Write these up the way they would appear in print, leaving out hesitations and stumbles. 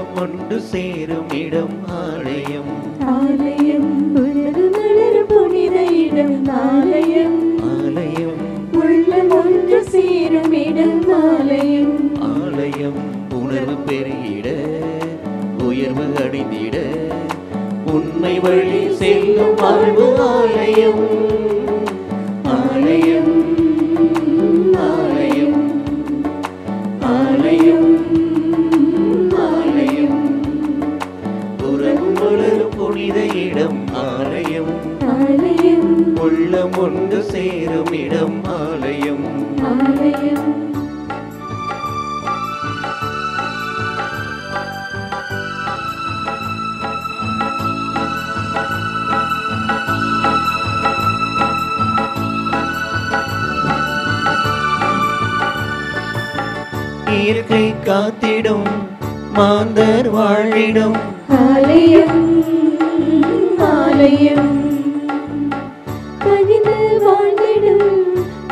உள்ளம் ஒன்று சேரும் இடம் ஆலயம். ஆலயம் உலகு மலரும் புனித இடம் ஆலயம். ஆலயம் உள்ளம் ஒன்று சேரும் இடம் ஆலயம். ஆலயம் உணர்வு பெருகிட உயர்வு அடைந்திட உண்மை வழி செல்லும் வாழ்வு ஆலயம். ஆலயம் ஆலயம் ஆலயம் ஆலயம் உறவு மலரும் புனித இடம் ஆலயம். ஆலயம் உள்ளம் ஒன்று சேரும் இடம் ஆலயம். ஆலயம் இயற்கை காத்திடும் மாந்தர் வாழிடும் ஆலயம். ஆலயம் கனிந்து வாழ்ந்திடும்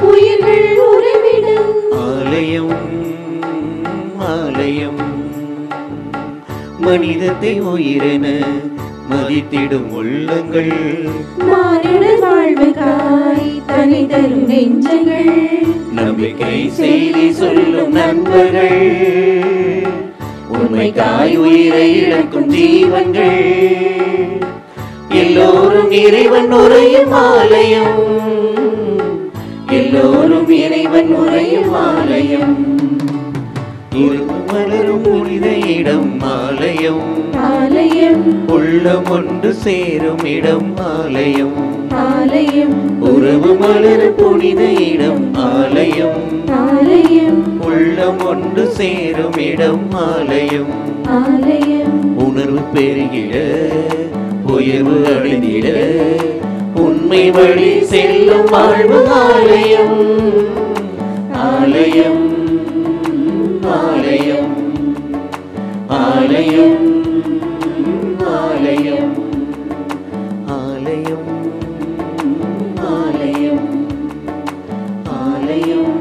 உயிர்கள் உறைவிடும் ஆலயம். ஆலயம் மனிதத்தை உயிரென மதித்திடும் உள்ளங்கள் மானிட வாழ்வுக்காய் தனி தரும் நெஞ்சங்கள் நம்பிக்கை செய்தி சொல்லும் நண்பர்கள் உண்மைக்காய் உயிரை இழக்கும் ஜீவன்கள் எல்லோரும் இறைவன் உரையும் ஆலயம். எல்லோரும் இறைவன் உரையும் ஆலயம். உருவு மலரும் புனித இடம் ஆலயம். ஆலயம் உள்ளம் ஒன்று சேரும் இடம் ஆலயம். ஆலயம் உறவு மலரும் புனித இடம் ஆலயம். ஆலயம் உள்ளம் ஒன்று சேரும் இடம் ஆலயம். ஆலயம் உணர்வு பெருகிட உயர்வு அடைந்திட உண்மை வழி செல்லும் வாழ்வு ஆலயம். ஆலயம் ஆலயம் ஆலயம் ஆலயம் ஆலயம் ஆலயம் ஆலயம்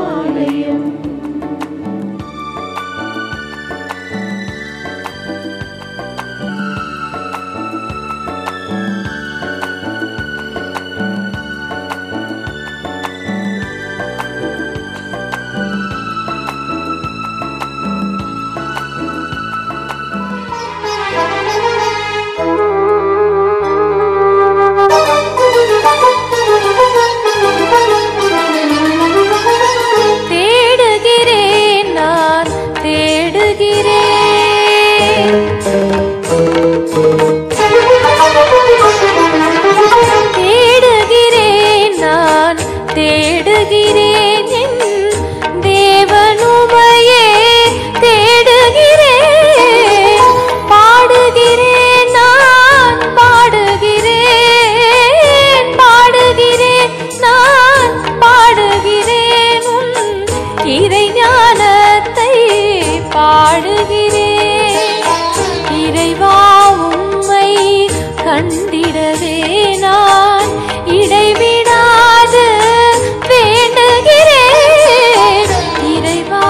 ஆலயம். தேடுகிறேன் நான் தேடுகிறேன். தேடுகிறேன் நான் தேடுகிறேன் என் தேவனுமையே தேடுகிறேன். பாடுகிறேன் நான் பாடுகிறேன். பாடுகிறேன் நான் பாடுகிறேன் உன் இறை ஞானத்தை பாடுகிறேன். இறைவா உம்மை கண்டிடவே நான் இடைவிடாது வேண்டுகிறேன். இறைவா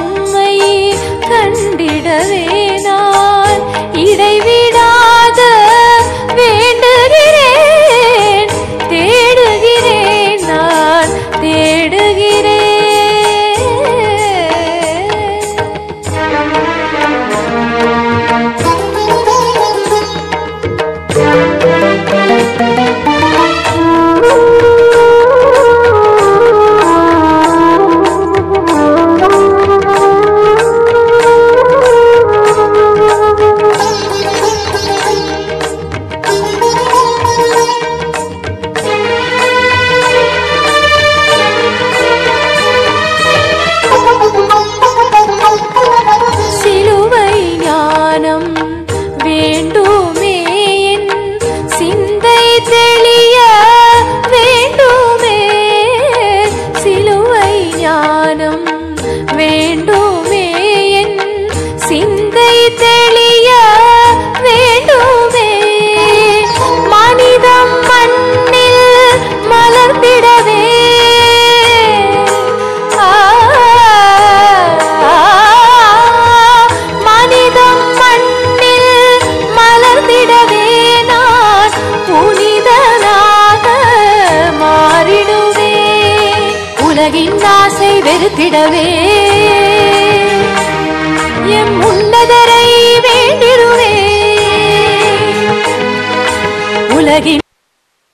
உம்மை கண்டிடவே நான் இடைவிடாது வேண்டுகிறேன். தேடுகிறேன் நான் தேடுகிறேன். வேண்டிடவே எம் உன்னதரை வேண்டிடுவே உலகின்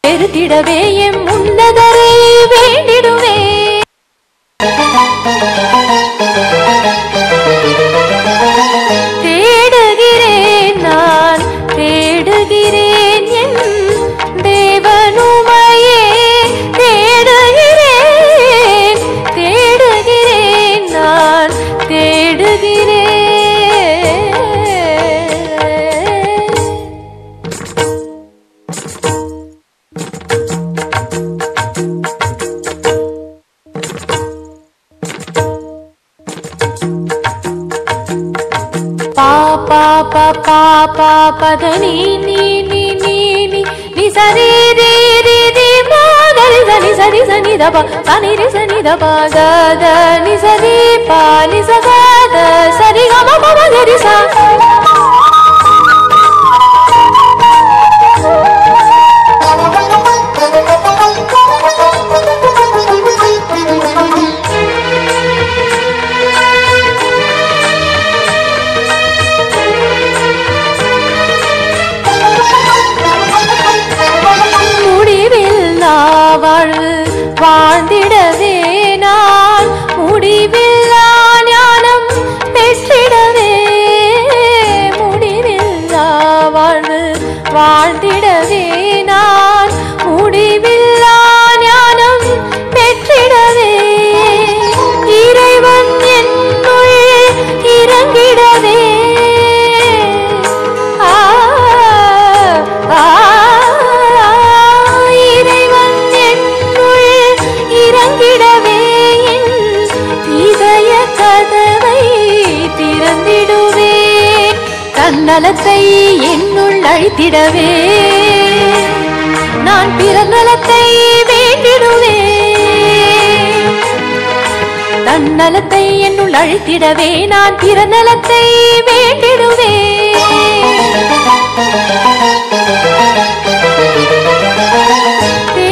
பெருத்திடவே எம் உன்னதரை வேண்டிடுவே தேடுகிறேன் நான் தேடுகிறேன் என் தேவனுமையே தேடுகிறேன் தேடுகிறேன் நான் தேடுகிறேன் பா பா பா பா பா பத நீ நீ நீ நீ நீ நீ சரி ரே ரே ரே மா கரி சனி சனி சனி த பா சனி ரே சனி த பா க த நி சரி பா நி ச க த சரி க ம ம கரி சா வாழ்வு வாழ்ந்திடவே நான் முடிவில்லா ஞானம் பெற்றிடவே முடிவில்லா வாழ்வு வாழ்ந்திடவே நான் முடிவில்லா ஞானம் பெற்றிடவே இறைவன் என்னுள் இறங்கிடவே நலத்தை என்னுள் அழித்திடவே நான் பிறர் நலத்தை வேண்டிடுவே தன்னலத்தை என்னுள் அழித்திடவே நான் பிறர் நலத்தை வேண்டிடுவே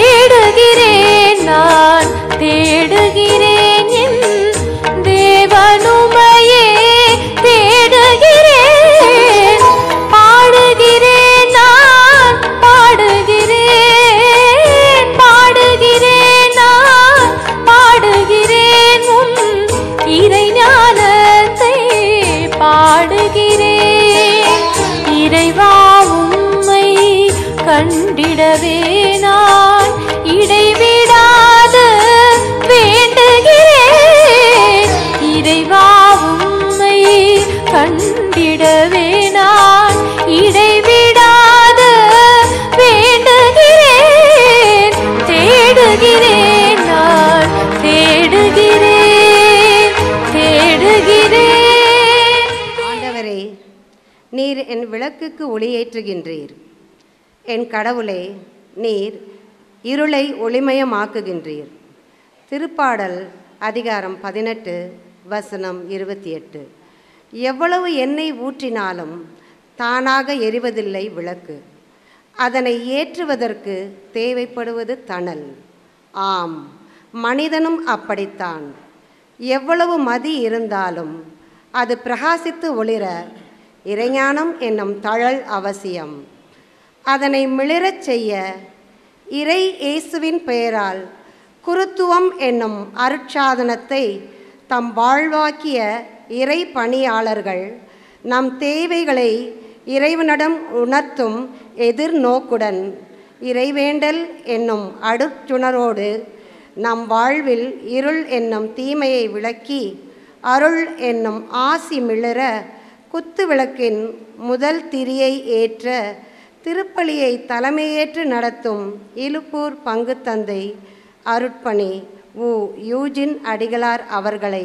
தேடுகிறேன் நான் தேடுகிறேன் என் தேவனுமையே தேடுகிறேன் கண்டிடவே நான் இடைவிடாது வேண்டுகிறேன் இறைவா உம்மை கண்டிடவே நான் இடைவிடாது வேண்டுகிறேன் தேடுகிறேன் நான் தேடுகிறேன் தேடுகிறேன். ஆண்டவரே, நீர் என் விளக்குக்கு ஒளியேற்றுகின்றீர். என் கடவுளே, நீர் இருளை ஒளிமயமாக்குகின்றீர். திருப்பாடல் அதிகாரம் 18 வசனம் 28. எவ்வளவு எண்ணெய் ஊற்றினாலும் தானாக எரிவதில்லை விளக்கு, அதனை ஏற்றுவதற்கு தேவைப்படுவது தணல். ஆம், மனிதனும் அப்படித்தான். எவ்வளவு மதி இருந்தாலும் அது பிரகாசித்து ஒளிர இறைஞானம் என்னும் தழல் அவசியம். அதனை மிளிரச் செய்ய இறை இயேசுவின் பெயரால் குருத்துவம் என்னும் அருட்சாதனத்தை தம் வாழ்வாக்கிய இறை பணியாளர்கள் நம் தேவைகளை இறைவனிடம் உணர்த்தும் எதிர்நோக்குடன் இறைவேண்டல் என்னும் அடுச்சுணரோடு நம் வாழ்வில் இருள் என்னும் தீமையை விளக்கி அருள் என்னும் ஆசி மிளிர குத்துவிளக்கின் முதல் திரியை ஏற்ற திருப்பலியை தலைமையேற்று நடத்தும் இலுப்பூர் பங்கு தந்தை அருட்பணி உ. யூஜின் அடிகளார் அவர்களை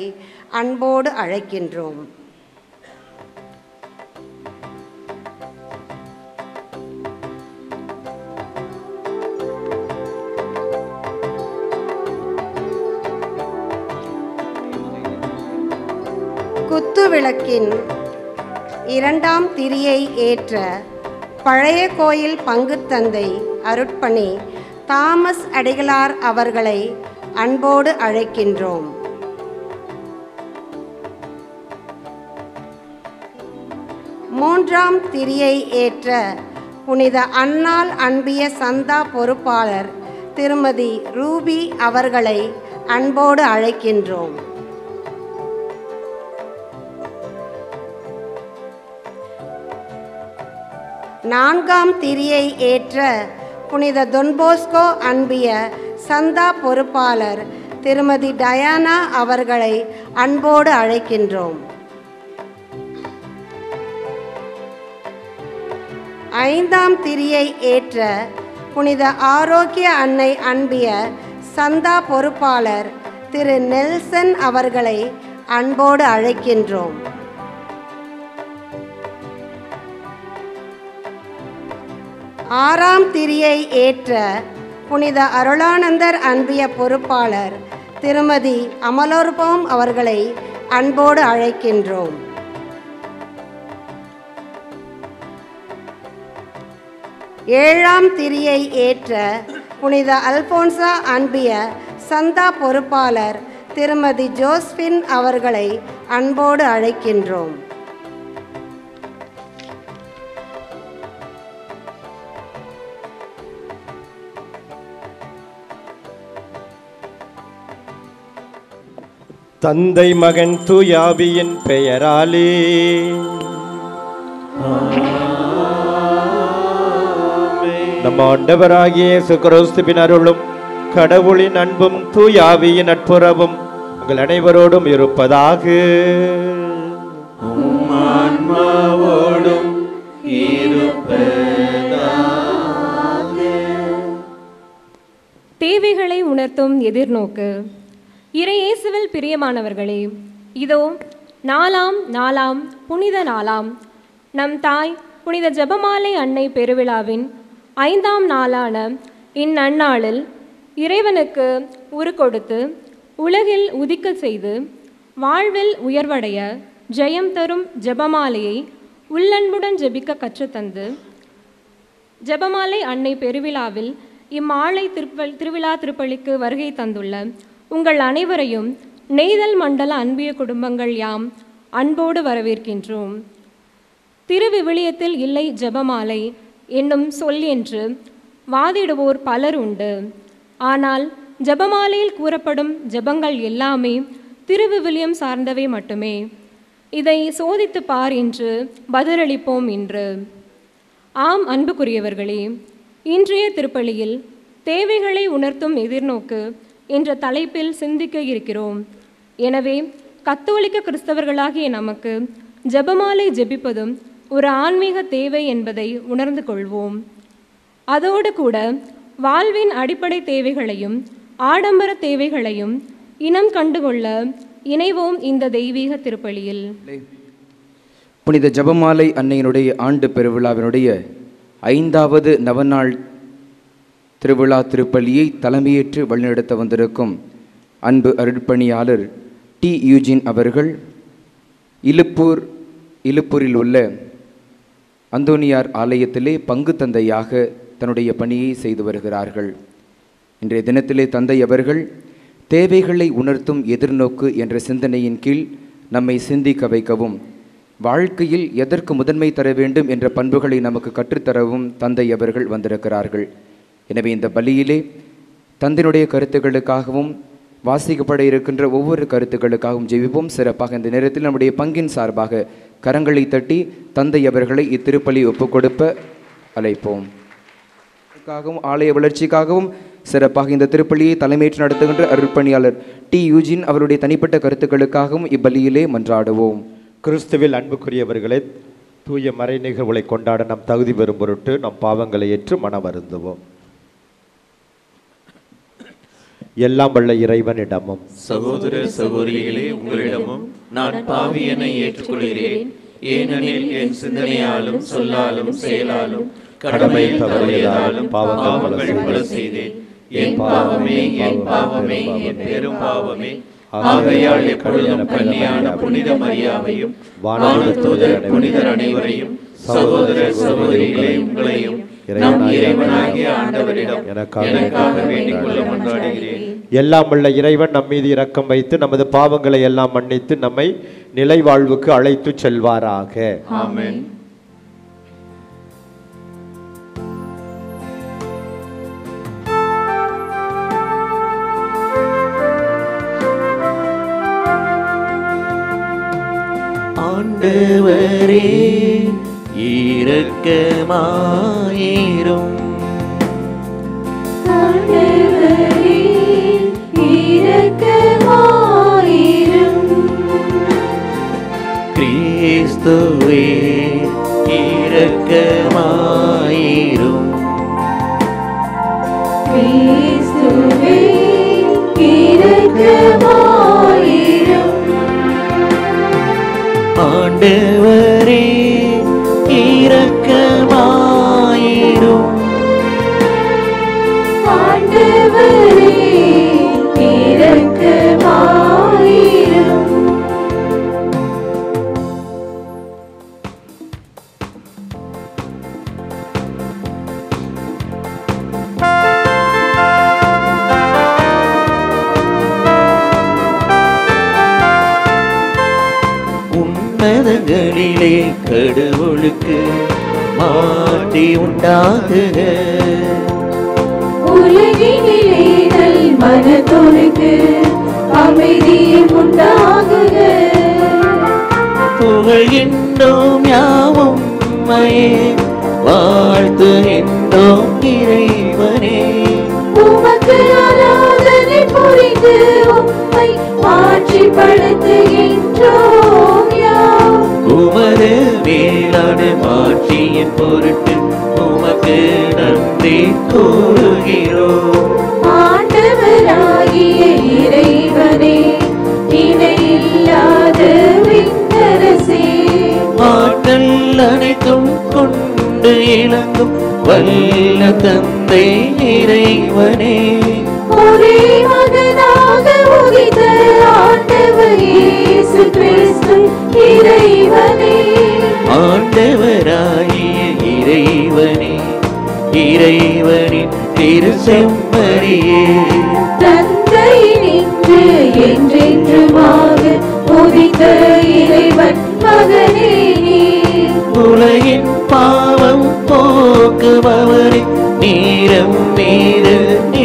அன்போடு அழைக்கின்றோம். குத்துவிளக்கின் இரண்டாம் திரியை ஏற்ற பழைய கோயில் பங்குத்தந்தை அருட்பணி தாமஸ் அடிகளார் அவர்களை அன்போடு அழைக்கின்றோம். மூன்றாம் திரியை ஏற்ற புனித அன்னாள் அன்பிய சந்தா பொறுப்பாளர் திருமதி ரூபி அவர்களை அன்போடு அழைக்கின்றோம். நான்காம் திரியை ஏற்ற புனித தொன்போஸ்கோ அன்பிய சந்தா பொறுப்பாளர் திருமதி டயானா அவர்களை அன்போடு அழைக்கின்றோம். ஐந்தாம் திரியை ஏற்ற புனித ஆரோக்கிய அன்னை அன்பிய சந்தா பொறுப்பாளர் திரு நெல்சன் அவர்களை அன்போடு அழைக்கின்றோம். ஆறாம் திரியை ஏற்ற புனித அருளானந்தர் அன்பிய பொறுப்பாளர் திருமதி அமலோற்பம் அவர்களை அன்போடு அழைக்கின்றோம். ஏழாம் திரியை ஏற்ற புனித அல்போன்சா அன்பிய சந்தா பொறுப்பாளர் திருமதி ஜோஸ்பின் அவர்களை அன்போடு அழைக்கின்றோம். தந்தை மகன் தூயாவியின் பெயராலே நம் ஆண்டவராகிய இயேசு கிறிஸ்துவின் அருளும் கடவுளின் அன்பும் தூயாவியின் நட்புறவும் உங்கள் அனைவரோடும் இருப்பதாக. ஆன்மாவோடும் தேவைகளை உணர்த்தும் எதிர்நோக்கு. இறையேசுவில் பிரியமானவர்களே, இதோ நாலாம் புனித நாளாம் நம் தாய் புனித ஜெபமாலை அன்னை பெருவிழாவின் 5ஆம் நாளான இந்நன்னாளில் இறைவனுக்கு உரு கொடுத்து உலகில் உதிக்க செய்து வாழ்வில் உயர்வடைய ஜெயம் தரும் ஜெபமாலையை உள்ளன்புடன் ஜெபிக்க கற்றுத்தந்து ஜெபமாலை அன்னை பெருவிழாவில் இம்மாலை திருவிழா திருப்பலிக்கு வருகை தந்துள்ள உங்கள் அனைவரையும் நெய்தல் மண்டல அன்பிய குடும்பங்கள் யாம் அன்போடு வரவேற்கின்றோம். திருவிவிலியத்தில் இல்லை ஜெபமாலை என்னும் சொல் என்று வாதிடுவோர் பலர் உண்டு. ஆனால் ஜெபமாலையில் கூறப்படும் ஜெபங்கள் எல்லாமே திருவிவிலியம் சார்ந்தவை மட்டுமே. இதை சோதித்து பார் என்று பதிலளிப்போம் இன்று. ஆம் அன்புக்குரியவர்களே, இன்றைய திருப்பலியில் தேவைகளை உணர்த்தும் எதிர்நோக்கு என்ற தலைப்பில் சிந்திக்க இருக்கிறோம். எனவே கத்தோலிக்க கிறிஸ்தவர்களாகிய நமக்கு ஜெபமாலை ஜெபிப்பதும் ஒரு ஆன்மீக தேவை என்பதை உணர்ந்து கொள்வோம். அதோடு கூட வாழ்வின் அடிப்படை தேவைகளையும் ஆடம்பர தேவைகளையும் இனம் கண்டுகொள்ள இணைவோம் இந்த தெய்வீக திருப்பலியில். புனித ஜெபமாலை அன்னையினுடைய ஆண்டு பெருவிழாவினுடைய 5வது நவநாள் திருவிழா திருப்பலியை தலைமையேற்று வழிநடத்த வந்திருக்கும் அன்பு அருட்பணியாளர் டி யூஜின் அவர்கள் இலுப்பூரில் உள்ள அந்தோனியார் ஆலயத்திலே பங்கு தந்தையாக தன்னுடைய பணியை செய்து வருகிறார்கள். இன்றைய தினத்திலே தந்தை அவர்கள் தேவைகளை உணர்த்தும் எதிர்நோக்கு என்ற சிந்தனையின் கீழ் நம்மை சிந்திக்க வைக்கவும் வாழ்க்கையில் எதற்கு முதன்மை தர வேண்டும் என்ற பண்புகளை நமக்கு கற்றுத்தரவும் தந்தை அவர்கள் வந்திருக்கிறார்கள். எனவே இந்த பலியிலே தந்தையினுடைய கருத்துக்களுக்காகவும் வாசிக்கப்பட இருக்கின்ற ஒவ்வொரு கருத்துக்களுக்காகவும் ஜெபிப்போம். சிறப்பாக இந்த நேரத்தில் நம்முடைய பங்கின் சார்பாக கரங்களை தட்டி தந்தை அவர்களை இத்திருப்பலி ஒப்புக்கொடுப்ப அழைப்போம். ஆலய வளர்ச்சிக்காகவும் சிறப்பாக இந்த திருப்பலியை தலைமையேற்று நடத்துகின்ற அருட்பணியாளர் டி யூஜின் அவருடைய தனிப்பட்ட கருத்துக்களுக்காகவும் இப்பலியிலே மன்றாடுவோம். கிறிஸ்துவில் அன்புக்குரியவர்களே, தூய மறை நிகழ்வுகளை கொண்டாட நம் தகுதி பெறும் பொருட்டு நம் பாவங்களை ஏற்று மனம் வருந்துவோம். எல்லாம் வல்ல இறைவனிடமும் சகோதர சகோதரிகளே, உங்களிடமும் நான் பாவியனை ஏற்றுக்கொள்கிறேன். ஏனெனில் என் சிந்தனையாலும் சொல்லாலும் செயலாலும் கடமை தவறியதாலும் பாவங்கள் பல செய்தேன். என் பாவமே என் பாவமே என் பெரும் பாவமே. ஆகையால் எப்பொழுதும் கன்னியான புனித மரியாவையும் வானதூதர் புனிதர் அனைவரையும் சகோதர சகோதரிகளை உங்களையும் நம் இறைவனாகிய ஆண்டவரிடம் எனக்காக வேண்டிக் கொள்ள மன்றாடுகிறேன். எல்லாம் வல்ல இறைவன் நம் மீது இரக்கம் வைத்து நமது பாவங்களை எல்லாம் மன்னித்து நம்மை நிலை வாழ்வுக்கு அழைத்து செல்வாராக. ஆமென். ஆண்டவரே இரக்கமாயிரும். ஆண்டவரே இரக்கமாயிரும். கிறிஸ்துவே இரக்கமாயிரும். கிறிஸ்துவே இரக்கமாயிரும். ஆண்டவரே இரக்கமாயிரும். ஆண்டவரே இரக்கமாயிரும். உன்னதங்களிலே கடவுளுக்கு மாற்றி உண்டாகுக. உலகினிலே நல் மனத்தோருக்கு அமைதியும் உண்டாகுக. புகழ்கின்றோம் யாவும் உம்மையே, வாழ்த்துகின்றோம் இறைவனே. உமக்கு ஆராதனை புரிந்து உம்மை மாற்றிப்படுத்துகின்றோம் யாம். உமது மேலான மாட்சியின் பொருட்டு உமக்கு நன்றி கூறுகிறோம். ஆண்டவராகிய இறைவனே, இணையில்லாத விண்ணரசே, ஆற்றல் அனைத்தும் கொண்டு இலங்கும் வல்ல தந்தை இறைவனே. ஒரே மகனாக உதித்த ஆண்டவர் இயேசு கிறிஸ்து இறைவனே, ஆண்டவராகிய இறைவனே, இறைவனின் திருச்செம்மறியே, தந்தை நின்று என்றென்றுமாக உதித்த இறைவன் மகனே நீர். உலகின் பாவம் போக்குபவரே, நீரம் மீது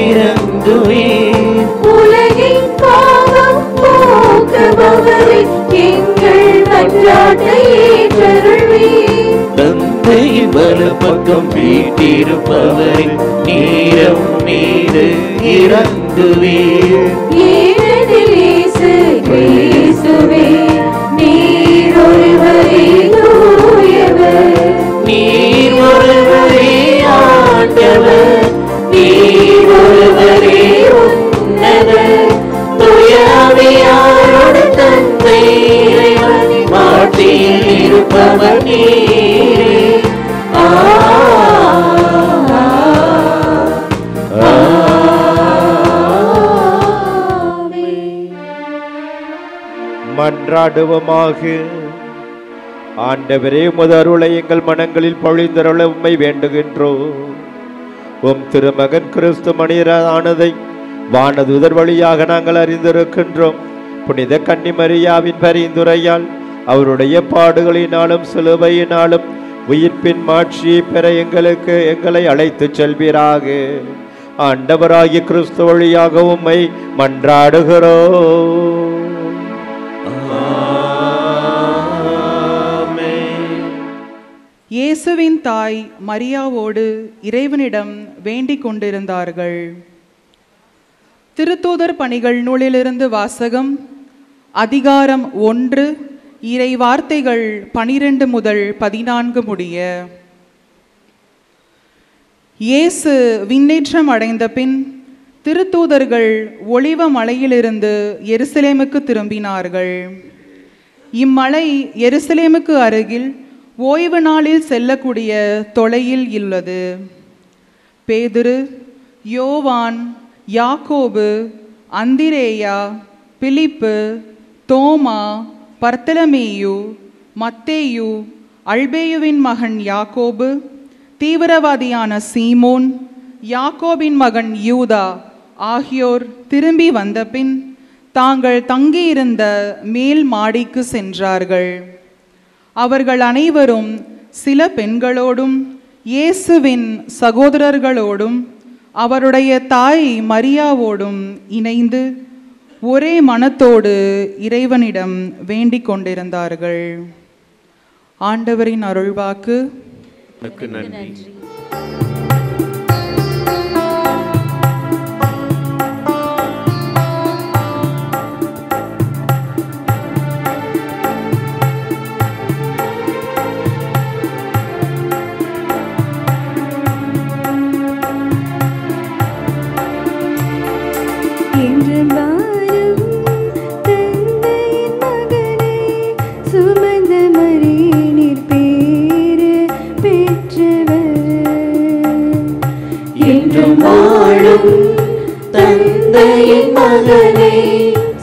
இறங்குவீர். உலகின் பாவம் போக்குபவரே, எங்கள் மன்றாட்டை ஏற்றருள்வீர். தந்தையின் வலப்பக்கம் வீட்டிருப்பவரே, நீரம் மீது இறங்குவீர். ஏனெனில் இயேசு கிறிஸ்துவே, நீர் ஒருவரே தூயவர். நீர் ஒருவரே ஆண்டவர், நீர் ஒருவரே உன்னதர். தூய ஆவியாரோடு தந்தை இறைவன் மாட்சியில் இருப்பவர் நீரே. மன்றாடுவோமாக. ஆண்டவரே, உமது அருளை எங்கள் மனங்களில் பொழிந்தருள உம்மை வேண்டுகின்றோம். உம் திருமகன் கிறிஸ்து மனிதரானதை வானதூதர் வழியாக நாங்கள் அறிந்திருக்கின்றோம். புனித கன்னிமரியாவின் பரிந்துரையால் அவருடைய பாடுகளினாலும் சிலுவையினாலும் உயிர்ப்பின் மாட்சியை பெற எங்களை அழைத்துச் செல்வீராக. ஆண்டவராகிய கிறிஸ்து வழியாக உம்மை மன்றாடுகிறோம். இயேசுவின் தாய் மரியாவோடு இறைவனிடம் வேண்டிக் கொண்டிருந்தார்கள். திருத்தூதர் பணிகள் நூலிலிருந்து வாசகம். அதிகாரம் 1, இறை வார்த்தைகள் 12 முதல் 14 முடிய. இயேசு விண்ணேற்றம் அடைந்த பின் திருத்தூதர்கள் ஒலிவ மலையிலிருந்து எருசலேமுக்கு திரும்பினார்கள். இம்மலை எருசலேமுக்கு அருகில் ஓய்வு நாளில் செல்லக்கூடிய தொலையில் உள்ளது. பேதுரு, யோவான், யாக்கோபு, அந்திரேயா, பிலிப்பு, தோமா, பர்த்தலமேயு, மத்தேயு, அல்பேயுவின் மகன் யாக்கோபு, தீவிரவாதியான சீமோன், யாக்கோபின் மகன் யூதா ஆகியோர் திரும்பி வந்தபின் தாங்கள் தங்கியிருந்த மேல் மாடிக்கு சென்றார்கள். அவர்கள் அனைவரும் சில பெண்களோடும் இயேசுவின் சகோதரர்களோடும் அவருடைய தாய் மரியாவோடும் இணைந்து ஒரே மனத்தோடு இறைவனிடம் வேண்டிக் கொண்டிருந்தார்கள். ஆண்டவரின் அருள்வாக்கு. நன்றி. தந்தையின் மகனை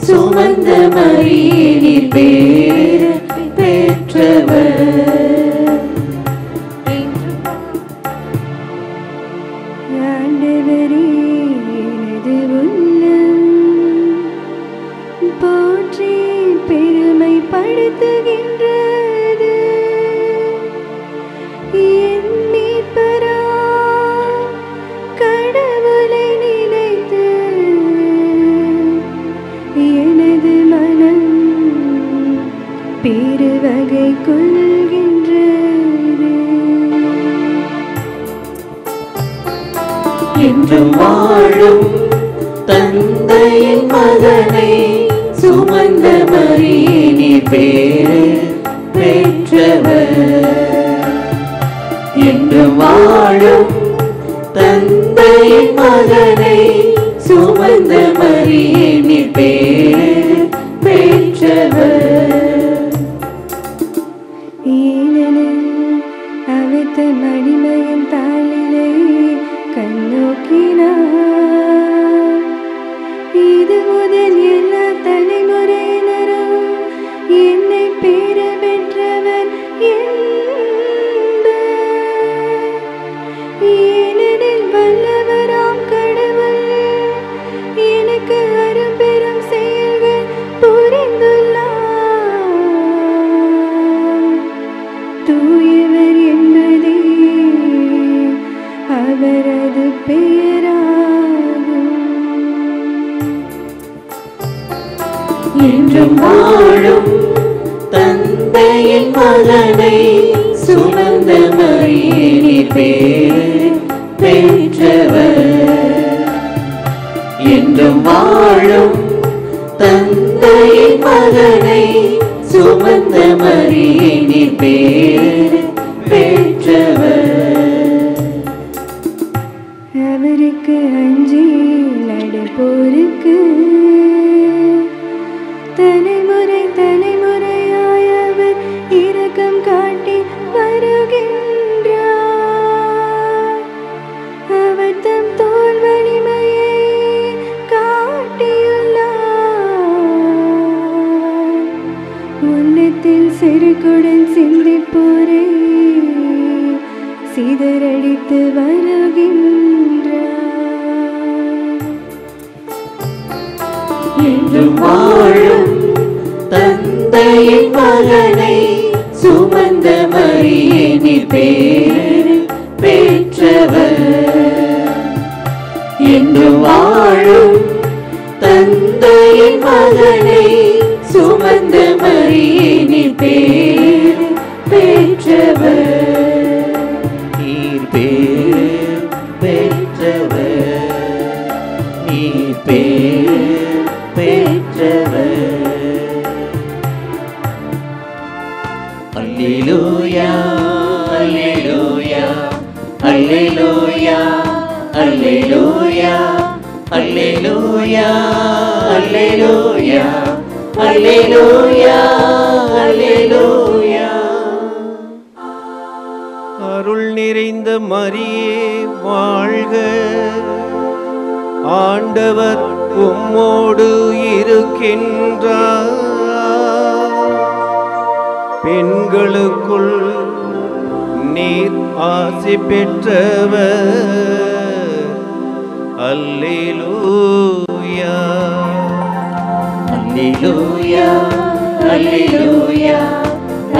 சுமந்த மரியே பேர் பெற்றவர். ஆண்டவரே எனது உள்ளம் போற்றி பெருமைப்படுத்துகின்றது. என் மீட்பரா கடவுளை நினைத்து எனது மனம் பெருவகை கொள்கின்றது. என்றும் வாழும் தந்தையின் மகனை சுமந்த மரியே பேர் பெற்றவர். என்றும் வாழும் தந்தையின் மகனை சுமந்த மரியே பேர் பெற்றவர். ஏனெனில் அவர் தம் அடிமையின் தாளிலே கண்ணோக்கினார். இது முதல் எல்லா தலைமுறையினரும் என்னை பேர பெற்றவர் ஏனெனில் வல்லவராம் கடவுள் எனக்கு அரும்பெரும் செயல்கள் புரிந்துள்ளார். தூயவர் என்பதே அவரது பெயராகும். என்றும் வாழும் தந்தையின் மகனை சுமந்த மரியே பேர் பெற்றவர். என்றும் வாழும் தந்தையின் மகனை சுமந்த மரியே பேர் பெற்றவர். அவருக்கு அஞ்சி நடப்போருக்கு தலைமுறை தலைமுறையாய் அவர் இரக்கம் காட்டி வருகின்றார். அவர் தம் தோல் வலிமையை காட்டியுள்ளார். உள்ளத்தில் செருக்குடன் சிந்திப்போரை சிதறடித்து வருகின்றார். என்றும் வாழும் தந்தையின் மகனை சுமந்த மரியே பேர் பெற்றவர். என்றும் வாழும் தந்தையின் மகனை சுமந்த மரியே பேர் பெற்றவர். நீர் பேர் பெற்றவர். நீர் பேர் பெற்றவர். அல்லேலூயா அல்லேலூயா அல்லேலூயா அல்லேலூயா அல்லேலூயா அல்லேலூயா அல்லேலூயா அல்லேலூயா. அருள் நிறைந்த மரியே வாழ்க. ஆண்டவர் உம்மோடு இருக்கின்றார். பெண்களுக்குள் நீர் ஆசி பெற்றவர். அல்லேலூயா அல்லேலூயா அல்லேலூயா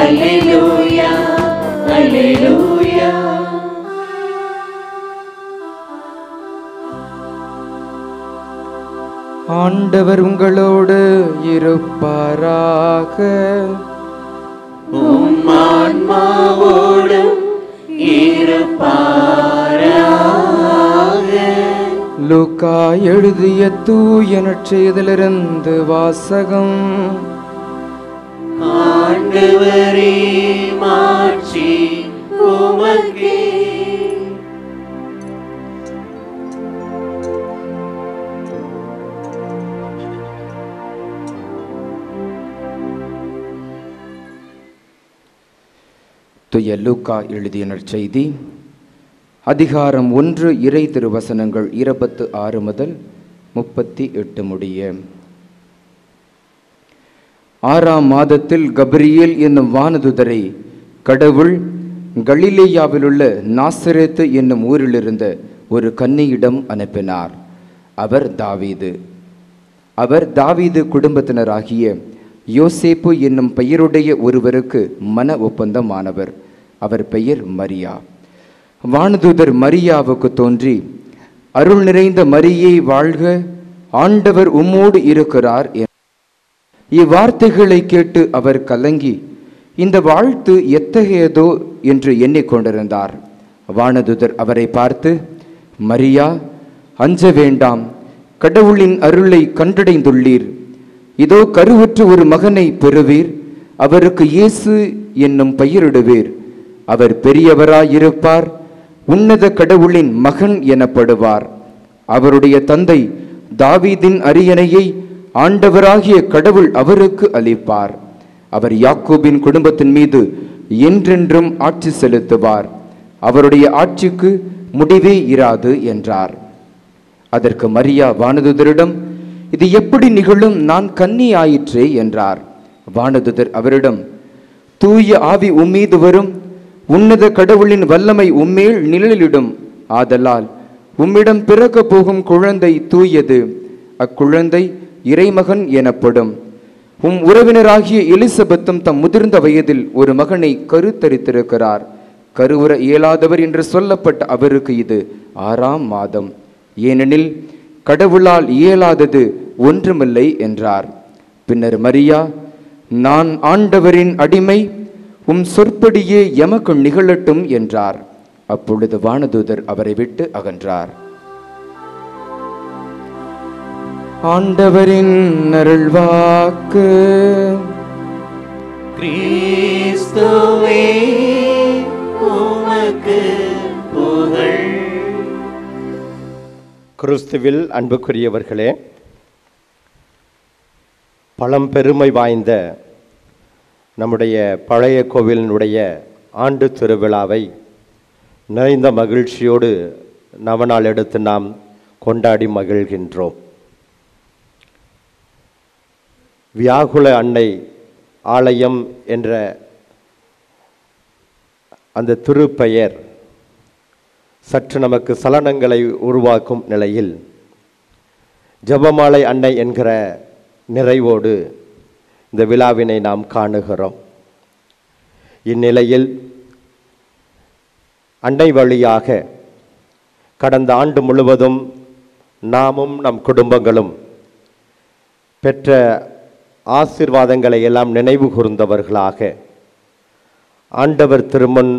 அல்லேலூயா அல்லேலூயா. ஆண்டவர் ஆண்டவர் உங்களோடு இருப்பாராக. உம் ஆன்மாவோடும் இருப்பாராக. லூக்கா எழுதிய தூய நற்செய்தியிலிருந்து வாசகம். ஆண்டவரே மாட்சி உமக்கே. தூய லூக்கா எழுதிய நற்செய்தி அதிகாரம் 1 இறை திருவசனங்கள் 26 முதல் 38 முடிய. 6ஆம் மாதத்தில் கபிரியேல் என்னும் வானதுதரை கடவுள் கலிலேயாவிலுள்ள நாசரேத்து என்னும் ஊரிலிருந்த ஒரு கன்னியிடம் அனுப்பினார். அவர் தாவீது குடும்பத்தினராகிய யோசேப்பு என்னும் பெயருடைய ஒருவருக்கு மன ஒப்பந்தமானவர். அவர் பெயர் மரியா. வானதூதர் மரியாவுக்கு தோன்றி, அருள் நிறைந்த மரியே வாழ்க, ஆண்டவர் உம்மோடு இருக்கிறார். இவ்வார்த்தைகளை கேட்டு அவர் கலங்கி இந்த வாழ்த்து எத்தகையதோ என்று எண்ணிக்கொண்டிருந்தார். வானதுதர் அவரை பார்த்து, மரியா, அஞ்ச வேண்டாம், கடவுளின் அருளை கண்டடைந்துள்ளீர். இதோ கருவுற்று ஒரு மகனை பெறுவீர், அவருக்கு இயேசு என்னும் பெயரிடுவீர். அவர் பெரியவராயிருப்பார், உன்னத கடவுளின் மகன் எனப்படுவார். அவருடைய தந்தை தாவீதின் அரியணையை ஆண்டவராகிய கடவுள் அவருக்கு அளிப்பார். அவர் யாக்கோபின் குடும்பத்தின் மீது என்றென்றும் ஆட்சி செலுத்துவார். அவருடைய ஆட்சிக்கு முடிவே இராது என்றார். அதற்கு மரியா வானதுதரிடம், இது எப்படி நிகழும்? நான் கன்னி ஆயிற்றே என்றார். வானதுதர் அவரிடம், தூய ஆவி உம்மீது வரும், உன்னத கடவுளின் வல்லமை உம்மேல் நிழலிடும். ஆதலால் உம்மிடம் பிறக்க போகும் குழந்தை தூயது, அக்குழந்தை இறைமகன் எனப்படும். உம் உறவினராகிய எலிசபெத்தும் தம் முதிர்ந்த வயதில் ஒரு மகனை கருத்தரித்திருக்கிறார். கருவுற இயலாதவர் என்று சொல்லப்பட்ட அவருக்கு இது 6ஆம் மாதம். ஏனெனில் கடவுளால் இயலாதது ஒன்றுமில்லை என்றார். பின்னர் மரியா, நான் ஆண்டவரின் அடிமை, உம் சொற்படியே எமக்கு நிகழட்டும் என்றார். அப்பொழுது வானதூதர் அவரை விட்டு அகன்றார். ஆண்டவரின் அருள்வாக்கு. கிறிஸ்துவே உமக்கு புகழ். கிறிஸ்துவில் அன்புக்குரியவர்களே, பழம்பெருமை வாய்ந்த நம்முடைய பழைய கோவிலினுடைய ஆண்டு திருவிழாவை நிறைந்த மகிழ்ச்சியோடு நவநாள் எடுத்து நாம் கொண்டாடி மகிழ்கின்றோம். வியாகுல அன்னை ஆலயம் என்ற அந்த திருப்பெயர் சற்று நமக்கு சலனங்களை உருவாக்கும் நிலையில் ஜெபமாலை அன்னை என்கிற நிறைவோடு இந்த விழாவினை நாம் காணுகிறோம். இந்நிலையில் அன்னை வழியாக கடந்த ஆண்டு முழுவதும் நாமும் நம் குடும்பங்களும் பெற்ற ஆசீர்வாதங்களை எல்லாம் நினைவு கூர்ந்தவர்களாக ஆண்டவர் திருமுன்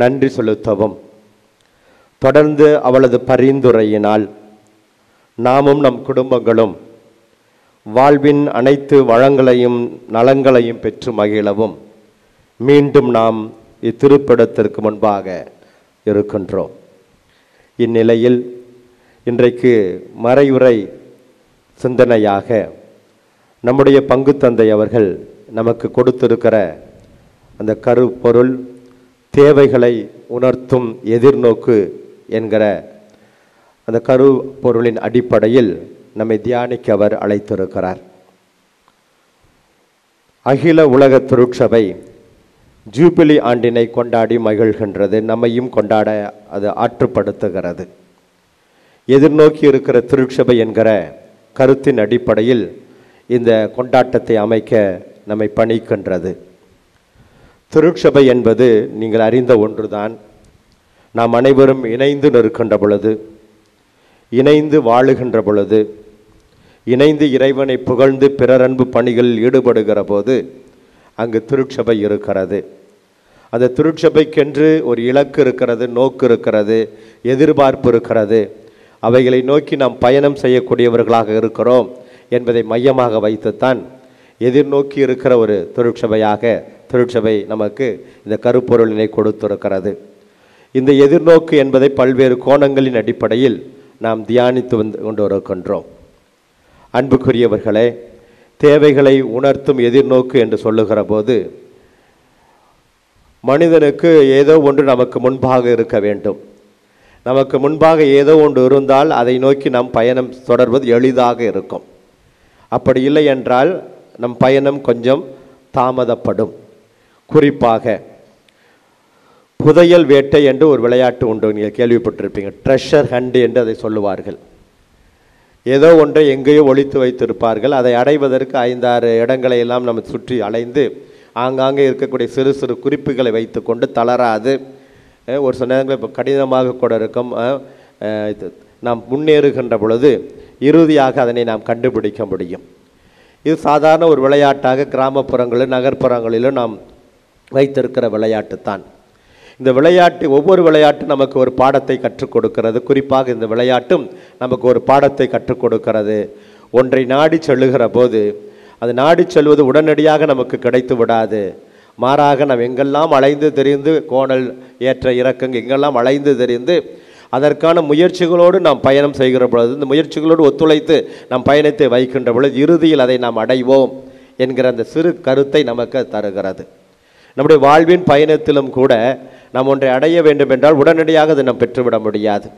நன்றி செலுத்தவும், தொடர்ந்து அவளது பரிந்துரையினால் நாமும் நம் குடும்பங்களும் வாழ்வின் அனைத்து வளங்களையும் நலங்களையும் பெற்று மகிழவும் மீண்டும் நாம் இத்திருப்பிடத்திற்கு முன்பாக இருக்கின்றோம். இந்நிலையில் இன்றைக்கு மறையுரை சிந்தனையாக நம்முடைய பங்கு தந்தை அவர்கள் நமக்கு கொடுத்திருக்கிற அந்த கருப்பொருள் தேவைகளை உணர்த்தும் எதிர்நோக்கு என்கிற அந்த கருப்பொருளின் அடிப்படையில் நம்மை தியானிக்க அவர் அழைத்திருக்கிறார். அகில உலக திருச்சபை ஜூபிலி ஆண்டினை கொண்டாடி மகிழ்கின்றது. நம்மையும் கொண்டாட அது ஆற்றுப்படுத்துகிறது. எதிர்நோக்கி இருக்கிற திருச்சபை என்கிற கருத்தின் அடிப்படையில் இந்த கொண்டாட்டத்தை அமைக்க நம்மை பணிக்கின்றது. திருச்சபை என்பது நீங்கள் அறிந்த ஒன்றுதான். நாம் அனைவரும் இணைந்து நிற்கின்ற பொழுது, இணைந்து வாழுகின்ற பொழுது, இணைந்து இறைவனை புகழ்ந்து பிறரன்பு பணிகளில் ஈடுபடுகிற போது அங்கு திருச்சபை இருக்கிறது. அந்த திருச்சபைக்கென்று ஒரு இலக்கு இருக்கிறது, நோக்கு இருக்கிறது, எதிர்பார்ப்பு இருக்கிறது. அவைகளை நோக்கி நாம் பயணம் செய்யக்கூடியவர்களாக இருக்கிறோம் என்பதை மையமாக வைத்துத்தான் எதிர்நோக்கி இருக்கிற ஒரு திருச்சபையாக திருச்சபை நமக்கு இந்த கருப்பொருளினை கொடுத்திருக்கிறது. இந்த எதிர்நோக்கு என்பதை பல்வேறு கோணங்களின் அடிப்படையில் நாம் தியானித்து வந்து கொண்டு இருக்கின்றோம். அன்புக்குரியவர்களே, தேவைகளை உணர்த்தும் எதிர்நோக்கு என்று சொல்லுகிற போது மனிதனுக்கு ஏதோ ஒன்று நமக்கு முன்பாக இருக்க வேண்டும். நமக்கு முன்பாக ஏதோ ஒன்று இருந்தால் அதை நோக்கி நம் பயணம் தொடர்வது எளிதாக இருக்கும். அப்படி இல்லை என்றால் நம் பயணம் கொஞ்சம் தாமதப்படும். குறிப்பாக புதையல் வேட்டை என்று ஒரு விளையாட்டு உண்டு, நீங்கள் கேள்விப்பட்டிருப்பீங்க. ட்ரெஷர் ஹண்ட் என்று அதை சொல்லுவார்கள். ஏதோ ஒன்றை எங்கேயோ ஒளித்து வைத்திருப்பார்கள். அதை அடைவதற்கு 5-6 இடங்களை எல்லாம் நம்ம சுற்றி அலைந்து ஆங்காங்கே இருக்கக்கூடிய சிறு சிறு குறிப்புகளை வைத்து கொண்டு தளராது, ஒரு சில நேரங்கள் இப்போ கடினமாக கூட இருக்கும், நாம் முன்னேறுகின்ற பொழுது இறுதியாக அதனை நாம் கண்டுபிடிக்க முடியும். இது சாதாரண ஒரு விளையாட்டாக கிராமப்புறங்களிலும் நகர்ப்புறங்களிலும் நாம் வைத்திருக்கிற விளையாட்டு தான். இந்த விளையாட்டு, ஒவ்வொரு விளையாட்டும் நமக்கு ஒரு பாடத்தை கற்றுக் கொடுக்கிறது. குறிப்பாக இந்த விளையாட்டும் நமக்கு ஒரு பாடத்தை கற்றுக் கொடுக்கிறது. ஒன்றை நாடி செல்லுகிற போது அது நாடி செல்வது உடனடியாக நமக்கு கிடைத்து விடாது. மாறாக நாம் எங்கெல்லாம் அலைந்து தெரிந்து, கோணல் ஏற்ற இறக்கங்க எங்கெல்லாம் அலைந்து தெரிந்து அதற்கான முயற்சிகளோடு நாம் பயணம் செய்கிற பொழுது, இந்த முயற்சிகளோடு ஒத்துழைத்து நாம் பயணத்தை வைக்கின்ற பொழுது இறுதியில் அதை நாம் அடைவோம் என்கிற அந்த சிறு கருத்தை நமக்கு தருகிறது. நம்முடைய வாழ்வின் பயணத்திலும் கூட நாம் ஒன்றை அடைய வேண்டும் என்றால் உடனடியாக அதை நாம் பெற்றுவிட முடியாது.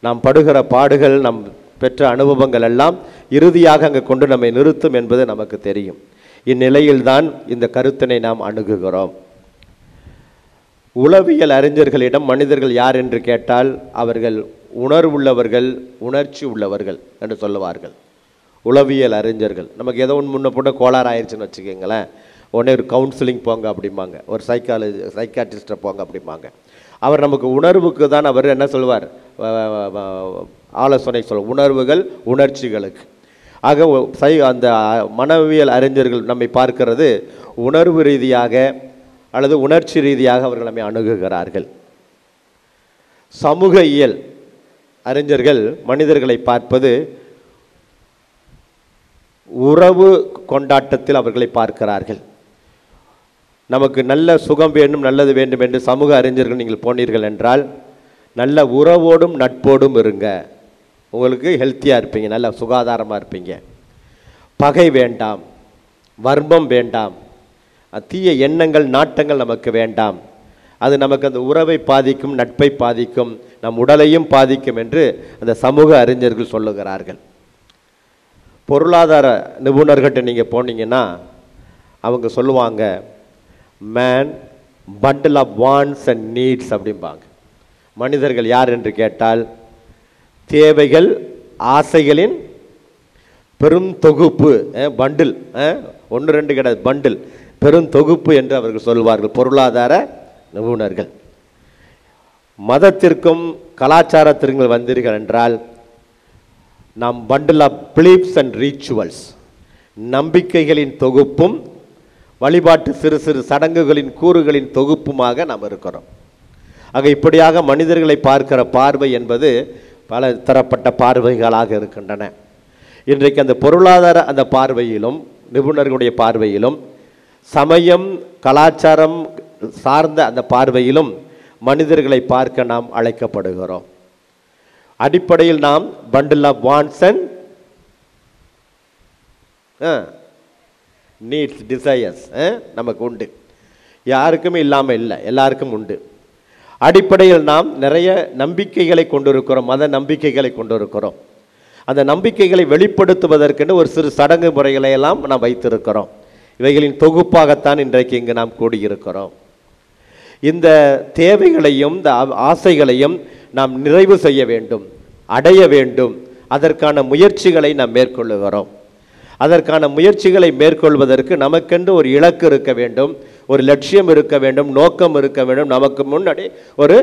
நாம் படுகிற பாடுகள், நாம் பெற்ற அனுபவங்கள் எல்லாம் இறுதியாக அங்கே கொண்டு நம்மை நிறுத்தும் என்பது நமக்கு தெரியும். இந்நிலையில்தான் இந்த கருத்தினை நாம் அணுகுகிறோம். உளவியல் அறிஞர்களிடம் மனிதர்கள் யார் என்று கேட்டால் அவர்கள் உணர்வுள்ளவர்கள், உணர்ச்சி உள்ளவர்கள் என்று சொல்லுவார்கள். உளவியல் அறிஞர்கள். நமக்கு ஏதோ ஒன்று முன்ன போட்ட கோளாறு ஆயிடுச்சுன்னு வச்சுக்கோங்களேன், உடனே ஒரு கவுன்சிலிங் போங்க அப்படிம்பாங்க, ஒரு சைக்காட்ரிஸ்ட்டை போங்க அப்படிம்பாங்க. அவர் நமக்கு உணர்வுக்கு தான் அவர் என்ன சொல்வார், ஆலோசனை சொல்வார், உணர்வுகள் உணர்ச்சிகளுக்கு. ஆக அந்த மனவியல் அறிஞர்கள் நம்மை பார்க்கிறது உணர்வு ரீதியாக அல்லது உணர்ச்சி ரீதியாக அவர்கள் நம்மை அணுகுகிறார்கள். சமூக இயல் அறிஞர்கள் மனிதர்களை பார்ப்பது உறவு கொண்டாட்டத்தில் அவர்களை பார்க்கிறார்கள். நமக்கு நல்ல சுகம் வேண்டும், நல்லது வேண்டும் என்று சமூக அறிஞர்கள் நீங்கள் போனீர்கள் என்றால் நல்ல உறவோடும் நட்போடும் இருங்க, உங்களுக்கு ஹெல்த்தியாக இருப்பீங்க, நல்ல சுகாதாரமாக இருப்பீங்க. பகை வேண்டாம், வர்மம் வேண்டாம், தீய எண்ணங்கள் நாட்டங்கள் நமக்கு வேண்டாம். அது நமக்கு அந்த உறவை பாதிக்கும், நட்பை பாதிக்கும், நம் உடலையும் பாதிக்கும் என்று அந்த சமூக அறிஞர்கள் சொல்லுகிறார்கள். பொருளாதார நிபுணர்கிட்ட நீங்கள் போனீங்கன்னா அவங்க சொல்லுவாங்க, man bundle of wants and needs அப்படிம்பாங்க. மனிதர்கள் யார் என்று கேட்டால் தேவைகள் ஆசைகளின் பெரும் தொகுப்பு, பண்டில், 1-2 கிடையாது, பண்டில், பெரும் தொகுப்பு என்று அவர்கள் சொல்வார்கள் பொருளாதார நிபுணர்கள். மதத்திற்கும் கலாச்சாரத்திற்கும் வந்தீர்கள் என்றால் நாம் bundle of beliefs and rituals, நம்பிக்கைகளின் தொகுப்பும் வழிபாட்டு சிறு சிறு சடங்குகளின் கூறுகளின் தொகுப்புமாக நாம் இருக்கிறோம். ஆக இப்படியாக மனிதர்களை பார்க்கிற பார்வை என்பது பல தரப்பட்ட பார்வைகளாக இருக்கின்றன. இன்றைக்கு அந்த பொருளாதார அந்த பார்வையிலும் நிபுணர்களுடைய பார்வையிலும் சமயம் கலாச்சாரம் சார்ந்த அந்த பார்வையிலும் மனிதர்களை பார்க்க நாம் அழைக்கப்படுகிறோம். அடிப்படையில் நாம் bundle of wants and needs, desires நமக்கு உண்டு. யாருக்குமே இல்லாமல் இல்லை, எல்லாருக்கும் உண்டு. அடிப்படையில் நாம் நிறைய நம்பிக்கைகளை கொண்டிருக்கிறோம், மத நம்பிக்கைகளை கொண்டிருக்கிறோம். அந்த நம்பிக்கைகளை வெளிப்படுத்துவதற்கென்று ஒரு சிறு சடங்கு முறைகளை எல்லாம் நாம் வைத்திருக்கிறோம். இவைகளின் தொகுப்பாகத்தான் இன்றைக்கு இங்கு நாம் கூடியிருக்கிறோம். இந்த தேவைகளையும் இந்த ஆசைகளையும் நாம் நிறைவு செய்ய வேண்டும், அடைய வேண்டும். அதற்கான முயற்சிகளை நாம் மேற்கொள்ளுகிறோம். அதற்கான முயற்சிகளை மேற்கொள்வதற்கு நமக்கென்று ஒரு இலக்கு இருக்க வேண்டும், ஒரு லட்சியம் இருக்க வேண்டும், நோக்கம் இருக்க வேண்டும், நமக்கு முன்னாடி ஒரு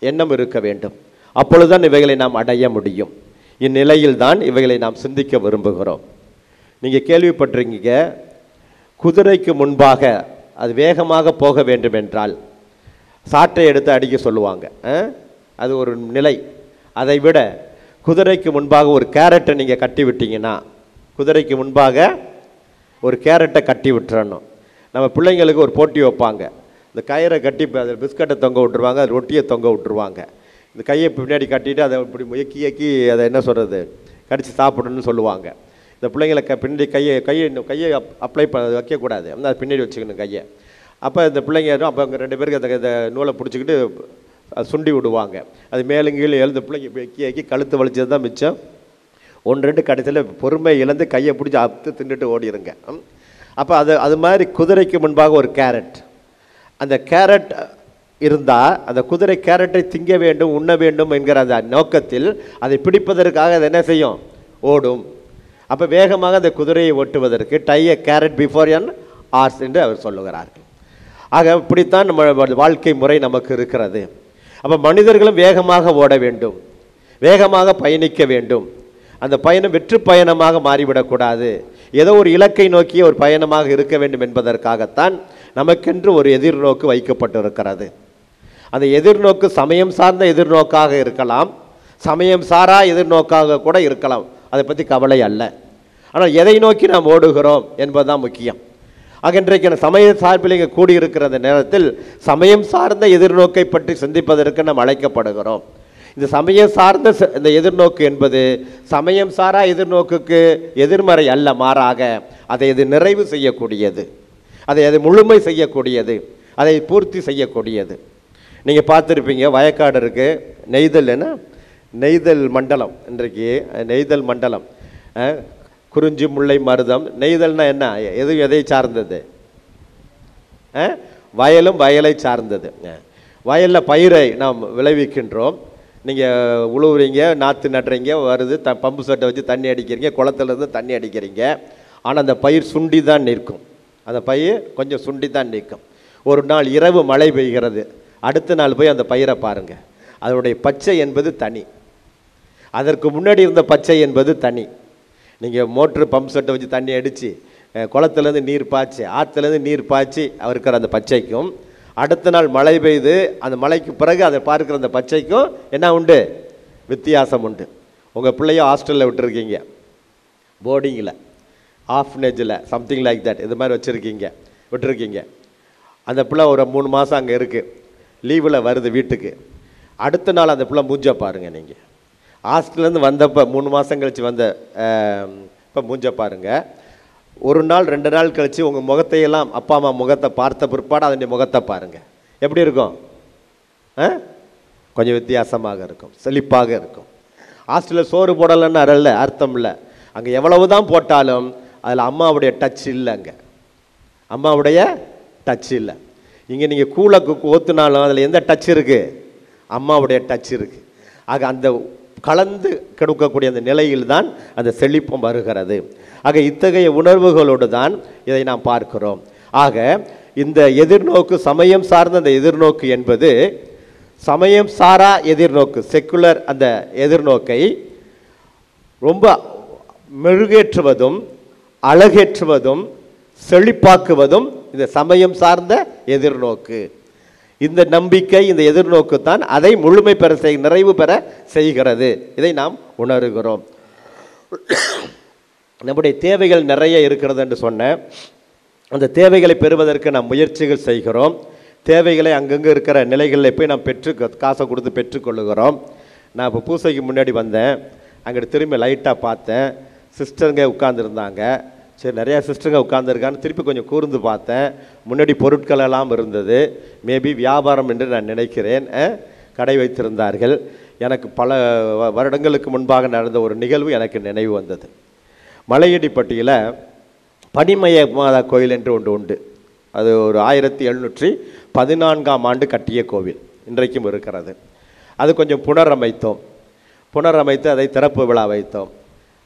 எண்ணம் இருக்க வேண்டும். அப்பொழுதுதான் இவைகளை நாம் அடைய முடியும். இந்நிலையில்தான் இவைகளை நாம் சிந்திக்க விரும்புகிறோம். நீங்கள் கேள்விப்பட்டிருக்கீங்க, குதிரைக்கு முன்பாக அது வேகமாக போக வேண்டும் என்றால் சாட்டை எடுத்து அடிக்க சொல்லுவாங்க. அது ஒரு நிலை. அதை விட குதிரைக்கு முன்பாக ஒரு கேரட்டை நீங்கள் கட்டி விட்டீங்கன்னா, குதிரைக்கு முன்பாக ஒரு கேரட்டை கட்டி விட்டுறணும். நம்ம பிள்ளைங்களுக்கு ஒரு போட்டி வைப்பாங்க. இந்த கயிறை கட்டி அதில் பிஸ்கட்டை தொங்க விட்டுருவாங்க, அது ரொட்டியை தொங்க விட்டுருவாங்க. இந்த கையை பின்னாடி கட்டிட்டு அதை இப்படி இயக்கி இயக்கி அதை என்ன சொல்கிறது கடித்து சாப்பிடணும்னு சொல்லுவாங்க. இந்த பிள்ளைங்களை பின்னாடி கையை அப்ளை வைக்கக்கூடாது, அது பின்னாடி வச்சுக்கணும் கையை. அப்போ இந்த பிள்ளைங்க அப்போ அவங்க 2 பேருக்கு அந்த நூலை பிடிச்சிக்கிட்டு சுண்டி விடுவாங்க. அது மேலும் கீழே எழுந்த பிள்ளைங்க எக்கி கழுத்து வலிச்சது தான் மிச்சம். 1-2 கடைசியில் பொறுமை இழந்து கையை பிடிச்சி அப்து தின்னுட்டு ஓடிடுங்க. அப்போ அது மாதிரி குதிரைக்கு முன்பாக ஒரு கேரட், அந்த கேரட் இருந்தால் அந்த குதிரை கேரட்டை திங்க வேண்டும், உண்ண வேண்டும் என்கிற அந்த நோக்கத்தில் அதை பிடிப்பதற்காக அது என்ன செய்யும், ஓடும். அப்போ வேகமாக அந்த குதிரையை ஓட்டுவதற்கு டை எ கேரட் பிஃபோர் என் ஹார்ஸ் என்று அவர் சொல்லுகிறார்கள். ஆக இப்படித்தான் நம்ம வாழ்க்கை முறை நமக்கு இருக்கிறது. அப்போ மனிதர்களும் வேகமாக ஓட வேண்டும், வேகமாக பயணிக்க வேண்டும். அந்த பயணம் வெற்று பயணமாக மாறிவிடக்கூடாது. ஏதோ ஒரு இலக்கை நோக்கிய ஒரு பயணமாக இருக்க வேண்டும் என்பதற்காகத்தான் நமக்கென்று ஒரு எதிர்நோக்கு வைக்கப்பட்டிருக்கிறது. அந்த எதிர்நோக்கு சமயம் சார்ந்த எதிர்நோக்காக இருக்கலாம், சமயம் சாரா எதிர்நோக்காக கூட இருக்கலாம். அதை பற்றி கவலை அல்ல. ஆனால் எதை நோக்கி நாம் ஓடுகிறோம் என்பதுதான் முக்கியம். ஆக இன்றைக்கு சமய சார்பில் இங்கே கூடியிருக்கிற அந்த நேரத்தில் சமயம் சார்ந்த எதிர்நோக்கை பற்றி சிந்திப்பதற்கு நாம் அழைக்கப்படுகிறோம். இந்த சமயம் சார்ந்த இந்த எதிர்நோக்கு என்பது சமயம் சாரா எதிர்நோக்குக்கு எதிர்மறை அல்ல, மாறாக அதை அது நிறைவு செய்யக்கூடியது, அதை முழுமை செய்யக்கூடியது, அதை பூர்த்தி செய்யக்கூடியது. நீங்கள் பார்த்துருப்பீங்க, வயக்காடு இருக்குது, நெய்தல்னா நெய்தல் மண்டலம். இன்றைக்கு நெய்தல் மண்டலம், குறிஞ்சி முல்லை மருதம். நெய்தல்னா என்ன, எதை சார்ந்தது? வயலும் வயலை சார்ந்தது. வயலில் பயிரை நாம் விளைவிக்கின்றோம். நீங்கள் உழுவுறீங்க, நாற்று நடுறீங்க, வருது பம்பு செட்டை வச்சு தண்ணி அடிக்கிறீங்க, குளத்துலேருந்து தண்ணி அடிக்கிறீங்க. ஆனால் அந்த பயிர் சுண்டி தான் நிற்கும், அந்த பயிர் கொஞ்சம் சுண்டி தான் நிற்கும். ஒரு நாள் இரவு மழை பெய்கிறது, அடுத்த நாள் போய் அந்த பயிரை பாருங்கள், அதனுடைய பச்சை என்பது தனி, அதற்கு முன்னாடி இருந்த பச்சை என்பது தனி. நீங்கள் மோட்ரு பம்ப் செட்டை வச்சு தண்ணி அடித்து குளத்துலேருந்து நீர் பாய்ச்சி ஆற்றுலேருந்து நீர் பாய்ச்சி இருக்கிற அந்த பச்சைக்கும், அடுத்த நாள் மழை பெய்து அந்த மழைக்கு பிறகு அதை பார்க்குற அந்த பச்சைக்கும் என்ன உண்டு, வித்தியாசம் உண்டு. உங்கள் பிள்ளைய ஹாஸ்டலில் விட்டுருக்கீங்க, போர்டிங்கில், ஆஃப்னேஜில், சம்திங் லைக் தட், இது மாதிரி விட்டுருக்கீங்க. அந்த பிள்ளை ஒரு 3 மாதம் அங்கே இருக்குது, லீவில் வருது வீட்டுக்கு. அடுத்த நாள் அந்த பிள்ளை மூஞ்ச பாருங்கள். நீங்கள் ஹாஸ்டல்லேருந்து வந்தப்போ 3 மாதம் கழித்து இப்போ மூஞ்ச பாருங்கள். ஒரு நாள் 2 நாள் கழித்து உங்கள் முகத்தையெல்லாம், அப்பா அம்மா முகத்தை பார்த்த பிற்பாடு அதனுடைய முகத்தை பாருங்கள், எப்படி இருக்கும்? கொஞ்சம் வித்தியாசமாக இருக்கும், செழிப்பாக இருக்கும். ஹாஸ்டலில் சோறு போடலைன்னு அர்த்தம் இல்லை, அங்கே எவ்வளவு தான் போட்டாலும் அதில் அம்மாவுடைய டச் இல்லை, அங்கே அம்மாவுடைய டச் இல்லை. இங்கே நீங்கள் கூழை ஊற்றுனாலும் அதில் எந்த டச் இருக்குது? அம்மாவுடைய டச் இருக்குது. ஆக அந்த கலந்து கெடுக்கக்கூடிய அந்த நிலையில் தான் அந்த செழிப்பம் வருகிறது. ஆக இத்தகைய உணர்வுகளோடு தான் இதை நாம் பார்க்கிறோம். ஆக இந்த எதிர்நோக்கு, சமயம் சார்ந்த அந்த எதிர்நோக்கு என்பது சமயம் சாரா எதிர்நோக்கு, செக்குலர் அந்த எதிர்நோக்கை ரொம்ப மெருகேற்றுவதும் அழகேற்றுவதும் செழிப்பாக்குவதும் இந்த சமயம் சார்ந்த எதிர்நோக்கு. இந்த நம்பிக்கை, இந்த எதிர்நோக்கு தான் அதை முழுமை பெற நிறைவு பெற செய்கிறது. இதை நாம் உணர்கிறோம். நம்முடைய தேவைகள் நிறைய இருக்கிறது என்று சொன்ன அந்த தேவைகளை பெறுவதற்கு நாம் முயற்சிகள் செய்கிறோம். தேவைகளை அங்கங்கே இருக்கிற நிலைகளில் போய் நாம் காசை கொடுத்து பெற்றுக்கொள்ளுகிறோம். நான் இப்போ பூசைக்கு முன்னாடி வந்தேன், அங்கிட்டு திரும்பி லைட்டாக பார்த்தேன், சிஸ்டருங்க உட்கார்ந்துருந்தாங்க. சரி, நிறையா சிஸ்டருங்க உட்கார்ந்துருக்கான்னு திருப்பி கொஞ்சம் கூர்ந்து பார்த்தேன். முன்னாடி பொருட்கள் எல்லாம் இருந்தது, மேபி வியாபாரம் என்று நான் நினைக்கிறேன். கடை வைத்திருந்தார்கள். எனக்கு பல வருடங்களுக்கு முன்பாக நடந்த ஒரு நிகழ்வு எனக்கு நினைவு வந்தது. மலையடிப்பட்டியில் பனிமய மாதா கோயில் என்று ஒன்று உண்டு. அது ஒரு 1714ஆம் ஆண்டு கட்டிய கோவில், இன்றைக்கும் இருக்கிறது. அது கொஞ்சம் புனரமைத்து அதை திறப்பு விழா வைத்தோம்.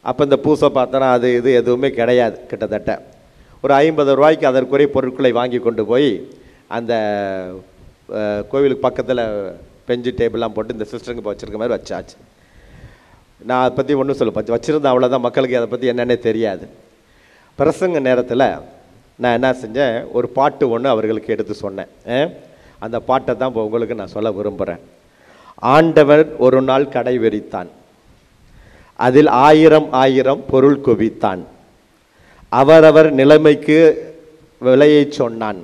அப்போ இந்த பூசை பார்த்தோன்னா அது இது எதுவுமே கிடையாது. கிட்டத்தட்ட ஒரு 50 ரூபாய்க்கு அதற்குரிய பொருட்களை வாங்கி கொண்டு போய் அந்த கோவிலுக்கு பக்கத்தில் பெஞ்சு டேபிள்லாம் போட்டு இந்த சிஸ்டருங்க வச்சுருக்க மாதிரி வச்சாச்சு. நான் அதை பற்றி ஒன்றும் சொல்ல வச்சுருந்தேன், அவ்வளோதான். மக்களுக்கு அதை பற்றி என்னென்னே தெரியாது. பிரசங்க நேரத்தில் நான் என்ன செஞ்சேன், ஒரு பாட்டு ஒன்று அவர்களுக்கு எடுத்து சொன்னேன். அந்த பாட்டை தான் இப்போ உங்களுக்கு நான் சொல்ல விரும்புகிறேன். ஆண்டவர் ஒரு நாள் கடை விரித்தான், அதில் 1000 பொருள் குவித்தான். அவரவர் நிலைமைக்கு விலையை சொன்னான்,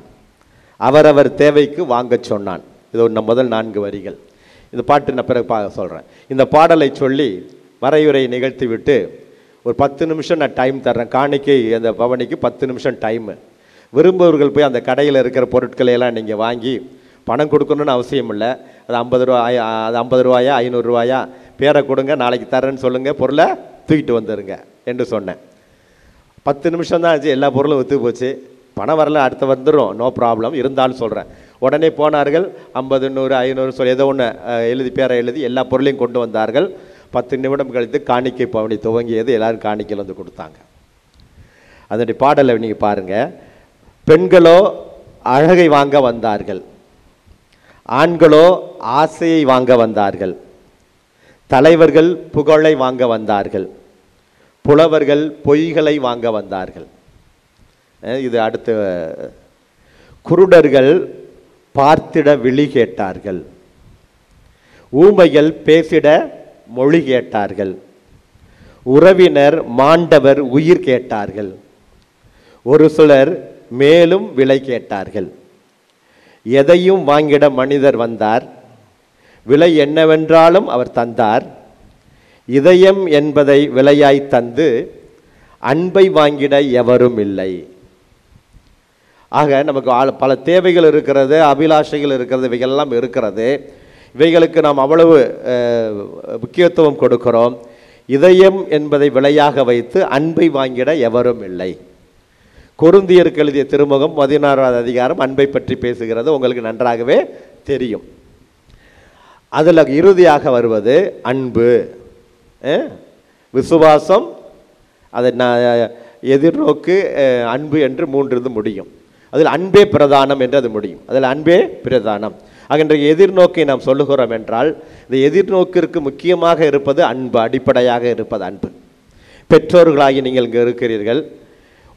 அவரவர் தேவைக்கு வாங்க சொன்னான். இது ஒரு முதல் 4 வரிகள். இந்த பாட்டு நான் பிறகு சொல்கிறேன். இந்த பாடலை சொல்லி வரையுரை நிகழ்த்தி விட்டு ஒரு 10 நிமிஷம் நான் டைம் தர்றேன். காணிக்கை அந்த பவனிக்கு 10 நிமிஷம் டைமு. விரும்புவர்கள் போய் அந்த கடையில் இருக்கிற பொருட்களை எல்லாம் நீங்கள் வாங்கி, பணம் கொடுக்கணுன்னு அவசியம் இல்லை. அது 50 ரூபாயா, அது 50 ரூபாயா 500 ரூபாயா, பேரை கொடுங்க, நாளைக்கு தரேன்னு சொல்லுங்கள், பொருளை தூக்கிட்டு வந்துடுங்க என்று சொன்னேன். 10 நிமிஷம் தான் ஆச்சு, எல்லா பொருளும் விற்று போச்சு. பணம் வரல, அடுத்த வந்துடும், நோ ப்ராப்ளம். இருந்தாலும் சொல்கிறேன், உடனே போனார்கள். 50, 100, 500 சொல்லி ஏதோ ஒன்று எழுதி, பேரை எழுதி எல்லா பொருளையும் கொண்டு வந்தார்கள். 10 நிமிடம் கழித்து காணிக்கை பவனி துவங்கியது. எல்லோரும் காணிக்கையில் வந்து கொடுத்தாங்க. அதனுடைய பாடலை நீங்கள் பாருங்கள். பெண்களோ அழகை வாங்க வந்தார்கள், ஆண்களோ ஆசையை வாங்க வந்தார்கள். தலைவர்கள் புகழை வாங்க வந்தார்கள், புலவர்கள் பொய்களை வாங்க வந்தார்கள். இது அடுத்த. குருடர்கள் பார்த்திட விழி கேட்டார்கள், ஊமைகள் பேசிட மொழி கேட்டார்கள், உறவினர் மாண்டவர் உயிர் கேட்டார்கள், ஒரு சிலர் மேலும் விலை கேட்டார்கள். எதையும் வாங்கிட மனிதர் வந்தார், விலை என்னவென்றாலும் அவர் தந்தார். இதயம் என்பதை விலையாய் தந்து அன்பை வாங்கிட எவரும் இல்லை. ஆக நமக்கு பல தேவைகள் இருக்கிறது, அபிலாஷைகள் இருக்கிறது, இவைகளெல்லாம் இருக்கிறது. இவைகளுக்கு நாம் அவ்வளவு முக்கியத்துவம் கொடுக்கிறோம். இதயம் என்பதை விலையாக வைத்து அன்பை வாங்கிட எவரும் இல்லை. கொரிந்தியருக்கு எழுதிய திருமுகம் 16வது அதிகாரம் அன்பை பற்றி பேசுகிறது, உங்களுக்கு நன்றாகவே தெரியும். அதில் இறுதியாக வருவது அன்பு, விசுவாசம், அதை எதிர்நோக்கு, அன்பு என்று 3 முடியும். அதில் அன்பே பிரதானம் என்று அது முடியும். அதில் அன்பே பிரதானம். ஆக இன்றைய எதிர்நோக்கை நாம் சொல்லுகிறோம் என்றால், இந்த எதிர்நோக்கிற்கு முக்கியமாக இருப்பது அன்பு, அடிப்படையாக இருப்பது அன்பு. பெற்றோர்களாகி நீங்கள் இங்கே இருக்கிறீர்கள்,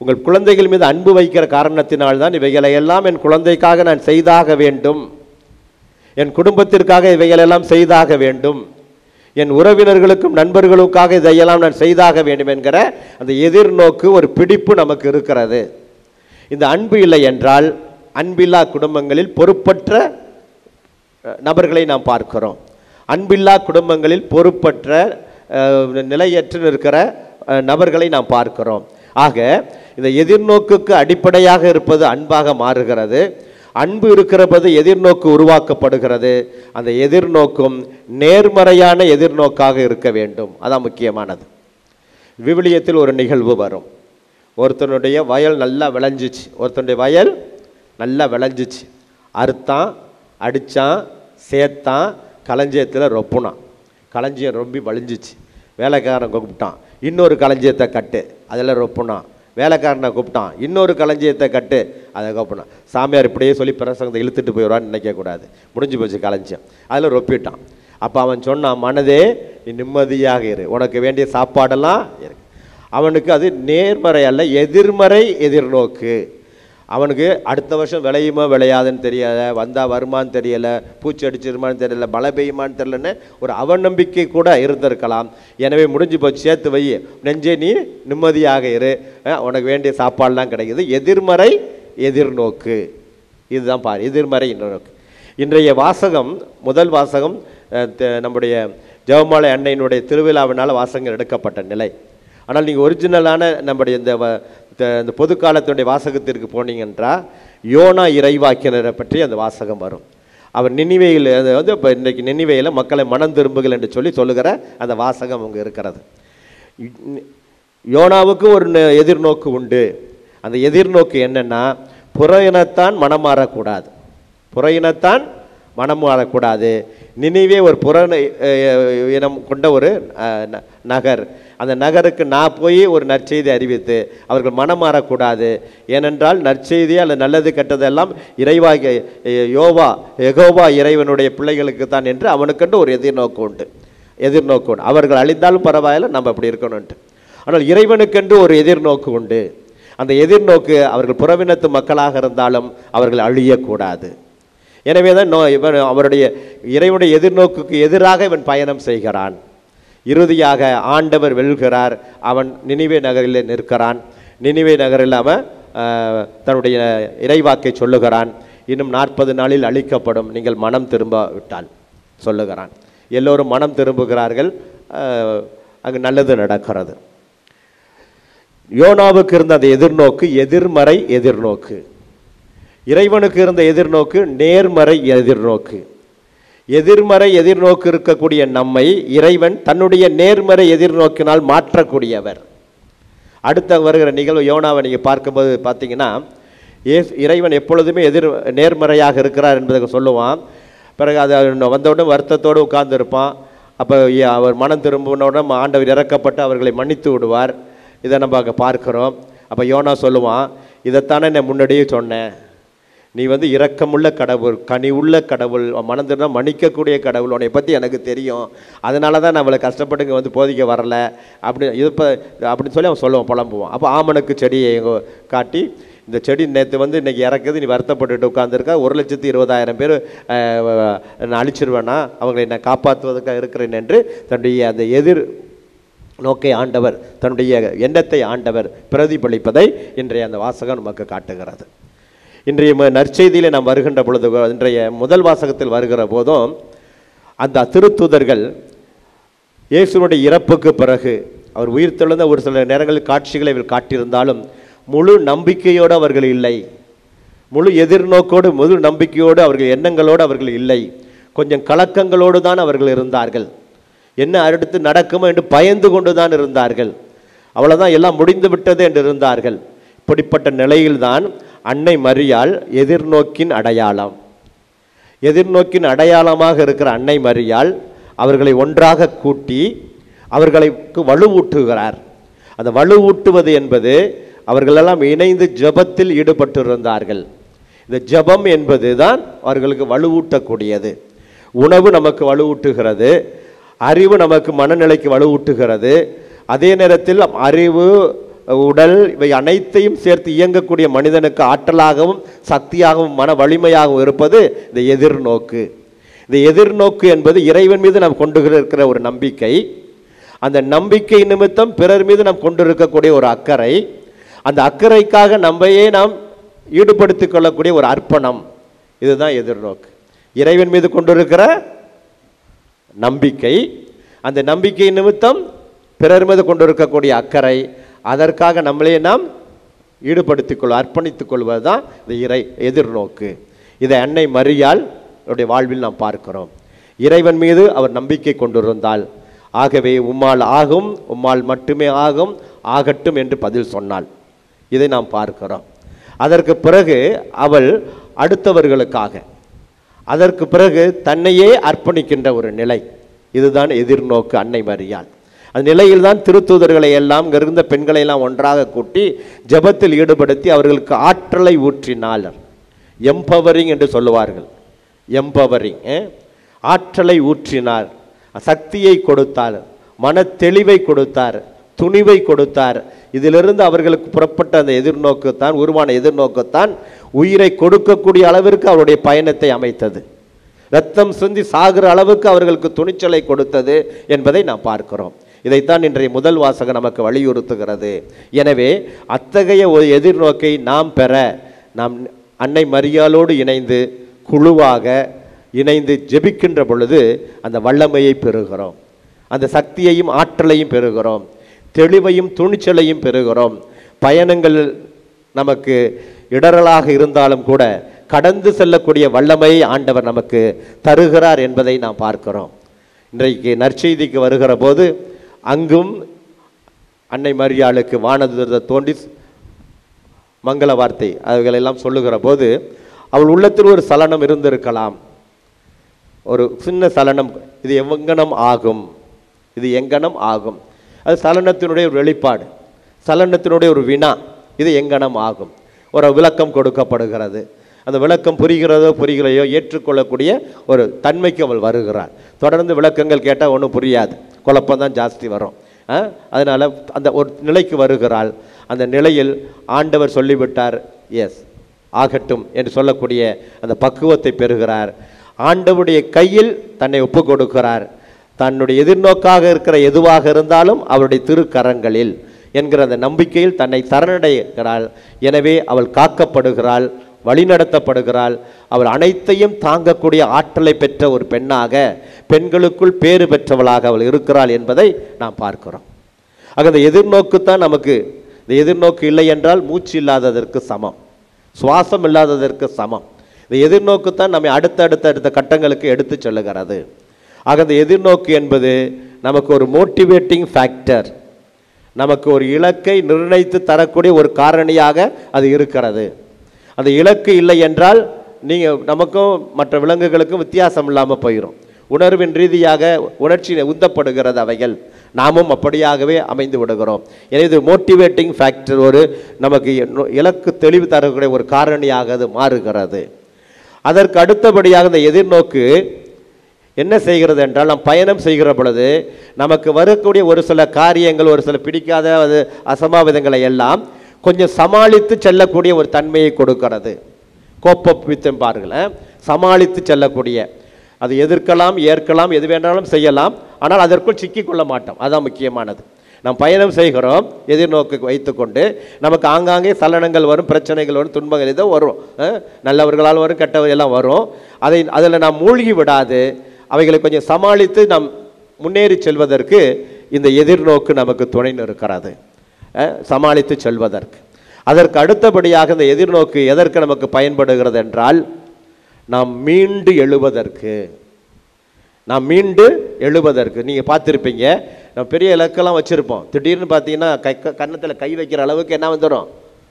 உங்கள் குழந்தைகள் மீது அன்பு வைக்கிற காரணத்தினால்தான் இவைகளை எல்லாம் என் குழந்தைக்காக நான் செய்தாக வேண்டும், என் குடும்பத்திற்காக இவைகளெல்லாம் செய்தாக வேண்டும், என் உறவினர்களுக்கும் நண்பர்களுக்காக இதையெல்லாம் நான் செய்தாக வேண்டும் என்கிற அந்த எதிர்நோக்கு, ஒரு பிடிப்பு நமக்கு இருக்கிறது. இந்த அன்பு இல்லை என்றால் அன்பில்லா குடும்பங்களில் பொறுப்பற்ற நபர்களை நாம் பார்க்கிறோம். அன்பில்லா குடும்பங்களில் பொறுப்பற்ற நிலையற்று இருக்கிற நபர்களை நாம் பார்க்கிறோம். ஆக இந்த எதிர்நோக்குக்கு அடிப்படையாக இருப்பது அன்பாக மாறுகிறது. அன்பு இருக்கிறபோது எதிர்நோக்கு உருவாக்கப்படுகிறது. அந்த எதிர்நோக்கும் நேர்மறையான எதிர்நோக்காக இருக்க வேண்டும். அதான் முக்கியமானது. விவிலியத்தில் ஒரு நிகழ்வு வரும். ஒருத்தனுடைய வயல் நல்லா விளைஞ்சிச்சு, ஒருத்தனுடைய வயல் நல்லா விளைஞ்சிச்சு. அறுத்தான், அடித்தான், சேர்த்தான், களஞ்சியத்தில் ரொப்புனான். களஞ்சியம் ரொம்ப வலிஞ்சிச்சு. வேலைக்காரன் கூப்பிட்டான், இன்னொரு களஞ்சியத்தை கட்டு, அதில் ரொப்புனான். வேலைக்காரனை கூப்பிட்டான், இன்னொரு களஞ்சியத்தை கட்டு, அதை கூப்பினான். சாமியார் இப்படியே சொல்லி பிரசங்கத்தை இழுத்துட்டு போயிடுவான்னு நினைக்கக்கூடாது. முடிஞ்சு போச்சு களஞ்சியம், அதில் ரொப்பிட்டான். அப்போ அவன் சொன்னான், மனதே நீ நிம்மதியாக இரு, உனக்கு வேண்டிய சாப்பாடெல்லாம் இருக்கு. அவனுக்கு அது நேர்மறை அல்ல, எதிர்மறை எதிர்நோக்கு. அவனுக்கு அடுத்த வருஷம் விளையுமா விளையாதுன்னு தெரியலை, வந்தால் வருமானு தெரியலை, பூச்சி அடிச்சிருமான்னு தெரியல, மழை பெய்யுமான்னு தெரியலன்னு ஒரு அவநம்பிக்கை கூட இருந்திருக்கலாம். எனவே முடிஞ்சு போச்சு, சேர்த்து வை, நெஞ்சே நீ நிம்மதியாக இரு, உனக்கு வேண்டிய சாப்பாடெலாம் கிடைக்குது. எதிர்மறை எதிர்நோக்கு. இதுதான் பாரு, எதிர்மறை எதிர்நோக்கு. இன்றைய வாசகம், முதல் வாசகம் நம்முடைய ஜெபமாலை அன்னையினுடைய திருவிழாவினால் வாசகங்கள் எடுக்கப்பட்ட நிலை. ஆனால் நீங்கள் ஒரிஜினலான நம்முடைய இந்த பொது காலத்தினுடைய வாசகத்திற்கு போனீங்கன்றா யோனா இறைவாக்கினரை பற்றி அந்த வாசகம் வரும். அவர் நினிவேயில் வந்து இப்போ இன்றைக்கு நினிவேயில் மக்களை மனம் திரும்புகள் என்று சொல்லுகிற அந்த வாசகம் அங்கே இருக்கிறது. யோனாவுக்கு ஒரு எதிர்நோக்கு உண்டு. அந்த எதிர்நோக்கு என்னென்னா, புற இனத்தான் மனம் மாறக்கூடாது, புற இனத்தான் மனம் மாறக்கூடாது. நினிவே ஒரு புற இனம் கொண்ட ஒரு நகர். அந்த நகருக்கு நான் போய் ஒரு நற்செய்தி அறிவித்து அவர்கள் மனம் மாறக்கூடாது. ஏனென்றால் நற்செய்தி அல்லது நல்லது கெட்டதெல்லாம் யெகோவா இறைவனுடைய பிள்ளைகளுக்கு தான் என்று அவனுக்கென்று ஒரு எதிர்நோக்கு உண்டு. எதிர்நோக்கு உண்டு. அவர்கள் அழிந்தாலும் பரவாயில்ல, நம்ம அப்படி இருக்கணும்ன்ட்டு. ஆனால் இறைவனுக்கென்று ஒரு எதிர்நோக்கு உண்டு. அந்த எதிர்நோக்கு அவர்கள் புறவினத்து மக்களாக இருந்தாலும் அவர்கள் அழியக்கூடாது. எனவே தான் இவன் அவருடைய இறைவனுடைய எதிர்நோக்குக்கு எதிராக இவன் பயணம் செய்கிறான். இறுதியாக ஆண்டவர் வெல்கிறார். அவன் நினிவே நகரில் நிற்கிறான். நினிவே நகரில் அவன் தன்னுடைய இறைவாக்கை சொல்லுகிறான். இன்னும் 40 நாளில் அழிக்கப்படும், நீங்கள் மனம் திரும்ப விட்டால் சொல்லுகிறான். எல்லோரும் மனம் திரும்புகிறார்கள். அங்கு நல்லது நடக்கிறது. யோனாவுக்கு இருந்த அந்த எதிர்நோக்கு எதிர்மறை எதிர்நோக்கு. இறைவனுக்கு இருந்த எதிர்நோக்கு நேர்மறை எதிர்நோக்கு. எதிர்மறை எதிர்நோக்கு இருக்கக்கூடிய நம்மை இறைவன் தன்னுடைய நேர்மறை எதிர்நோக்கினால் மாற்றக்கூடியவர். அடுத்த வருகிற நிகழ்வு யோனாவை நீங்கள் பார்க்கும்போது பார்த்தீங்கன்னா, இறைவன் எப்பொழுதுமே நேர்மறையாக இருக்கிறார் என்பதை சொல்லுவான். பிறகு அது வந்தவுடனே வருத்தத்தோடு உட்கார்ந்து இருப்பான். அப்போ அவர் மனம் திரும்பினோட ஆண்டவர் இறக்கப்பட்டு அவர்களை மன்னித்து விடுவார். இதை நம்ம அங்கே பார்க்குறோம். அப்போ யோனா சொல்லுவான், இதைத்தானே நான் முன்னாடியே சொன்னேன், நீ இரக்கமுள்ள கடவுள், கனி உள்ள கடவுள், மனதினா மன்னிக்கக்கூடிய கடவுள், உன்னை பற்றி எனக்கு தெரியும், அதனால தான் நான் அவளை கஷ்டப்பட்டு இங்கே போதிக்க வரல அப்படின்னு சொல்லி அவன் சொல்லுவான், புலம்புவான். அப்போ ஆமனுக்கு செடியை காட்டி, இந்த செடி நேற்று இன்றைக்கி இறக்குது, நீ வருத்தப்பட்டுட்டு உட்காந்துருக்கா, 1,20,000 பேர் நான் அழிச்சிருவேன்னா, அவங்களை நான் காப்பாற்றுவதற்காக இருக்கிறேன் என்று தன்னுடைய அந்த எதிர் நோக்கை ஆண்டவர், தன்னுடைய எண்ணத்தை ஆண்டவர் பிரதிபலிப்பதை இன்றைய அந்த வாசகம் நமக்கு காட்டுகிறது. இன்றைய நற்செய்தியில் நாம் வருகின்ற பொழுது, இன்றைய முதல் வாசகத்தில் வருகிற போதும் அந்த திருத்தூதர்கள் இயேசுனுடைய இறப்புக்கு பிறகு அவர் உயிர்த்தெழுந்த ஒரு சில நேரங்களில் காட்சிகளை காட்டியிருந்தாலும் முழு நம்பிக்கையோடு அவர்கள் இல்லை. முழு எதிர்நோக்கோடு, முழு நம்பிக்கையோடு, அவர்கள் எண்ணங்களோடு அவர்கள் இல்லை. கொஞ்சம் கலக்கங்களோடு தான் அவர்கள் இருந்தார்கள். என்ன அடுத்து நடக்குமோ என்று பயந்து கொண்டு தான் இருந்தார்கள். அவ்வளோதான், எல்லாம் முடிந்து விட்டது என்று இருந்தார்கள். இப்படிப்பட்ட நிலையில்தான் அன்னை மரியாள் எதிர்நோக்கின் அடையாளம். எதிர்நோக்கின் அடையாளமாக இருக்கிற அன்னை மரியாள் அவர்களை ஒன்றாக கூட்டி அவர்களுக்கு வலுவூட்டுகிறார். அந்த வலுவூட்டுவது என்பது அவர்களெல்லாம் இணைந்து ஜெபத்தில் ஈடுபட்டிருந்தார்கள். இந்த ஜெபம் என்பது தான் அவர்களுக்கு வலுவூட்டக்கூடியது. உணவு நமக்கு வலுவூட்டுகிறது, அறிவு நமக்கு மனநிலைக்கு வலுவூட்டுகிறது. அதே நேரத்தில் அறிவு, உடல், இவை அனைத்தையும் சேர்த்து இயங்கக்கூடிய மனிதனுக்கு ஆற்றலாகவும் சக்தியாகவும் மன வலிமையாகவும் இருப்பது இந்த எதிர்நோக்கு. இந்த எதிர்நோக்கு என்பது இறைவன் மீது நாம் கொண்டு இருக்கிற ஒரு நம்பிக்கை. அந்த நம்பிக்கை நிமித்தம் பிறர் மீது நாம் கொண்டிருக்கக்கூடிய ஒரு அக்கறை. அந்த அக்கறைக்காக நம்மையே நாம் ஈடுபடுத்திக் கொள்ளக்கூடிய ஒரு அர்ப்பணம். இதுதான் எதிர்நோக்கு. இறைவன் மீது கொண்டிருக்கிற நம்பிக்கை, அந்த நம்பிக்கை நிமித்தம் பிறர் மீது கொண்டிருக்கக்கூடிய அக்கறை, அதற்காக நம்மளே நாம் ஈடுபடுத்திக் அர்ப்பணித்துக் கொள்வது தான் இந்த எதிர்நோக்கு. இதை அன்னை மரியாள் அவருடைய வாழ்வில் நாம் பார்க்கிறோம். இறைவன் மீது அவர் நம்பிக்கை கொண்டிருந்தாள். ஆகவே உம்மால் ஆகும், உம்மால் மட்டுமே ஆகும், ஆகட்டும் என்று பதில் சொன்னாள். இதை நாம் பார்க்கிறோம். அதற்கு பிறகு அவள் அடுத்தவர்களுக்காக, அதற்கு பிறகு தன்னையே அர்ப்பணிக்கின்ற ஒரு நிலை. இதுதான் எதிர்நோக்கு அன்னை மரியாள். அந்த நிலையில்தான் திருத்தூதர்களை எல்லாம், இருந்த பெண்களை எல்லாம் ஒன்றாக கூட்டி ஜெபத்தில் ஈடுபடுத்தி அவர்களுக்கு ஆற்றலை ஊற்றினாள். எம்பவரிங் என்று சொல்லுவார்கள். எம்பவரிங், ஆற்றலை ஊற்றினார், சக்தியை கொடுத்தார், மன தெளிவை கொடுத்தார், துணிவை கொடுத்தார். இதிலிருந்து அவர்களுக்கு புறப்பட்ட அந்த எதிர்நோக்குத்தான், உருவான எதிர்நோக்குத்தான் உயிரை கொடுக்கக்கூடிய அளவிற்கு அவருடைய பயணத்தை அமைத்தது. ரத்தம் சிந்தி சாகிற அளவுக்கு அவர்களுக்கு துணிச்சலை கொடுத்தது என்பதை நாம் பார்க்கிறோம். இதைத்தான் இன்றைய முதல் வாசகம் நமக்கு வலியுறுத்துகிறது. எனவே அத்தகைய ஒரு எதிர்நோக்கை நாம் பெற, நாம் அன்னை மரியாளோடு இணைந்து குழுவாக இணைந்து ஜெபிக்கின்ற பொழுது அந்த வல்லமையை பெறுகிறோம், அந்த சக்தியையும் ஆற்றலையும் பெறுகிறோம், தெளிவையும் துணிச்சலையும் பெறுகிறோம். பயணங்கள் நமக்கு இடரலாக இருந்தாலும் கூட கடந்து செல்லக்கூடிய வல்லமையை ஆண்டவர் நமக்கு தருகிறார் என்பதை நாம் பார்க்கிறோம். இன்றைக்கு நற்செய்திக்கு வருகிற போது அங்கும் அன்னை மரியாளுக்கு வானதூதர் தோன்றி மங்கள வார்த்தை அதுகளெல்லாம் சொல்லுகிற போது அவள் உள்ளத்தில் ஒரு சலனம் இருந்திருக்கலாம், ஒரு சின்ன சலனம். இது எங்கனம் ஆகும், இது எங்கனம் ஆகும். அது சலனத்தினுடைய ஒரு வெளிப்பாடு, சலனத்தினுடைய ஒரு வினா. இது எங்கனம் ஆகும். ஒரு விளக்கம் கொடுக்கப்படுகிறது. அந்த விளக்கம் புரிகிறதோ புரிகிறதையோ ஏற்றுக்கொள்ளக்கூடிய ஒரு தன்மைக்கு அவள் வருகிறாள். தொடர்ந்து விளக்கங்கள் கேட்டால் ஒன்றும் புரியாது, குழப்பம்தான் ஜாஸ்தி வரும். அதனால் அந்த ஒரு நிலைக்கு வருகிறாள். அந்த நிலையில் ஆண்டவர் சொல்லிவிட்டார், எஸ் ஆகட்டும் என்று சொல்லக்கூடிய அந்த பக்குவத்தை பெறுகிறார். ஆண்டவருடைய கையில் தன்னை ஒப்பு கொடுக்கிறார். தன்னுடைய எதிர்நோக்காக இருக்கிற எதுவாக இருந்தாலும் அவருடைய திருக்கரங்களில் என்கிற அந்த நம்பிக்கையில் தன்னை சரணடைகிறாள். எனவே அவள் காக்கப்படுகிறாள், வழிநடத்தப்படுகிறாள். அவள் அனைத்தையும் தாங்கக்கூடிய ஆற்றலை பெற்ற ஒரு பெண்ணாக, பெண்களுக்குள் பேறு பெற்றவளாக அவள் இருக்கிறாள் என்பதை நாம் பார்க்கிறோம். ஆக இந்த எதிர்நோக்குத்தான் நமக்கு, இந்த எதிர்நோக்கு இல்லை என்றால் மூச்சு இல்லாததற்கு சமம், சுவாசம் இல்லாததற்கு சமம். இந்த எதிர்நோக்குத்தான் நம்மை அடுத்த கட்டங்களுக்கு எடுத்து செல்லுகிறது. ஆக இந்த எதிர்நோக்கு என்பது நமக்கு ஒரு மோட்டிவேட்டிங் ஃபேக்டர், நமக்கு ஒரு இலக்கை நிர்ணயித்து தரக்கூடிய ஒரு காரணியாக அது இருக்கிறது. அந்த இலக்கு இல்லை என்றால் நீங்கள் நமக்கும் மற்ற விலங்குகளுக்கும் வித்தியாசம் இல்லாமல் போயிடும். உணர்வின் ரீதியாக உணர்ச்சி உந்தப்படுகிறது அவைகள், நாமும் அப்படியாகவே அமைந்து விடுகிறோம். எனவே இது மோட்டிவேட்டிங் ஃபேக்டர், ஒரு நமக்கு இலக்கு தெளிவு தரக்கூடிய ஒரு காரணியாக அது மாறுகிறது. அதற்கு அடுத்தபடியாக இந்த எதிர்நோக்கு என்ன செய்கிறது என்றால், நாம் பயணம் செய்கிற பொழுது நமக்கு வரக்கூடிய ஒரு சில காரியங்கள், ஒரு சில பிடிக்காத அது அசம்பாவிதங்களை எல்லாம் கொஞ்சம் சமாளித்து செல்லக்கூடிய ஒரு தன்மையை கொடுக்கிறது. கோப்பம் பாருங்களேன், சமாளித்து செல்லக்கூடிய, அது எதிர்க்கலாம், ஏற்கலாம், எது வேண்டாலும் செய்யலாம், ஆனால் அதற்குள் சிக்கிக்கொள்ள மாட்டோம். அதுதான் முக்கியமானது. நாம் பயணம் செய்கிறோம் எதிர்நோக்கு வைத்துக்கொண்டு, நமக்கு ஆங்காங்கே சலனங்கள் வரும், பிரச்சனைகள் வரும், துன்பங்கள் ஏதோ வரும், நல்லவர்களால் வரும், கெட்டவர்கள் எல்லாம் வரும். அதில் நாம் மூழ்கி விடாது அவைகளை கொஞ்சம் சமாளித்து நாம் முன்னேறி செல்வதற்கு இந்த எதிர்நோக்கு நமக்கு துணை நிற்கிறது, சமாளித்து செல்வதற்கு. அதற்கு அடுத்தபடியாக இந்த எதிர்நோக்கு எதற்கு நமக்கு பயன்படுகிறது என்றால், நாம் மீண்டு எழுவதற்கு. நாம் மீண்டு எழுவதற்கு. நீங்கள் பார்த்துருப்பீங்க, நம்ம பெரிய இலக்கெல்லாம் வச்சுருப்போம், திடீர்னு பார்த்தீங்கன்னா கன்னத்தில் கை வைக்கிற அளவுக்கு என்ன வந்துடும்,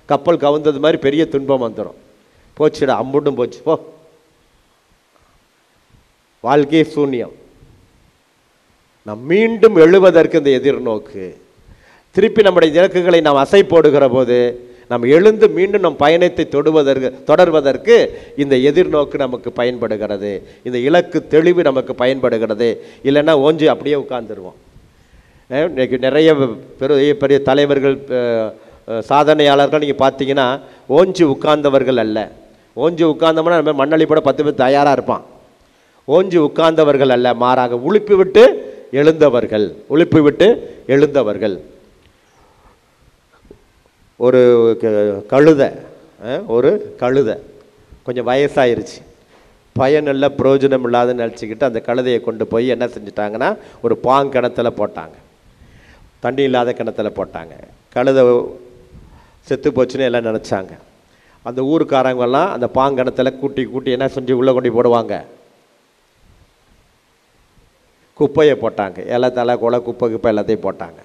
கப்பல் கவுந்தது மாதிரி பெரிய துன்பம் வந்துடும். போச்சுடா, அம்புட்டும் போச்சு, போ, வாழ்க்கையே சூன்யம். நாம் மீண்டும் எழுவதற்கு இந்த எதிர்நோக்கு. திருப்பி நம்முடைய இலக்குகளை நாம் அசை போடுகிற போது நாம் எழுந்து மீண்டும் நம் பயணத்தை தொடர்வதற்கு இந்த எதிர்நோக்கு நமக்கு பயன்படுகிறது. இந்த இலக்கு தெளிவு நமக்கு பயன்படுகிறது. இல்லைன்னா ஓஞ்சி அப்படியே உட்கார்ந்துருவோம். இன்றைக்கி நிறைய பெரிய பெரிய தலைவர்கள், சாதனையாளர்கள் நீங்கள் பார்த்தீங்கன்னா ஓஞ்சி உட்கார்ந்தவர்கள் அல்ல. ஓஞ்சி உட்கார்ந்தோம்னா நம்ம மண்ணளி போட 10 பேர் தயாராக இருப்பான். ஓஞ்சி உட்கார்ந்தவர்கள் அல்ல, மாறாக உழுப்பி விட்டு எழுந்தவர்கள். உழுப்பி விட்டு எழுந்தவர்கள். ஒரு கழுதை கொஞ்சம் வயசாயிருச்சு, பயனில்லை, பிரயோஜனம் இல்லாதுன்னு நினச்சிக்கிட்டு அந்த கழுதையை கொண்டு போய் என்ன செஞ்சிட்டாங்கன்னா ஒரு பாங்கிணத்துல போட்டாங்க, தண்ணி இல்லாத கிணத்துல போட்டாங்க. கழுதை செத்து போச்சுன்னு எல்லாம் நினச்சாங்க. அந்த ஊருக்காரங்கெல்லாம் அந்த பாங்கிணத்துல கூட்டி என்ன செஞ்சு உள்ளே கொண்டு போடுவாங்க, குப்பையை போட்டாங்க. இலை தலை கொலை குப்பை எல்லாத்தையும் போட்டாங்க.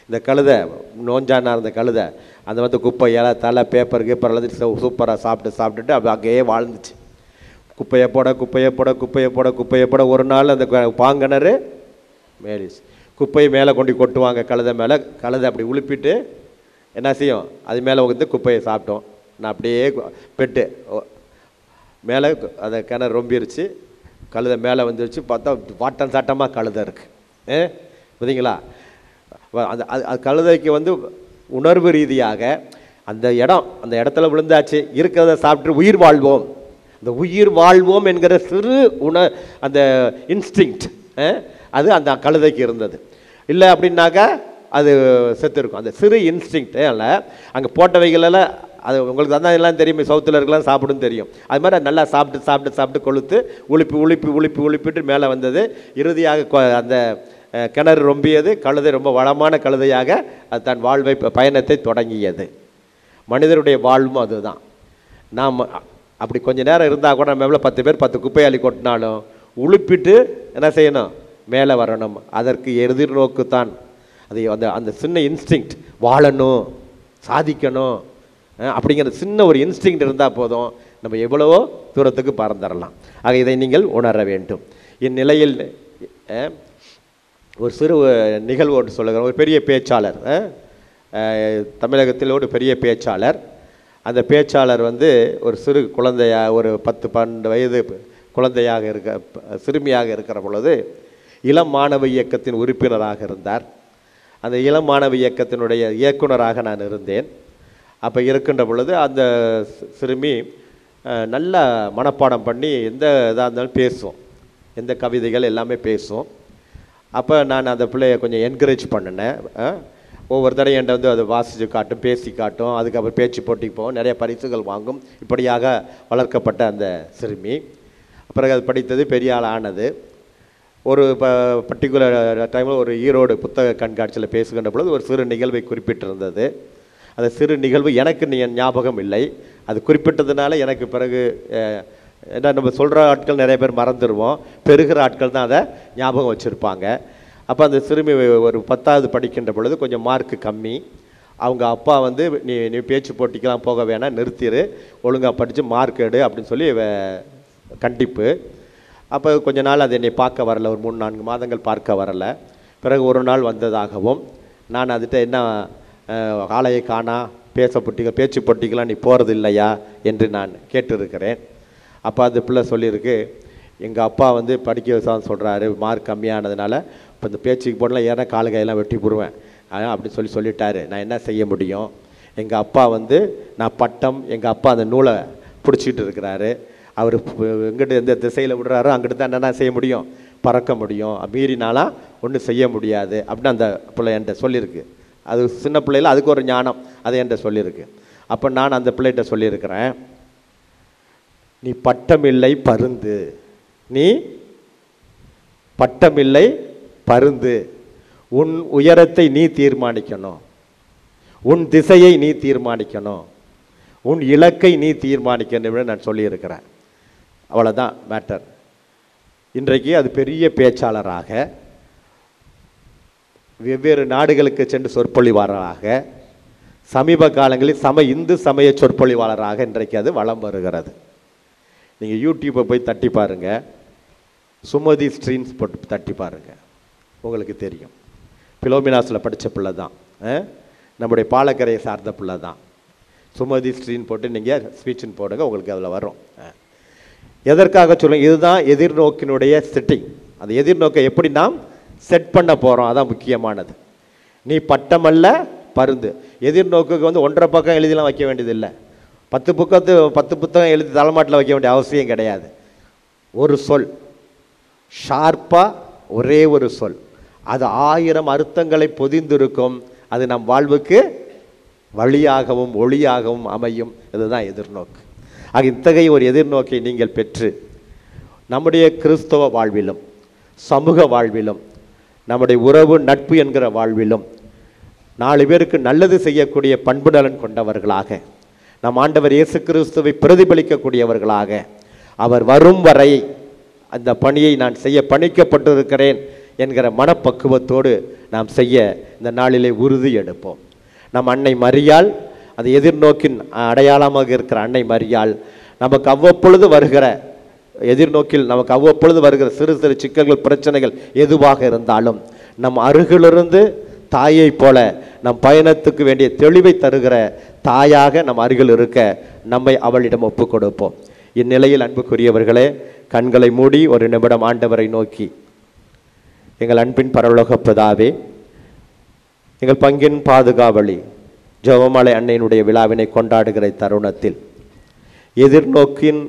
இந்த கழுதை நோஞ்சானா இருந்த கழுதை அந்த குப்பை இலை தலை பேப்பர் எல்லாத்தையும் சூப்பராக சாப்பிட்டுட்டு அப்படி அங்கேயே வாழ்ந்துச்சு. குப்பையை போட ஒரு நாள் அந்த பாங்கிணறு மேலிச்சு. குப்பையை மேலே கொண்டு கொட்டுவாங்க கழுதை மேலே. கழுதை அப்படி உழுப்பிட்டு என்ன செய்யும், அது மேலே வந்து குப்பையை சாப்பிட்டோம். நான் அப்படியே பெட்டு மேலே அதை கிணறு ரொம்பிருச்சு, கழுதை மேலே வந்துருச்சு. பார்த்தா வாட்டம் சாட்டமாக கழுதை இருக்குது. புரியுங்களா? அந்த கழுதைக்கு உணர்வு ரீதியாக அந்த இடத்துல விழுந்தாச்சு, இருக்கிறத சாப்பிட்டு உயிர் வாழ்வோம். அந்த உயிர் வாழ்வோம் என்கிற சிறு அந்த இன்ஸ்டிங்க்ட் அது அந்த கழுதைக்கு இருந்தது. இல்லை அப்படின்னாக்கா அது செத்து இருக்கும். அந்த சிறு இன்ஸ்டிங்க்டில் அங்கே போட்டவைகளெல்லாம் அது உங்களுக்கு தான் எல்லாம் தெரியுமே, சவுத்தில் இருக்கலாம் சாப்பிடும் தெரியும். அது மாதிரி நல்லா சாப்பிட்டு கொளுத்து உழுப்பிட்டு மேலே வந்தது. இறுதியாக அந்த கிணறு ரொம்பியது. கழுதை ரொம்ப வளமான கழுதையாக அது தன் வாழ்வை பயணத்தை தொடங்கியது. மனிதருடைய வாழ்வும் அதுதான். நாம் அப்படி கொஞ்சம் நேரம் இருந்தால் கூட நம்ம எவ்வளோ 10 பேர் 10 குப்பையாளி கொட்டினாலும் உழுப்பிட்டு என்ன செய்யணும், மேலே வரணும். அதற்கு எதிர்நோக்குத்தான் அது அந்த சின்ன இன்ஸ்டிங்க்ட், வாழணும், சாதிக்கணும் அப்படிங்கிற சின்ன ஒரு இன்ஸ்டிங்க்ட் இருந்தால் போதும், நம்ம எவ்வளவோ தூரத்துக்கு பறந்துடலாம். ஆக இதை நீங்கள் உணர வேண்டும். இந்நிலையில் ஒரு சிறு நிகழ்வோடு சொல்லுகிறேன். ஒரு பெரிய பேச்சாளர், தமிழகத்தில் ஒரு பெரிய பேச்சாளர், அந்த பேச்சாளர் வந்து ஒரு சிறு குழந்தையாக, ஒரு 10-12 வயது குழந்தையாக சிறுமியாக இருக்கிற பொழுது இளம் மாணவ இயக்கத்தின் உறுப்பினராக இருந்தார். அந்த இளம் மாணவ இயக்கத்தினுடைய இயக்குனராக நான் இருந்தேன். அப்போ இருக்கின்ற பொழுது அந்த சிறுமி நல்ல மனப்பாடம் பண்ணி எந்த இதாக இருந்தாலும் பேசும், எந்த கவிதைகள் எல்லாமே பேசும். அப்போ நான் அந்த பிள்ளையை கொஞ்சம் என்கரேஜ் பண்ணினேன். ஒவ்வொரு தடையும் என்கிட்ட வந்து அதை வாசித்து காட்டும், பேசி காட்டும், அதுக்கப்புறம் பேச்சு போட்டிக்கு போகும், நிறைய பரிசுகள் வாங்கும். இப்படியாக வளர்க்கப்பட்ட அந்த சிறுமி பிறகு அது படித்தது, பெரிய ஆள் ஆனது. ஒரு பர்டிகுலர் டைமில் ஒரு ஈரோடு புத்தக கண்காட்சியில் பேசுகின்ற பொழுது ஒரு சிறு நிகழ்வை குறிப்பிட்டிருந்தது. அந்த சிறு நிகழ்வு எனக்கு ஞாபகம் இல்லை. அது குறிப்பிட்டதுனால எனக்கு பிறகு ஏன்னா நம்ம சொல்கிற ஆட்கள் நிறைய பேர் மறந்துடுவோம், பெறுகிற ஆட்கள் தான் அதை ஞாபகம் வச்சுருப்பாங்க. அப்போ அந்த சிறுமி ஒரு 10வது படிக்கின்ற பொழுது கொஞ்சம் மார்க்கு கம்மி. அவங்க அப்பா வந்து நீ பேச்சு போட்டிக்கெலாம் போக வேணாம், நிறுத்திடு, ஒழுங்காக படித்து மார்க் எடு அப்படின்னு சொல்லி கண்டிப்பு. அப்போ கொஞ்ச நாள் அது என்னை பார்க்க வரலை, ஒரு 3-4 மாதங்கள் பார்க்க வரலை. பிறகு ஒரு நாள் வந்ததாகவும் நான் அதுகிட்ட என்ன ஆலையை காணா, பேச்சு போட்டிக்கெலாம் நீ போகிறது இல்லையா என்று நான் கேட்டிருக்கிறேன். அப்போ அந்த பிள்ளை சொல்லியிருக்கு, எங்கள் அப்பா வந்து படிக்க வச்சான்னு சொல்கிறாரு, மார்க் கம்மியானதுனால இப்போ இந்த பேச்சுக்கு போடலாம் ஏன்னா காலு கையெல்லாம் வெட்டி போடுவேன் அப்படின்னு சொல்லிட்டாரு. நான் என்ன செய்ய முடியும்? எங்கள் அப்பா வந்து நான் பட்டம், எங்கள் அப்பா அந்த நூலை பிடிச்சிட்டு இருக்கிறாரு, அவர் எங்கிட்ட எந்த திசையில் விடுறாரோ அங்கிட்டு தான் என்னென்ன செய்ய முடியும், பறக்க முடியும், மீறினாலாம் ஒன்றும் செய்ய முடியாது அப்படின்னு அந்த பிள்ளை என்கிட்ட சொல்லியிருக்கு. அது சின்ன பிள்ளையில் அதுக்கு ஒரு ஞானம், அதை என்கிட்ட சொல்லியிருக்கு. அப்போ நான் அந்த பிள்ளைகிட்ட சொல்லியிருக்கிறேன், நீ பட்டமில்லை பருந்து, நீ பட்டமில்லை பருந்து, உன் உயரத்தை நீ தீர்மானிக்கணும், உன் திசையை நீ தீர்மானிக்கணும், உன் இலக்கை நீ தீர்மானிக்கணும் நான் சொல்லியிருக்கிறேன். அவ்வளோதான் மேட்டர். இன்றைக்கு அது பெரிய பேச்சாளராக, வெவ்வேறு நாடுகளுக்கு சென்று சொற்பொழிவாளராக, சமீப காலங்களில் இந்து சமய சொற்பொழிவாளராக இன்றைக்கு அது வலம் வருகிறது. நீங்கள் யூடியூப்பை போய் தட்டி பாருங்கள், சுமதி ஸ்ட்ரீம்ஸ் போட்டு தட்டி பாருங்கள், உங்களுக்கு தெரியும். பிலோமினாஸில் படித்த பிள்ளை தான், நம்முடைய பாலக்கரையை சார்ந்த பிள்ளை தான். சுமதி ஸ்ட்ரீன் போட்டு நீங்கள் ஸ்பீச்சின் போடுங்க, உங்களுக்கு அதில் வரும். எதற்காக சொல்லுங்கள், இதுதான் எதிர்நோக்கினுடைய செட்டிங். அந்த எதிர்நோக்கை எப்படி நாம் செட் பண்ண போகிறோம், அதான் முக்கியமானது. நீ பட்டமல்ல பருந்து. எதிர்நோக்குக்கு வந்து 1.5 பக்கம் எழுதிலாம் வைக்க வேண்டியதில்லை, 10 புத்தகம் எழுதி தலைமாட்டில் வைக்க வேண்டிய அவசியம் கிடையாது. ஒரு சொல் ஷார்ப்பாக, ஒரே ஒரு சொல், அது 1000 அர்த்தங்களை பொதிந்திருக்கும். அது நம் வாழ்வுக்கு வழியாகவும் ஒளியாகவும் அமையும். இதுதான் எதிர்நோக்கு. ஆக இத்தகைய ஒரு எதிர்நோக்கை நீங்கள் பெற்று நம்முடைய கிறிஸ்தவ வாழ்விலும் சமூக வாழ்விலும் நம்முடைய உறவு நட்பு என்கிற வாழ்விலும் 4 பேருக்கு நல்லது செய்யக்கூடிய பண்பு நலன் கொண்டவர்களாக, நம் ஆண்டவர் இயேசு கிறிஸ்துவை பிரதிபலிக்கக்கூடியவர்களாக, அவர் வரும் வரை அந்த பணியை நான் செய்ய பணிக்கப்பட்டிருக்கிறேன் என்கிற மனப்பக்குவத்தோடு நாம் செய்ய இந்த நாளிலே உறுதி எடுப்போம். நம் அன்னை மரியாள், அது எதிர்நோக்கின் அடையாளமாக இருக்கிற அன்னை மரியாள், நமக்கு அவ்வப்பொழுது வருகிற எதிர்நோக்கில் நமக்கு அவ்வப்பொழுது வருகிற சிறு சிறு சிக்கல்கள், பிரச்சனைகள் எதுவாக இருந்தாலும் நம் அருகிலிருந்து தாயை போல நம் பயணத்துக்கு வேண்டிய தெளிவை தருகிற தாயாக நம் அருகில் இருக்க நம்மை அவளிடம் ஒப்பு கொடுப்போம். இந்நிலையில் அன்புக்குரியவர்களே, கண்களை மூடி ஒரு நிமிடம் ஆண்டவரை நோக்கி, எங்கள் அன்பின் பரலோக பிதாவே, எங்கள் பங்கின் பாதுகாவலி ஜெபமாலை அன்னையினுடைய விழாவினை கொண்டாடுகிற தருணத்தில் எதிர்நோக்கின்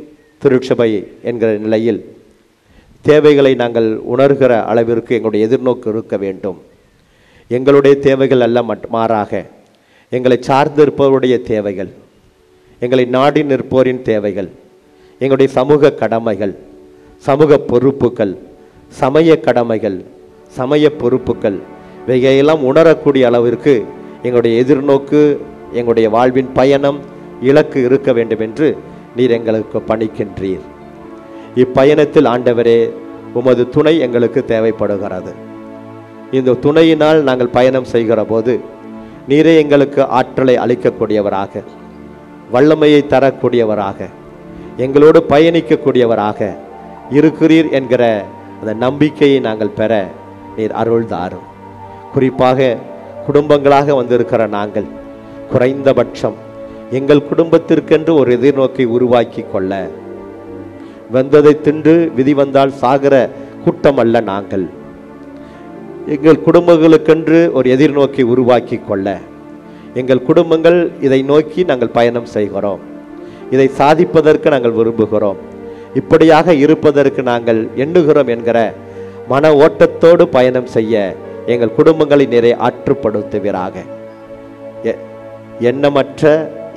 திருச்சபை என்கிற நிலையில் தேவைகளை நாங்கள் உணர்கிற அளவிற்கு எங்களுடைய எதிர்நோக்கு இருக்க வேண்டும். எங்களுடைய தேவைகள் அல்ல, மாறாக எங்களை சார்ந்திருப்பவருடைய தேவைகள், எங்களை நாடி நிற்போரின் தேவைகள், எங்களுடைய சமூக கடமைகள், சமூக பொறுப்புகள், சமய கடமைகள், சமய பொறுப்புகள், இவையெல்லாம் உணரக்கூடிய அளவிற்கு எங்களுடைய எதிர்நோக்கு, எங்களுடைய வாழ்வின் பயணம், இலக்கு இருக்க வேண்டும் என்று நீர் எங்களுக்கு பணிக்கின்றீர். இப்பயணத்தில் ஆண்டவரே, உமது துணை எங்களுக்கு தேவைப்படுகிறது. இந்த துணையினால் நாங்கள் பயணம் செய்கிற போது நீரே எங்களுக்கு ஆற்றலை அளிக்கக்கூடியவராக, வல்லமையை தரக்கூடியவராக, எங்களோடு பயணிக்கக்கூடியவராக இருக்கிறீர் என்கிற அந்த நம்பிக்கையை நாங்கள் பெற நீர் அருள் தாரும். குறிப்பாக குடும்பங்களாக வந்திருக்கிற நாங்கள் குறைந்தபட்சம் எங்கள் குடும்பத்திற்கென்று ஒரு எதிர்நோக்கை உருவாக்கி கொள்ள, வந்ததை தின்று விதி வந்தால் சாகிற கூட்டம் அல்ல நாங்கள். எங்கள் குடும்பங்களுக்கென்று ஒரு எதிர்நோக்கை உருவாக்கி கொள்ள, எங்கள் குடும்பங்கள் இதை நோக்கி நாங்கள் பயணம் செய்கிறோம். இதை சாதிப்பதற்கு நாங்கள் விரும்புகிறோம். இப்படியாக இருப்பதற்கு நாங்கள் எண்ணுகிறோம் என்கிற மன ஓட்டத்தோடு பயணம் செய்ய எங்கள் குடும்பங்களை நிறைய ஆற்றுப்படுத்துவீராக. எண்ணமற்ற,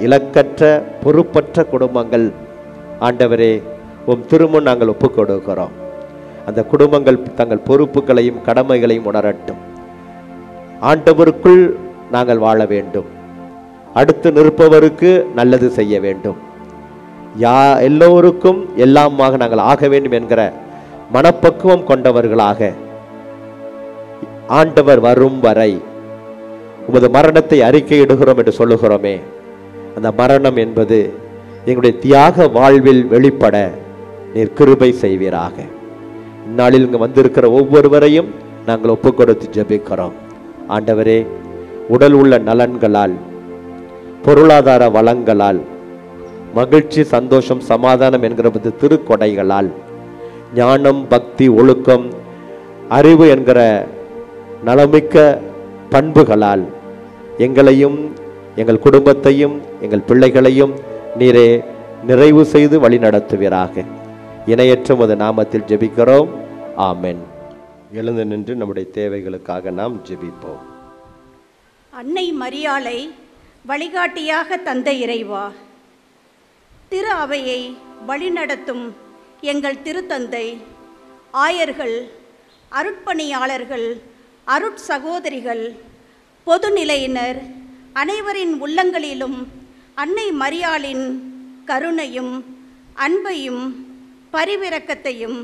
இலக்கற்ற, பொறுப்பற்ற குடும்பங்கள் ஆண்டவரே உம் திருமுன் நாங்கள் ஒப்புக் கொடுக்கிறோம். அந்த குடும்பங்கள் தங்கள் பொறுப்புகளையும் கடமைகளையும் உணரட்டும். ஆண்டவருக்குள் நாங்கள் வாழ வேண்டும். அடுத்து நிற்பவருக்கு நல்லது செய்ய வேண்டும். எல்லோருக்கும் எல்லாமாக நாங்கள் ஆக வேண்டும் என்கிற மனப்பக்குவம் கொண்டவர்களாக ஆண்டவர் வரும் வரை உமது மரணத்தை அறிக்கையிடுகிறோம் என்று சொல்லுகிறோமே, அந்த மரணம் என்பது எங்களுடைய தியாக வாழ்வில் வெளிப்பட நீர் கிருபை செய்வீராக. இந்நாளில் இங்கு வந்திருக்கிற ஒவ்வொருவரையும் நாங்கள் ஒப்புக் கொடுத்து ஜெபிக்கிறோம். ஆண்டவரே, உடல் உள்ள நலன்களால், பொருளாதார வளங்களால், மகிழ்ச்சி, சந்தோஷம், சமாதானம் என்கிற திருக்கொடைகளால், ஞானம், பக்தி, ஒழுக்கம், அறிவு என்கிற நலமிக்க பண்புகளால் எங்களையும் எங்கள் குடும்பத்தையும் எங்கள் பிள்ளைகளையும் நீரே நிறைவு செய்து வழி நடத்துவீராக. இணையற்ற உமது நாமத்தில் ஜெபிக்கிறோம். ஆமென். எழுந்து நின்று நம்முடைய தேவைகளுக்காக நாம் ஜெபிப்போம். அன்னை மரியாளை வழிகாட்டியாக தந்த இறைவா, திரு அவையை வழிநடத்தும் எங்கள் திருத்தந்தை, ஆயர்கள், அருட்பணியாளர்கள், அருட்சகோதரிகள், பொதுநிலையினர் அனைவரின் உள்ளங்களிலும் அன்னை மரியாளின் கருணையும் அன்பையும் பரிவிரக்கத்தையும்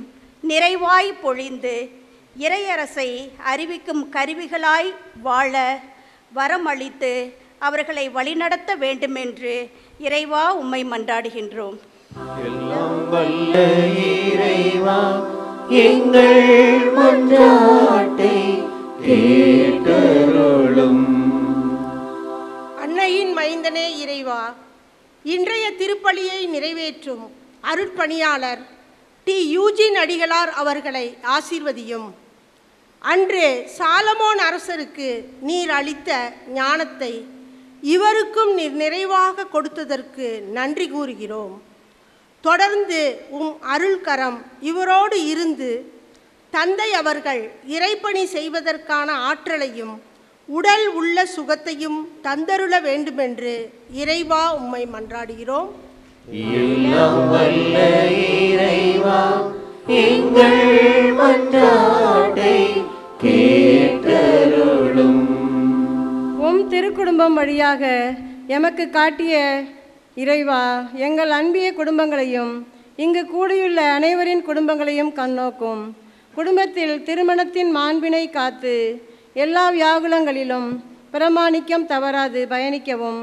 நிறைவாய் பொழிந்து இறையரசை அறிவிக்கும் கருவிகளாய் வாழ வரமளித்து அவர்களை வழிநடத்த வேண்டுமென்று இறைவா உம்மை மன்றாடுகின்றோம். எல்லாம் வல்ல இறைவா, எங்கள் மன்றாட்டை கேட்டருளும். அன்னையின் மைந்தனே இறைவா, இன்றைய திருப்பலியை நிறைவேற்றும் அருட்பணியாளர் டி. யூஜின் அடிகளார் அவர்களை ஆசீர்வதியும். அன்று சாலமோன் அரசருக்கு நீர் அளித்த ஞானத்தை இவருக்கும் நீர் நிறைவாக கொடுத்ததற்கு நன்றி கூறுகிறோம். தொடர்ந்து உம் அருள்கரம் இவரோடு இருந்து தந்தை அவர்கள் இறைப்பணி செய்வதற்கான ஆற்றலையும் உடல் உள்ள சுகத்தையும் தந்தருள வேண்டுமென்று இறைவா உம்மை மன்றாடுகிறோம். எல்லாம் வல்ல இறைவா, எங்கள் மன்றாட்டை கேட்டருளும். உம் திருக்குடும்பம் வழியாக எமக்கு காட்டிய இறைவா, எங்கள் அன்பிய குடும்பங்களையும் இங்கு கூடியுள்ள அனைவரின் குடும்பங்களையும் கண்ணோக்கும். குடும்பத்தில் திருமணத்தின் மாண்பினை காத்து எல்லா வியாகுலங்களிலும் பிரமாணிக்கம் தவறாது பயணிக்கவும்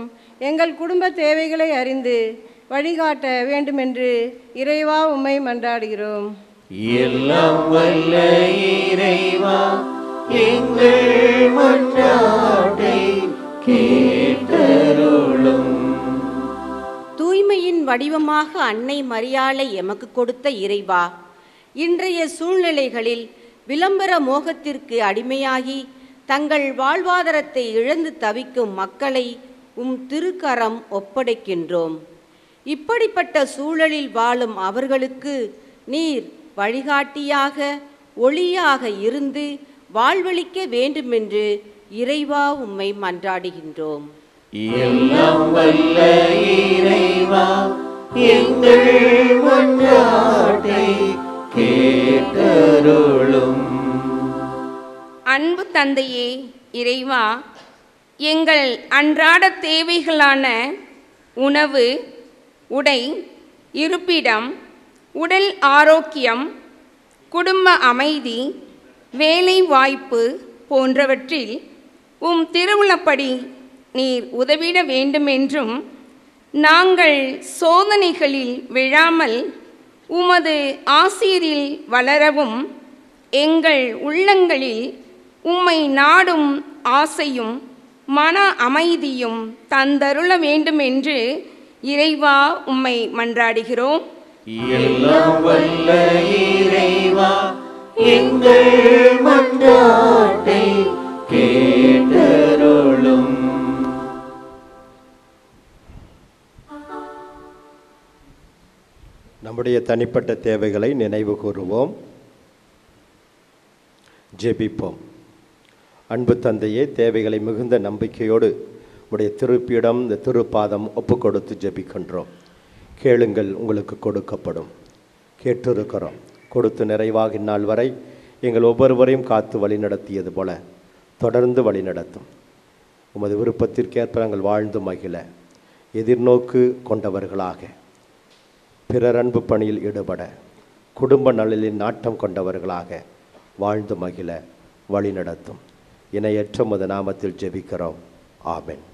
எங்கள் குடும்ப தேவைகளை அறிந்து வழிகாட்ட வேண்டுமென்று இறைவா உம்மை மன்றாடுகிறோம். எல்லாம் வல்ல இறைவா, எங்கள் மன்றாட்டை கேட்டருளும். தூய்மையின் வடிவமாக அன்னை மரியாளை எமக்கு கொடுத்த இறைவா, இன்றைய சூழ்நிலைகளில் விளம்பர மோகத்திற்கு அடிமையாகி தங்கள் வாழ்வாதாரத்தை இழந்து தவிக்கும் மக்களை உம் திருக்கரம் ஒப்படைக்கின்றோம். இப்படிப்பட்ட சூழலில் வாழும் அவர்களுக்கு நீர் வழிகாட்டியாக, ஒளியாக இருந்து வாழ்வளிக்க வேண்டுமென்று இறைவா உம்மை மன்றாடுகின்றோம். எல்லாம் வல்ல இறைவா, எங்கள் மன்றாட்டை கேட்டருளும். அன்பு தந்தையே இறைவா, எங்கள் அன்றாட தேவைகளான உணவு, உடை, இருப்பிடம், உடல் ஆரோக்கியம், குடும்ப அமைதி, வேலை வாய்ப்பு போன்றவற்றில் உம் திருவுளப்படி நீர் உதவிட வேண்டுமென்றும், நாங்கள் சோதனைகளில் விழாமல் உமது ஆசீரில் வளரவும் எங்கள் உள்ளங்களில் உம்மை நாடும் ஆசையும் மன அமைதியும் தந்தருள வேண்டுமென்று இறைவா உம்மை மன்றாடுகிறோம். எல்லாம் வல்ல இறைவா, எங்கள் மன்றாட்டை கேட்டருளும். நம்முடைய தனிப்பட்ட தேவைகளை நினைவு கூறுவோம், ஜெபிப்போம். அன்பு தந்தையே, தேவைகளை மிகுந்த நம்பிக்கையோடு உடைய திருப்பியிடம் இந்த திருப்பாதம் ஒப்பு கொடுத்து ஜெபிக்கின்றோம். கேளுங்கள், உங்களுக்கு கொடுக்கப்படும். கேட்டிருக்கிறோம், கொடுத்து நிறைவாக இந்நாள் வரை எங்கள் ஒவ்வொருவரையும் காத்து வழி நடத்தியது போல தொடர்ந்து வழி நடத்தும். உமது விருப்பத்திற்கேற்ப நாங்கள் வாழ்ந்து மகிழ எதிர்நோக்கு கொண்டவர்களாக, பிறர் அன்பு பணியில் ஈடுபட, குடும்ப நலனில் நாட்டம் கொண்டவர்களாக வாழ்ந்து மகிழ வழி நடத்தும். இணையற்ற உமது நாமத்தில் ஜெபிக்கிறோம். ஆமென்.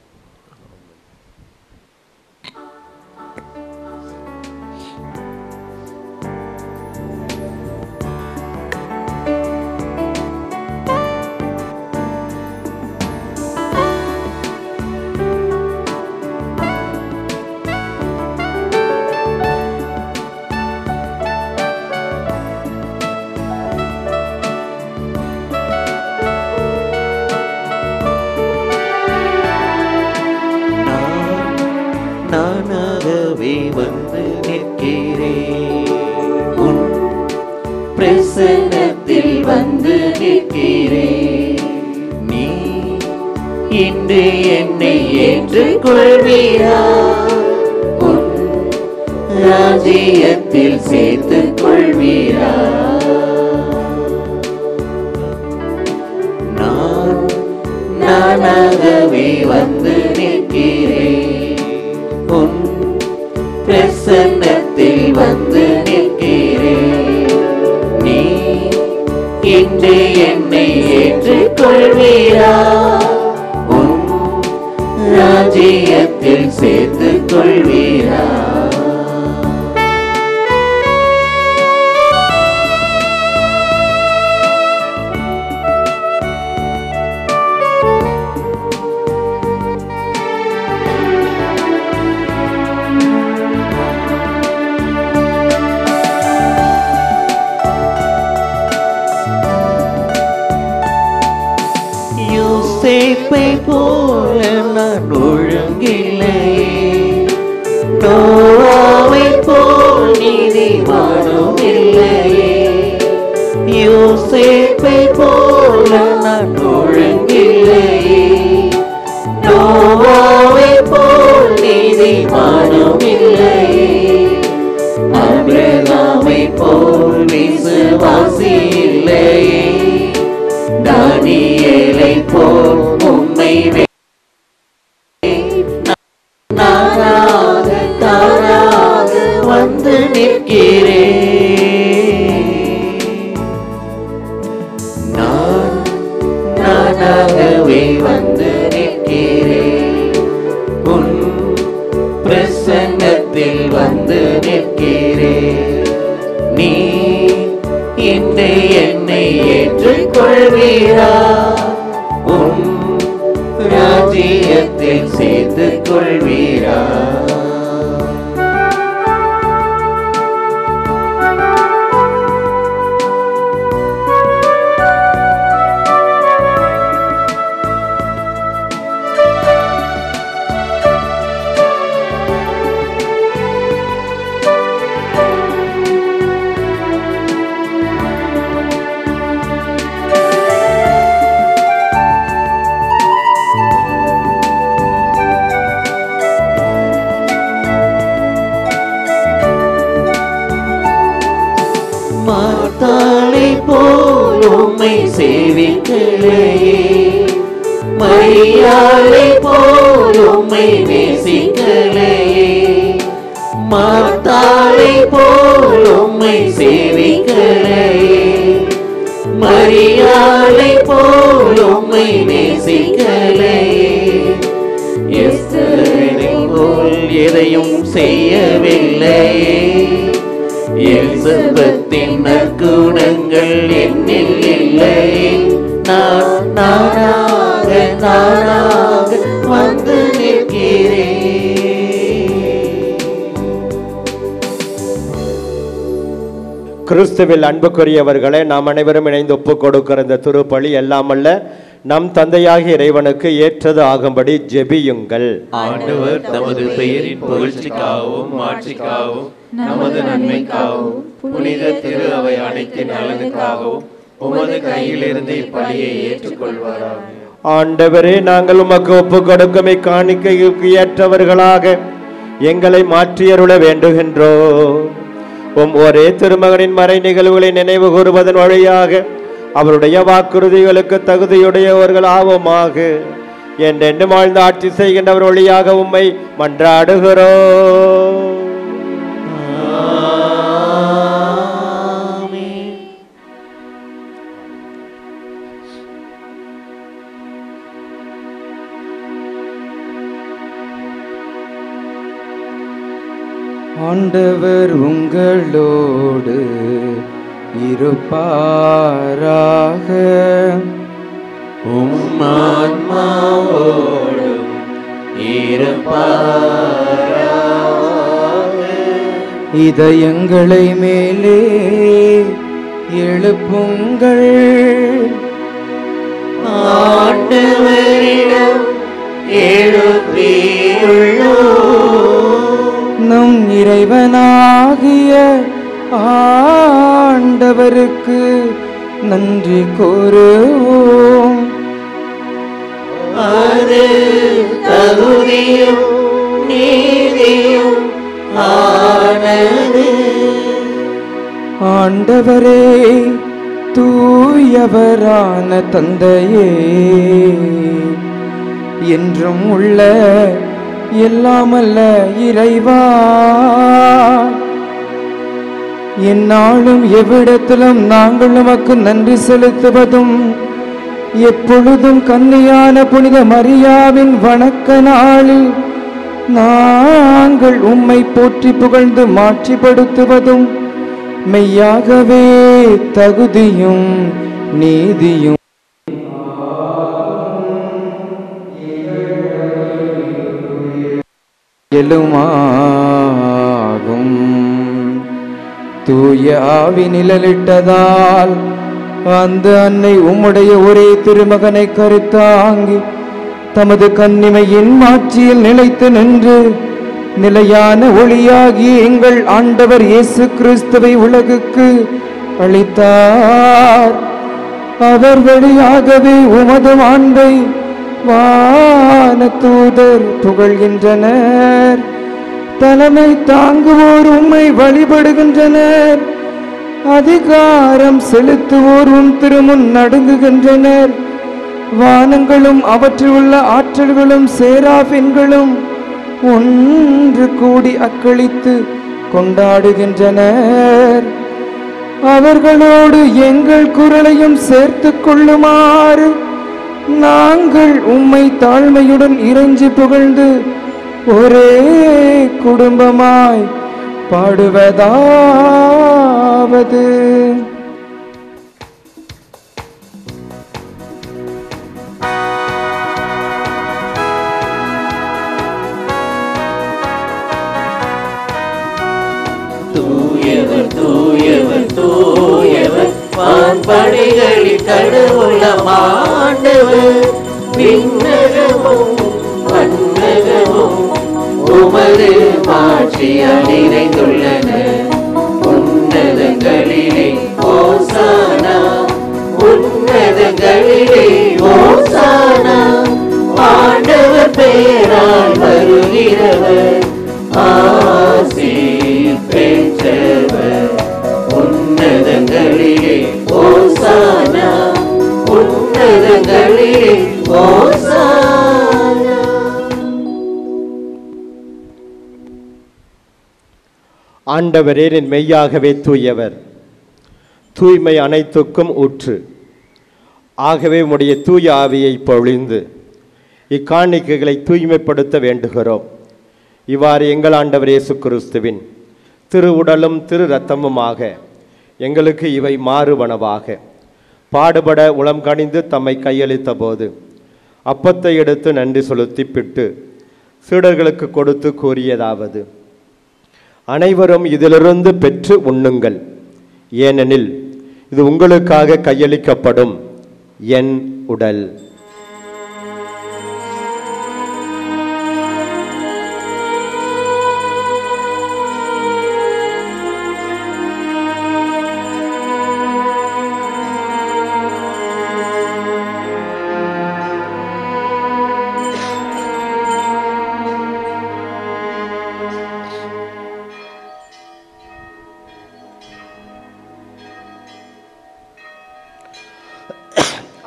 நானாகவே வந்து நிற்கிறேன், உன் பிரசன்னத்தில் வந்து நிற்கிறேன். நீ இன்று என்னை ஏற்றுக்கொள்வீரா? உன் ராஜ்யத்தில் சேர்த்துக் கொள்வீரா? நானாகவே வந்து நிற்கிறேன், உன் பிரசன்னத்தில் வந்து நிற்கிறேன். நீ இன்று என்னை ஏற்றுக்கொள்வீரா? உன் ராஜ்யத்தில் சேர்த்துக் கொள்வீரா? யோசேப்பை போல நான் ஒழுங்கில்லையே, நோவாவை போல் நீதிமானும் இல்லையே. யோசேப்பை போல நான் ஒழுங்கில்லையே, நோவாவை போல் நீதிமானும் இல்லையே. ஆபிரகாமை போல் விசுவாசி இல்லையே, தானியேலை போல் உம்மை தானாக வந்து நிற்கிறேன். நானாகவே வந்து நிற்கிறேன், உன் பிரசன்னத்தில் வந்து நிற்கிறேன். நீ இன்று என்னை ஏற்றுக்கொள்வீரா? உன் ராஜ்யத்தில் சேர்த்துக் கொள்வீரா? மார்த்தாளை போல் உம்மை சேவிக்கலையே, மரியாளை போல் உம்மை நேசிக்கலையே. மார்த்தாளை போல் உம்மை சேவிக்கலையே, மரியாளை போல் உம்மை நேசிக்கலையே. எஸ்தரை போல் எதையும் செய்யவில்லையே, எலிசபெத்தின் நற்குணங்கள் என்னில் இல்லை. நானாக வந்து நிற்கிறேன். கிறிஸ்துவில் அன்புக்குரியவர்களே, நாம் அனைவரும் இணைந்து ஒப்புக் கொடுக்கிற இந்த திருப்பலி எல்லாமல்ல நம் தந்தையாகிய இறைவனுக்கு ஏற்றது ஆகும்படி ஜெபியுங்கள். ஆண்டவர் தமது பெயரின் புகழ்ச்சிக்காகவும் மாட்சிக்காகவும் நமது நன்மைக்காகவும் புனித திரு அவை அனைத்தின் நலனுக்காகவும் உமது கையிலிருந்து இப்பலியை ஏற்றுக்கொள்வாராக. ஆண்டவரே, நாங்கள் உமக்கு ஒப்புக் கொடுக்கும் இக்காணிக்கைக்கு ஏற்றவர்களாக எங்களை மாற்றியருள வேண்டுகின்றோம். ஒரே திருமகனின் மறை நிகழ்வுகளை நினைவு கூறுவதன் வழியாக அவருடைய வாக்குறுதிகளுக்கு தகுதியுடையவர்கள் ஆவோமாக. என்றென்று வாழ்ந்து ஆட்சி செய்கின்றவர் வழியாக உம்மை மன்றாடுகிறோம். ஆண்டவர் உங்களோடு இருப்பாராக. உம்மான்மாவோடும் இருப்பாராக. இதயங்களை மேலே எழுப்புங்கள். ஆண்டவரிடம் எழுப்பியுள்ளோம். நம் இறைவனாகிய ஆண்டவருக்கு நன்றி கூறுவோம். அது தகுதியும் நீதியும் ஆனது. ஆண்டவரே, தூயவரான தந்தையே, என்றும் உள்ள எல்லாமல்ல இறைவா, எந்நாளும் எவ்விடத்திலும் நாங்கள் உமக்கு நன்றி செலுத்துவதும் எப்பொழுதும் கன்னியான புனித மரியாவின் வணக்க நாளில் நாங்கள் உம்மை போற்றி புகழ்ந்து மாட்சிப்படுத்துவதும் மெய்யாகவே தகுதியும் நீதியும் எழுமாகும். தூய ஆவி நிழலிட்டதால் அந்த அன்னை உம்முடைய ஒரே திருமகனை கருத்தாங்கி தமது கன்னிமையின் மாட்சியில் நிலைத்து நின்று நிலையான ஒளியாகி எங்கள் ஆண்டவர் இயேசு கிறிஸ்துவை உலகுக்கு அளித்தார். அவர் வழியாகவே உமது ஆண்டை வான தூதர் புகழ்கின்றனர். தலைமை தாங்குவோர் உம்மை வழிபடுகின்றனர். அதிகாரம் செலுத்துவோர் உம் திருமுன் நடுங்குகின்றனர். வானங்களும் அவற்றில் உள்ள ஆற்றல்களும் சேராபின்களும் ஒன்று கூடி அக்களித்து கொண்டாடுகின்றனர். அவர்களோடு எங்கள் குரலையும் சேர்த்து கொள்ளுமாறு நாங்கள் உம்மை தாழ்மையுடன் இறைஞ்சி புகழ்ந்து ஒரே குடும்பமாய் பாடுவதாவது. தூயவர் தூயவர் தூயவர் வான்படைகளில் கடவுளம் ஆண்டவர். விண்ணகமும் மண்ணகமும் உமது மாட்சியால் நிறைந்துள்ளன. உன்னதங்களிலே ஓசானா, உன்னதங்களிலே ஓசானா. ஆண்டவர் பெயரால் வருகிறவர் ஆசி பெற்றவர். உன்னதங்களிலே ஓசானா, உன்னதங்களிலே ஓசானா. ஆண்டவரே, நீர் மெய்யாகவே தூயவர், தூய்மை அனைத்துக்கும் ஊற்று. ஆகவே உம்முடைய தூய ஆவியை பொழிந்து இக்காணிக்கைகளை தூய்மைப்படுத்த வேண்டுகிறோம். இவ்வாறு எங்கள் ஆண்டவர் இயேசு கிறிஸ்துவின் திரு உடலும் திரு இரத்தமுமாக எங்களுக்கு இவை மாறுவனவாக. பாடுபட உளம் கனிந்து தம்மை கையளித்த போது அப்பத்தை எடுத்து நன்றி செலுத்தி பிட்டு சீடர்களுக்கு கொடுத்து கூறியதாவது, அனைவரும் இதிலிருந்து பெற்று உண்ணுங்கள், ஏனெனில் இது உங்களுக்காக கையளிக்கப்படும் என் உடல்.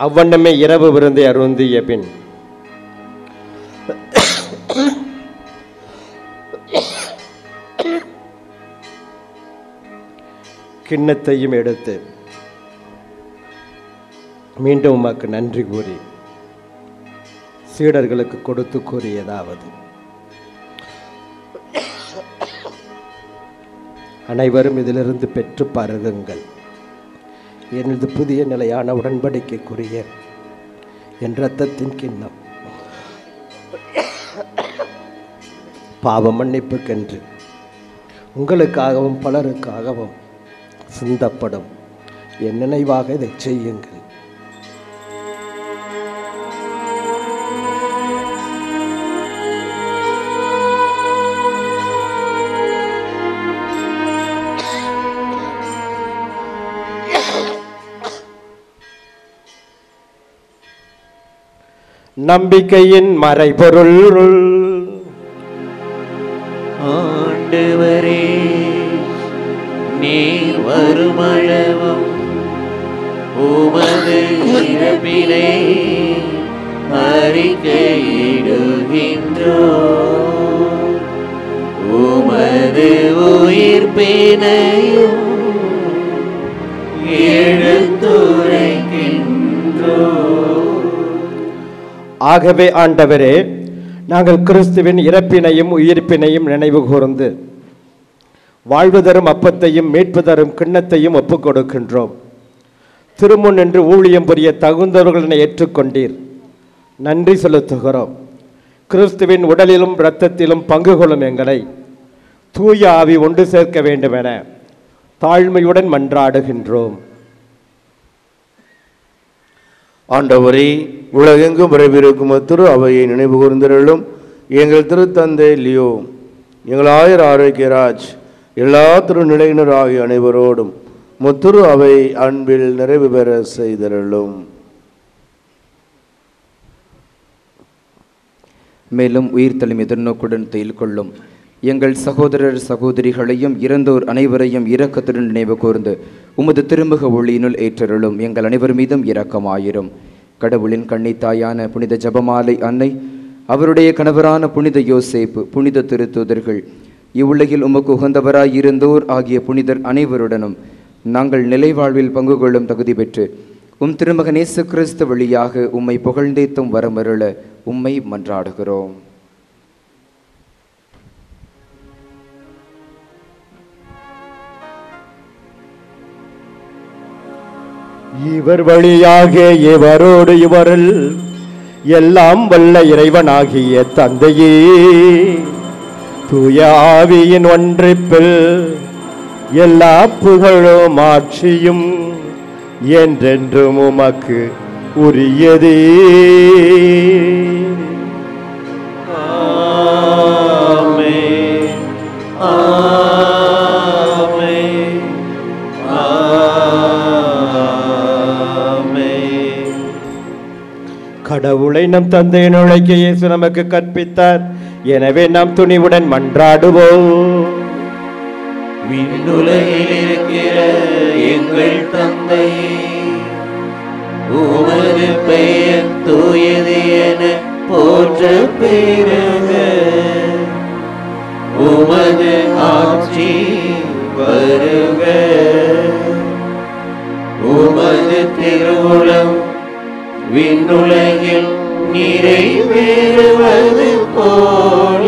அவ்வண்ணமே இரவு விருந்தை அருந்திய பின் கிண்ணத்தையும் எடுத்து மீண்டும் உமக்கு நன்றி கூறி சீடர்களுக்கு கொடுத்து கூறியதாவது, அனைவரும் இதிலிருந்து பெற்று பருகுங்கள், எனது புதிய நிலையான உடன்படிக்கைக்குரிய என் இரத்தத்தின் கிண்ணம், பாவ மன்னிப்புக்கென்று உங்களுக்காகவும் பலருக்காகவும் சிந்தப்படும். என் நினைவாக இதை செய்யுங்கள். நம்பிக்கையின் மறைபொருள். ஆண்டவரே, நீர் வருமளவும் உமது இறப்பினை அறிக்கையிடுகின்றோம், உமது உயிர்ப்பினையும் எடுத்துரைக்கின்றோம். ஆகவே ஆண்டவரே, நாங்கள் கிறிஸ்துவின் இறப்பினையும் உயிர்ப்பினையும் நினைவு கூர்ந்து வாழ்வு தரும் அப்பத்தையும் மீட்பு தரும் கிண்ணத்தையும் ஒப்புக் கொடுக்கின்றோம். திருமுன் என்று ஊழியம் புரிய தகுந்தவர்களை ஏற்றுக்கொண்டீர், நன்றி செலுத்துகிறோம். கிறிஸ்துவின் உடலிலும் இரத்தத்திலும் பங்கு கொள்ளும் எங்களை தூய ஆவி ஒன்று சேர்க்க வேண்டுமென தாழ்மையுடன் மன்றாடுகின்றோம். ஆண்டவரே, உலகெங்கும் பரவியிருக்கும் திரு அவையை நினைவு கூர்ந்தருளும். எங்கள் திருத்தந்தை லியோ, எங்கள் ஆயர் ஆரோக்கியராஜ், எல்லா திருநிலையினர் ஆகிய அனைவரோடும் முத்திரு அவை அன்பில் நிறைவு பெற செய்தருளும். மேலும் உயிர்த்தெழும் எதிர்நோக்குடன் துயில் கொள்ளும் எங்கள் சகோதரர் சகோதரிகளையும் இறந்தோர் அனைவரையும் இரக்கத்துடன் நினைவு கூர்ந்து உமது திருமுக ஒளியினுள் ஏற்றருளும். எங்கள் அனைவர் மீதும் இரக்கமாயிரும். கடவுளின் கன்னித்தாயான புனித ஜெபமாலை அன்னை, அவருடைய கணவரான புனித யோசேப்பு, புனித திருத்தூதர்கள், இவ்வுலகில் உமக்கு உகந்தவராய் இருந்தோர் ஆகிய புனிதர் அனைவருடனும் நாங்கள் நிலைவாழ்வில் பங்கு கொள்ளும் தகுதி பெற்று உம் திருமகன் இயேசு கிறிஸ்து வழியாக உம்மை புகழ்ந்தேத்தும் வரமருள உம்மை மன்றாடுகிறோம். இவர் வழியாக இவரோடு இவரில் எல்லாம் வல்ல இறைவனாகிய தந்தையே, தூய ஆவியின் ஒன்றிப்பில் எல்லா புகழும் ஆட்சியும் என்றென்றும் உமக்கு உரியதே. கடவுளை நம் தந்தையின் உழைக்க இயேசு நமக்கு கற்பித்தார். எனவே நாம் துணிவுடன் மன்றாடுவோம். விண்ணுலகில் இருக்கிற எங்கள் தந்தையே, உமது பெயர் தூயது என போற்ற பெறுக. உமது ஆட்சி வருக. உமது திருவுளம் விண்ணுலகில் நிறைவேறுவது போல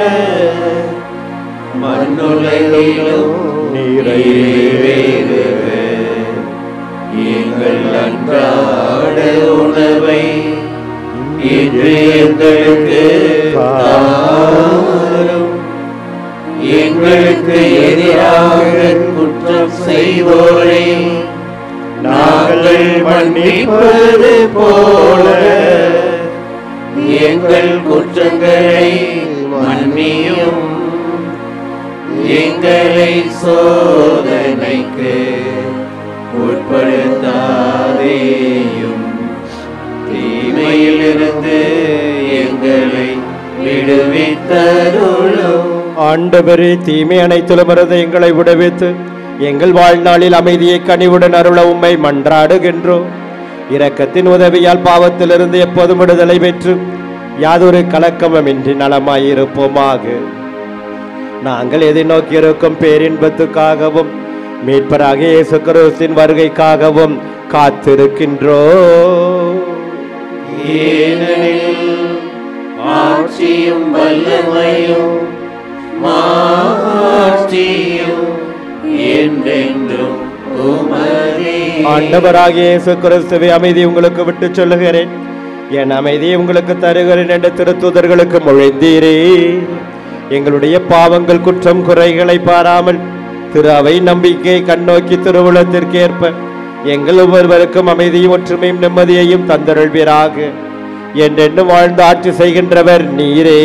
மண்ணுலகிலும் நிறைவேறுக. எங்கள் அன்றாட மன்னிப்பது போல எங்கள் குற்றங்களை மன்னியும், எங்களை சோதனைக்கு உட்படுத்தாதேயும், தீமையிலிருந்து எங்களை விடுவித்தருளும். ஆண்டவரே, தீமை அனைத்திலும் இருந்து எங்களை விடுவித்து எங்கள் வாழ்நாளில் அமைதியை கனிவுடன் அருள உம்மை மன்றாடுகின்றோம். இரக்கத்தின் உதவியால் பாவத்திலிருந்து எப்போதும் விடுதலை பெற்று யாதொரு கலக்கமின்றி நலமாயிருப்போமாக. நாங்கள் எதிர்நோக்கி இருக்கும் பேரின்பத்துக்காகவும் மீட்பராக இயேசு கிறிஸ்துவின் வருகைக்காகவும் காத்திருக்கின்றோம். ஏனெனில் ஆட்சியும் வல்லமையும் மாட்சியும் என்றென்றும் உமதே. ஆண்டவராகிய இயேசு கிறிஸ்துவை அமைதி உங்களுக்கு விட்டு சொல்லுகிறேன், என் அமைதியை உங்களுக்கு தருகிறேன் என்று திருத்தூதர்களுக்கு மொழிந்தீரே. எங்களுடைய பாவங்கள் குற்றம் குறைகளை பாராமல் திரு அவை நம்பிக்கையை கண்ணோக்கி திருவுளத்திற்கேற்ப எங்கள் ஒவ்வொருவருக்கும் அமைதியும் ஒற்றுமையும் நிம்மதியையும் தந்தருள்வீராக. என்றென்றும் வாழ்ந்து ஆட்சி செய்கின்றவர் நீரே.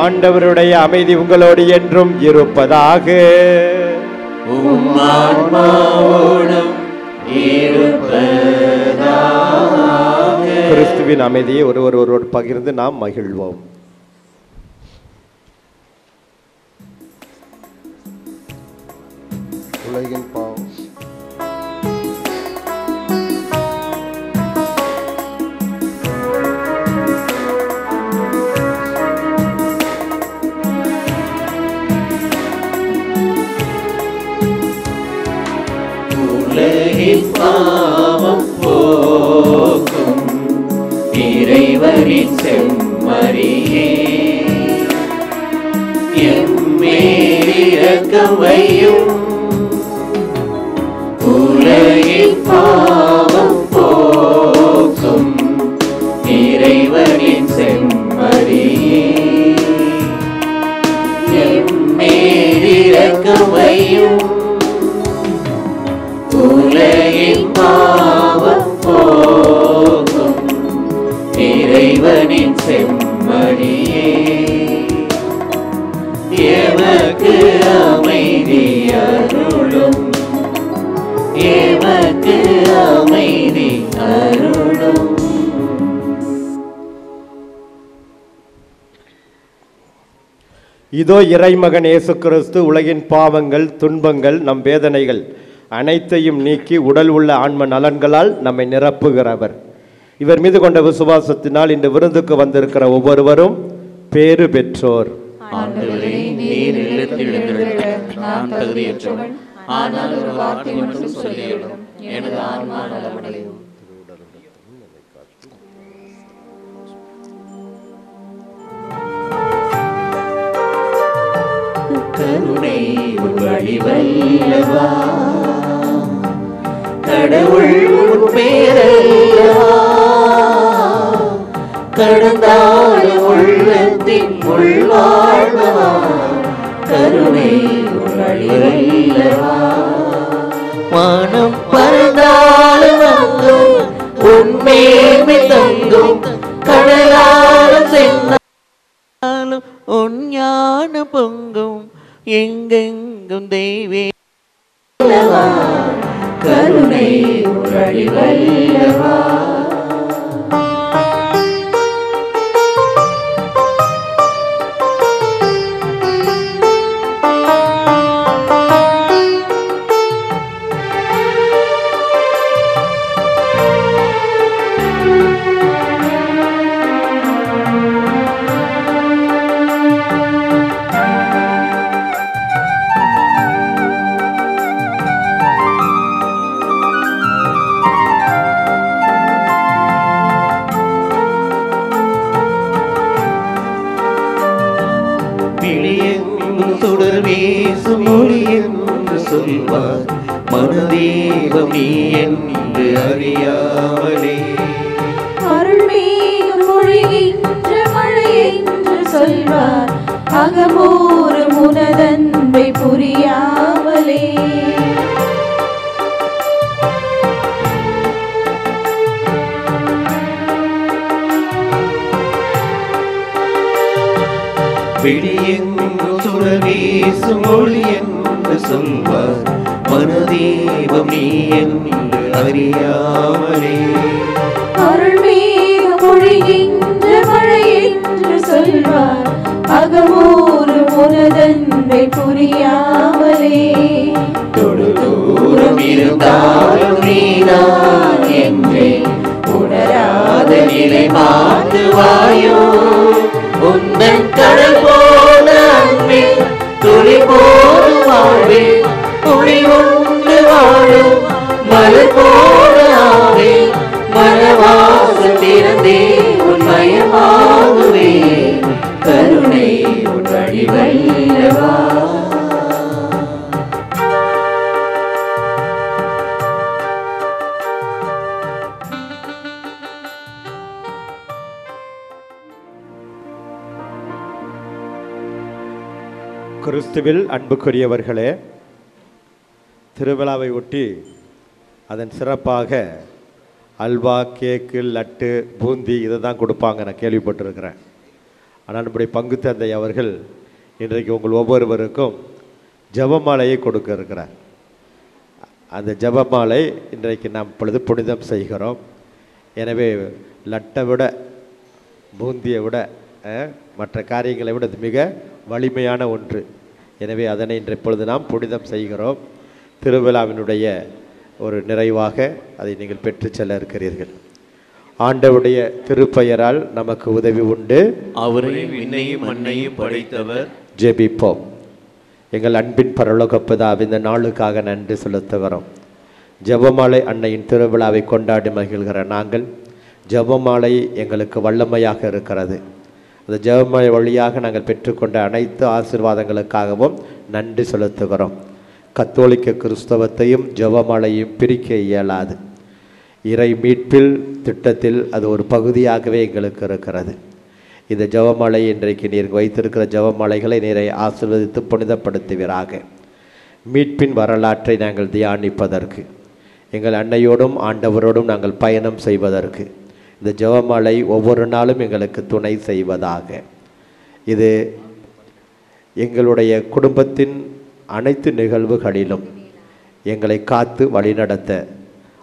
ஆண்டவருடைய அமைதி உங்களோடு என்றும் இருப்பதாக. கிறிஸ்துவின் அமைதியை ஒருவரோடு பகிர்ந்து நாம் மகிழ்வோம். உலகின் பாவம் உலகின் பாவம் போக்கும் இறைவனின் செம்மறியே, எம்மேல் இரக்கம் வையும். உலகின் பாவம் போக்கும் இறைவனின் செம்மறியே, எம்மேல் இரக்கம் வையும். உலகின் பாவம் போக்கும் இறைவனின் செம்மறியே, எமக்கு அமைதி அருளும், எமக்கு அமைதி அருளும். இதோ இறைமகன் இயேசு கிறிஸ்து உலகின் பாவங்கள், துன்பங்கள், நம் வேதனைகள் அனைத்தையும் நீக்கி உடல் உள்ள ஆன்ம நலன்களால் நம்மை நிரப்புகிறவர். இவர் மீது கொண்ட விசுவாசத்தினால் இந்த விருந்துக்கு வந்திருக்கிற ஒவ்வொருவரும் பேறு பெற்றோர். ஆண்டவரே, நீர் இல்லத்தில் எழுந்திருக்க நான் தகுதியற்றவன், ஆனால் ஒரு வார்த்தை மட்டும் சொல்லிவிடும், எனது ஆன்மா நலமடையும். கருணை வடிவல்லவா, கடவுள் பேரல்லவா, கடந்தால் உள்ளத்தின் உள்வாழ்வா, கருணை வடிவல்லவா. வானம் பறந்தாலும் அங்கும் உன்மேன்மை தங்கும், கடலாலும் சென்றாலும் உன் ஞான பொங்கும், எங்கெங்கும் தெய்வே கருணை வடிவல்லவா. சுடர் வீசும் மொழி என்று சொல்வார், மனதீபம் நீ என்று அறியாமலே. அருள்மீகும் மொழிகின்ற மழை என்று சொல்வார், அகமூறு முனதன்பை புரியாமலே. வீசும் ஒளி என்று சொல்வார். மனதீபம் நீ என்று அறியாமலே அருள்மேகம் பொழிகின்ற மழை என்று சொல்வார். அகமூறு உனதன்பை புரியாமலே தூரம் இருந்தாலும் நீதான் என்றே உணராத நிலை மாற்றுவாயோ. உந்தன் கடல் போல அன்பே துளி போல் வாழ்வே துளி உண்டு வாழும் மலர் போல ஆவே மனவாசல் திறந்தே உன்மயமாகுவே கருணை உன் வழிவல்லவா. கிறிஸ்துவில் அன்புக்குரியவர்களே, திருவிழாவை ஒட்டி அதன் சிறப்பாக அல்வா, கேக்கு, லட்டு, பூந்தி இதை தான் கொடுப்பாங்க, நான் கேள்விப்பட்டிருக்கிறேன். ஆனால் நம்முடைய பங்கு தந்தை அவர்கள் இன்றைக்கு உங்கள் ஒவ்வொருவருக்கும் ஜெபமாலையை கொடுக்க இருக்கிறார். அந்த ஜெபமாலை இன்றைக்கு நாம் இப்பொழுது புனிதம் செய்கிறோம். எனவே லட்டை விட, பூந்தியை விட, மற்ற காரியங்களை விட அது மிக வலிமையான ஒன்று. எனவே அதனை இன்று இப்பொழுது நாம் புனிதம் செய்கிறோம். திருவிழாவினுடைய ஒரு நிறைவாக அதை நீங்கள் பெற்று செல்ல இருக்கிறீர்கள். ஆண்டவருடைய திருப்பெயரால் நமக்கு உதவி உண்டு. அவரை விண்ணையும் மண்ணையும் படைத்தவர். ஜெபிப்போம். எங்கள் அன்பின் பரலோக பிதாவே, இந்த நாளுக்காக நன்றி செலுத்துகிறோம். ஜெபமாலை அன்னையின் திருவிழாவை கொண்டாடி மகிழ்கிற நாங்கள், ஜெபமாலை எங்களுக்கு வல்லமையாக இருக்கிறது. அந்த ஜெபமாலை வழியாக நாங்கள் பெற்றுக்கொண்ட அனைத்து ஆசீர்வாதங்களுக்காகவும் நன்றி செலுத்துகிறோம். கத்தோலிக்க கிறிஸ்தவத்தையும் ஜெபமாலையும் பிரிக்க இயலாது. இறை மீட்பில் திட்டத்தில் அது ஒரு பகுதியாகவே எங்களுக்கு இருக்கிறது. இந்த ஜெபமாலை இன்றைக்கு நீர் வைத்திருக்கிற ஜெபமாலைகளை நீரை ஆசீர்வதித்து புனிதப்படுத்துவீராக. மீட்பின் வரலாற்றை நாங்கள் தியானிப்பதற்கு, எங்கள் அன்னையோடும் ஆண்டவரோடும் நாங்கள் பயணம் செய்வதற்கு இந்த ஜெபமாலை ஒவ்வொரு நாளும் எங்களுக்கு துணை செய்வதாக. இது எங்களுடைய குடும்பத்தின் அனைத்து நிகழ்வுகளிலும் எங்களை காத்து வழிநடத்த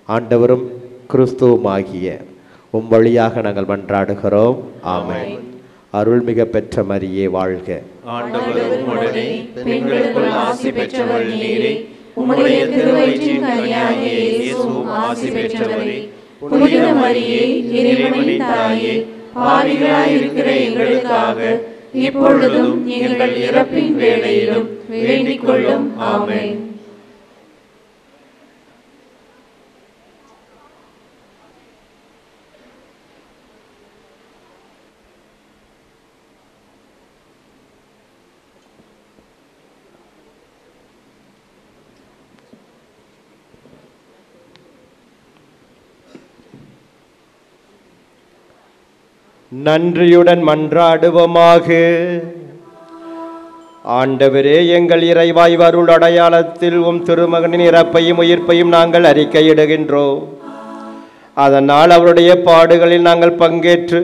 ஆண்டவரும் கிறிஸ்துவுமாகிய உம் வழியாக நாங்கள் மன்றாடுகிறோம். ஆமென். அருள்மிக பெற்ற மரியே வாழ்க. ஆண்டவர் உம்முடனே பெண்களுக்குள் ஆசி பெற்றவள் நீரே. உம்முடைய திருவயிற்றின் கனியாகிய இயேசுவும் ஆசி பெற்றவரே. புனித மரியே, இறைவனின் தாயே, பாவிகளாய் இருக்கிற எங்களுக்காக இப்பொழுதும் எங்கள் இறப்பின் வேளையிலும் வேண்டிக் கொள்ளும். ஆமென். நன்றியுடன் மன்றாடுவோமாக. ஆண்டவரே, எங்கள் இறைவாய் அருள் அடையாளத்தில் உம் திருமகனின் இறப்பையும் உயிர்ப்பையும் நாங்கள் அறிக்கையிடுகின்றோம். அதனால் அவருடைய பாடுகளில் நாங்கள் பங்கேற்று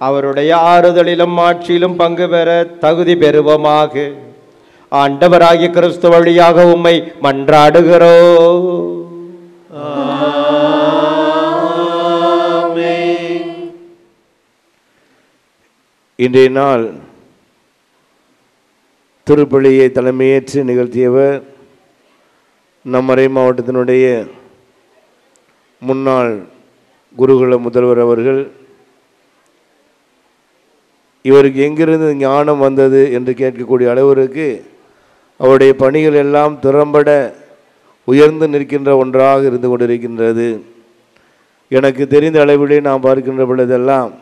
அவருடைய ஆறுதலிலும் ஆட்சியிலும் பங்கு பெற தகுதி பெறுவோமாக. ஆண்டவராகிய கிறிஸ்து வழியாக உம்மை மன்றாடுகிறோம். இன்றைய நாள் திருப்பலியை தலைமையேற்று நிகழ்த்தியவர் நம்மறை மாவட்டத்தினுடைய முன்னாள் குருகுல முதல்வர் அவர்கள். இவருக்கு எங்கிருந்து ஞானம் வந்தது என்று கேட்கக்கூடிய அளவிற்கு அவருடைய பணிகள் எல்லாம் திறம்பட உயர்ந்து நிற்கின்ற ஒன்றாக இருந்து கொண்டிருக்கின்றது. எனக்கு தெரிந்த அளவிலே நாம் பார்க்கின்ற பொழுதெல்லாம்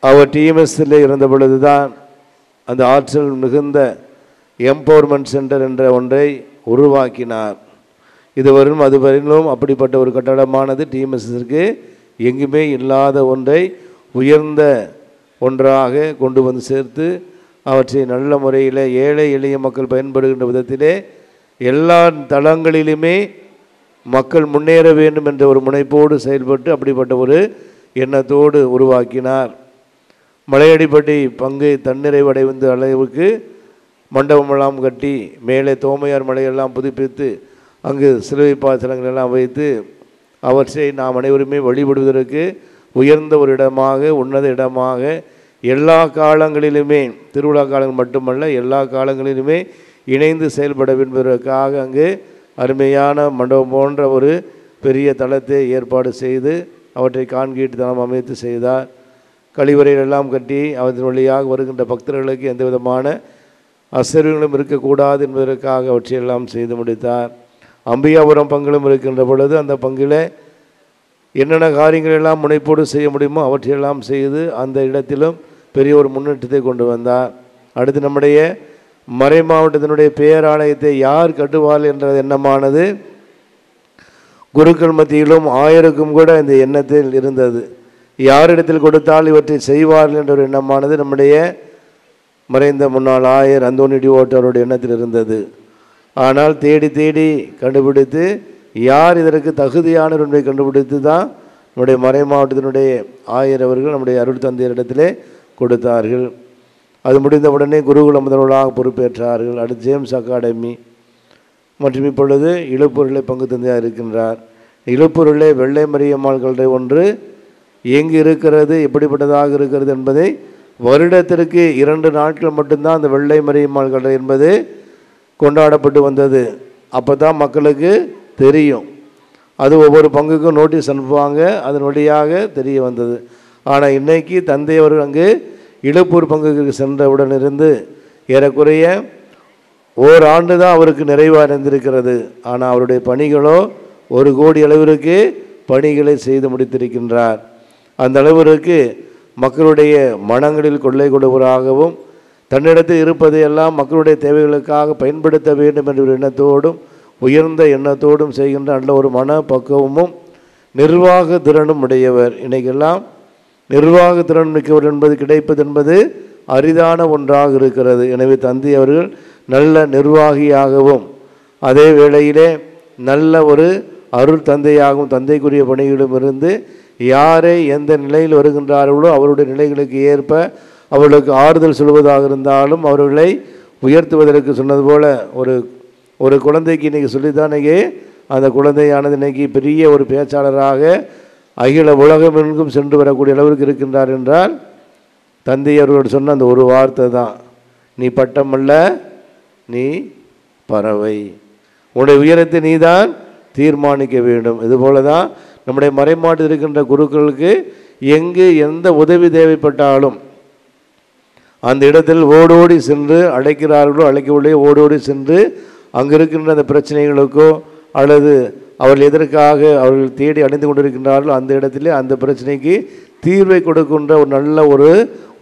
அவர் டிஎம்எஸ்ல இருந்த பொழுது தான் அந்த ஆற்றல் மிகுந்த எம்பவர்மெண்ட் சென்டர் என்ற ஒன்றை உருவாக்கினார். இதுவரையும் அதுவரையிலும் அப்படிப்பட்ட ஒரு கட்டடமானது டிஎம்எஸ்ஸிற்கு எங்குமே இல்லாத ஒன்றை உயர்ந்த ஒன்றாக கொண்டு வந்து சேர்த்து அவற்றை நல்ல முறையில் ஏழை எளிய மக்கள் பயன்படுகின்ற விதத்திலே எல்லா தளங்களிலுமே மக்கள் முன்னேற வேண்டும் என்ற ஒரு முனைப்போடு செயல்பட்டு அப்படிப்பட்ட ஒரு எண்ணத்தோடு உருவாக்கினார். மலையடிப்பட்டி பங்கை தன்னிறைவடைந்த அளவுக்கு மண்டபமெல்லாம் கட்டி மேலே தோமையார் மலையெல்லாம் புதுப்பித்து அங்கு சிலுவை பாசனங்கள் எல்லாம் வைத்து அவற்றை நாம் அனைவருமே வழிபடுவதற்கு உயர்ந்த ஒரு இடமாக, உன்னத இடமாக எல்லா காலங்களிலுமே, திருவிழா காலங்கள் மட்டுமல்ல எல்லா காலங்களிலுமே இணைந்து செயல்பட என்பதற்காக அங்கு அருமையான மண்டபம் போன்ற ஒரு பெரிய தளத்தை ஏற்பாடு செய்து அவற்றை கான்கிரீட் தளம் அமைத்து செய்தார். கழிவறைகளெல்லாம் கட்டி அவற்றின் வழியாக வருகின்ற பக்தர்களுக்கு எந்த விதமான அசர்வுகளும் இருக்கக்கூடாது என்பதற்காக அவற்றையெல்லாம் செய்து முடித்தார். அம்பியாபுரம் பங்கிலும் இருக்கின்ற பொழுது அந்த பங்கில் என்னென்ன காரியங்கள் எல்லாம் முனைப்போடு செய்ய முடியுமோ அவற்றையெல்லாம் செய்து அந்த இடத்திலும் பெரிய ஒரு முன்னேற்றத்தை கொண்டு வந்தார். அடுத்து நம்முடைய மறை மாவட்டத்தினுடைய பேராலயத்தை யார் கட்டுவார் என்ற எண்ணமானது குருக்கள் மத்தியிலும் ஆயருக்கும் கூட இந்த எண்ணத்தில் இருந்தது. யாரிடத்தில் கொடுத்தால் இவற்றை செய்வார்கள் என்ற ஒரு எண்ணமானது நம்முடைய மறைந்த முன்னாள் ஆயர் அந்தோனி டிவோட் அவருடைய எண்ணத்தில் இருந்தது. ஆனால் தேடி தேடி கண்டுபிடித்து யார் இதற்கு தகுதியானவர் என்பதை கண்டுபிடித்து தான் நம்முடைய மறை மாவட்டத்தினுடைய ஆயர் அவர்கள் நம்முடைய அருள் தந்தையரிடத்திலே கொடுத்தார்கள். அது முடிந்தவுடனே குருகுல முதல்வராக பொறுப்பேற்றார்கள். அடுத்து ஜேம்ஸ் அகாடமி மற்றும் இப்பொழுது இழுப்பூரிலே பங்கு தந்தையாக இருக்கின்றார். இழுப்பூரிலே வெள்ளை மரியம்மாள் கல்லறை ஒன்று எங்கு இருக்கிறது, எப்படிப்பட்டதாக இருக்கிறது என்பதை வருடத்திற்கு 2 நாட்கள் மட்டும்தான் அந்த வெள்ளை மரியம்மாள் கல்லறை என்பது கொண்டாடப்பட்டு வந்தது. அப்போ தான் மக்களுக்கு தெரியும். அது ஒவ்வொரு பங்குக்கும் நோட்டீஸ் அனுப்புவாங்க, அதன் வழியாக தெரிய வந்தது. ஆனால் இன்றைக்கி தந்தை அவர்கள் அங்கு இழுப்பூர் பங்குக்கு சென்றவுடன் இருந்து ஏறக்குறைய ஓராண்டு தான் அவருக்கு நிறைவடைந்திருக்கிறது. ஆனால் அவருடைய பணிகளோ 1 கோடி அளவிற்கு பணிகளை செய்து முடித்திருக்கின்றார். அந்த அளவிற்கு மக்களுடைய மனங்களில் கொள்ளை கொடுப்பவராகவும் தன்னிடத்தில் இருப்பதையெல்லாம் மக்களுடைய தேவைகளுக்காக பயன்படுத்த வேண்டும் என்ற ஒரு எண்ணத்தோடும் உயர்ந்த எண்ணத்தோடும் செய்கின்ற நல்ல ஒரு மன பக்குவமும் நிர்வாக திறனும் உடையவர். இன்றைக்கெல்லாம் நிர்வாக திறன் மிக்கவர் என்பது கிடைப்பது என்பது அரிதான ஒன்றாக இருக்கிறது. எனவே தந்தை அவர்கள் நல்ல நிர்வாகியாகவும் அதே வேளையிலே நல்ல ஒரு அருள் தந்தையாகவும் தந்தைக்குரிய பணிகளிலும் இருந்து யாரை எந்த நிலையில் வருகின்றார்களோ அவருடைய நிலைகளுக்கு ஏற்ப அவர்களுக்கு ஆறுதல் சொல்வதாக இருந்தாலும் அவர்களை உயர்த்துவதற்கு சொன்னது போல ஒரு குழந்தைக்கு இன்றைக்கி சொல்லித்தானே அந்த குழந்தையானது இன்றைக்கி பெரிய ஒரு பேச்சாளராக அகில உலகம் எங்கும் சென்று வரக்கூடிய அளவிற்கு இருக்கின்றார் என்றால் தந்தை அவர்களோடு சொன்ன அந்த ஒரு வார்த்தை தான், நீ பட்டமல்ல, நீ பறவை, உன்னுடைய உயரத்தை நீ தான் தீர்மானிக்க வேண்டும். இதுபோல தான் நம்முடைய மறைமாட்டில் இருக்கின்ற குருக்களுக்கு எங்கு எந்த உதவி தேவைப்பட்டாலும் அந்த இடத்தில் ஓடோடி சென்று அழைக்கிறார்களோ அழைக்கவில்லையோ ஓடோடி சென்று அங்கே இருக்கின்ற அந்த பிரச்சனைகளுக்கோ அல்லது அவர்கள் எதற்காக அவர்கள் தேடி அடைந்து கொண்டிருக்கின்றார்களோ அந்த இடத்திலே அந்த பிரச்சனைக்கு தீர்வை கொடுக்கின்ற ஒரு நல்ல ஒரு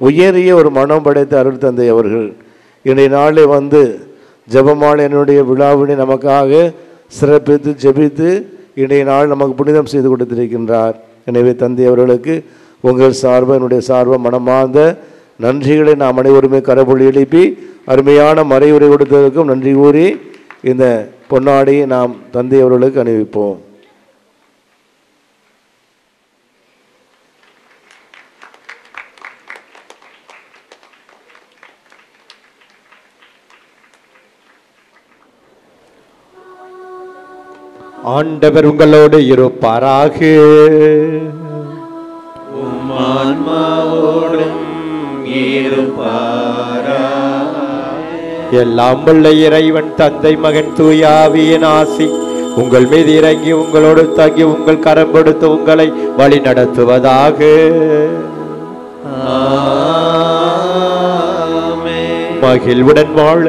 உயரிய ஒரு மனம் படைத்த அருள் தந்தை அவர்கள் இன்றைய நாளே வந்து ஜெபமாலை என்னுடைய விழாவினை நமக்காக சிறப்பித்து ஜெபித்து இன்றைய நாள் நமக்கு புனிதம் செய்து கொடுத்திருக்கின்றார். எனவே தந்தை அவர்களுக்கு உங்கள் சார்பாக என்னுடைய சார்பாக மனமார்ந்த நன்றிகளை நாம் அனைவருமே கரபொழி எழுப்பி அருமையான மறைவுரை கொடுத்ததற்கும் நன்றி கூறி இந்த பொன்னாடியை நாம் தந்தை அவர்களுக்கு அணிவிப்போம். ஆண்டவர் உங்களோடு இருப்பாராக. எல்லாம் வல்ல இறைவன் தந்தை மகன் தூய ஆவியின் ஆசி உங்கள் மீது இறங்கி உங்களோடு தங்கி உங்கள் கரம் கொடுத்து உங்களை வழி நடத்துவதாக. மகிழ்வுடன் வாழ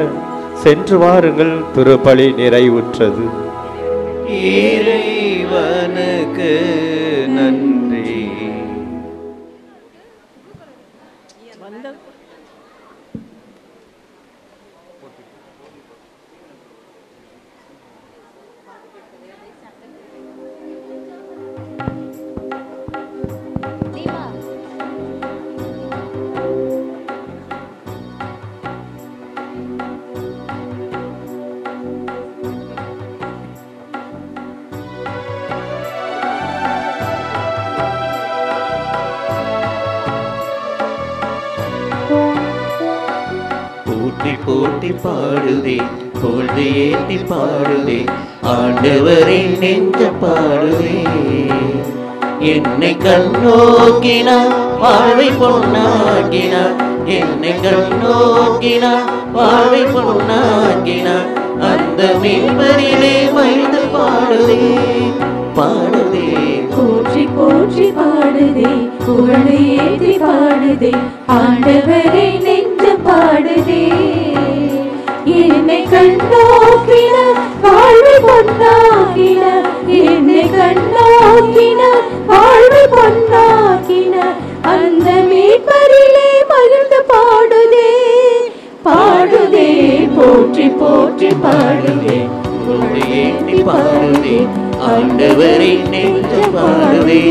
சென்று வாருங்கள், திருப்பலி நிறைவுற்றது. இறைவனுக்கு நன்றி. ஏத்தி பாடுதே, புகழ்ந்து ஏத்தி பாடுதே, ஆண்டவரின் நெஞ்ச பாடுதே. என்னை கண்ணோக்கினார் வாழ்வை பொன்னாக்கினார், என்னை கண்ணோக்கினார் வாழ்வை பொன்னாக்கினார். அந்த மீன்பரிலே மகிழ்ந்து பாடுதே, பாடுதே, போற்றி போற்றி பாடுதே, புகழ்ந்து ஏத்தி பாடுதே, ஆண்டவரை நெஞ்ச பாடுதே. என்னை கண்ணோக்கினார் வாழ்வை பொன்னாக்கினார், என்னை கண்ணோக்கினார் வாழ்வை பொன்னாக்கினார். அந்த மீட்பரிலே மகிழ்ந்து பாடுதே, பாடுதே, போற்றி போற்றி பாடுதே, புகழ்ந்து ஏத்தி பாடுதே, ஆண்டவரின் நெஞ்ச பாடுதே.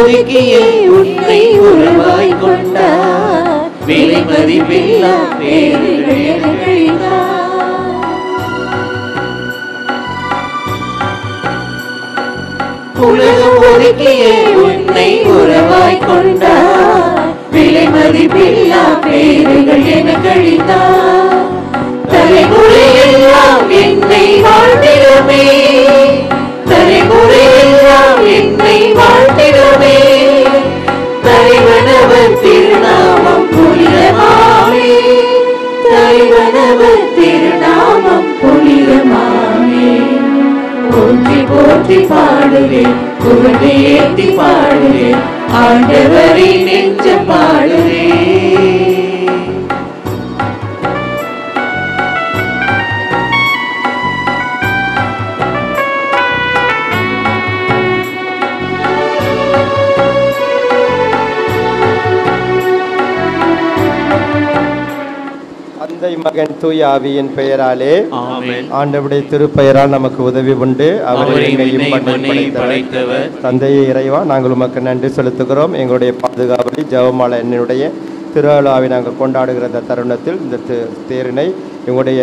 ஒதுக்கிய உன்னை உறவாய் கொண்டார், விலை மதிப்பில்லா பேருகள். உலகம் ஒதுக்கிய உன்னை உறவாய் கொண்டார், விலை மதிப்பில்லா பேருகள் என கழித்தார். தலைமுறையெல்லாம் என்னை வாழ்ந்திடுமே, தலைமுறையெல்லாம் என்னை வாழ்த்திடுமே. தலைவனவர் திருநாமம் புனிதமாமே, தலைவனவர் திருநாமம் புனிதமாமே. போற்றி போற்றி பாடுவே, புகழ்ந்து ஏத்தி பாடுவே, ஆண்டவரின் நெஞ்ச பாடுவே. தந்தை மகன் தூய ஆவியின் பெயராலே ஆமென். ஆண்டவருடைய திருப்பெயரால் நமக்கு உதவி உண்டு. அவரை படைத்தவர் தந்தையை இறைவா, நாங்கள் உமக்கு நன்றி செலுத்துகிறோம். எங்களுடைய பாதுகாவலி ஜெபமாலை என்னுடைய திருவிழாவை நாங்கள் கொண்டாடுகிற இந்த தருணத்தில் இந்த தேரினை எங்களுடைய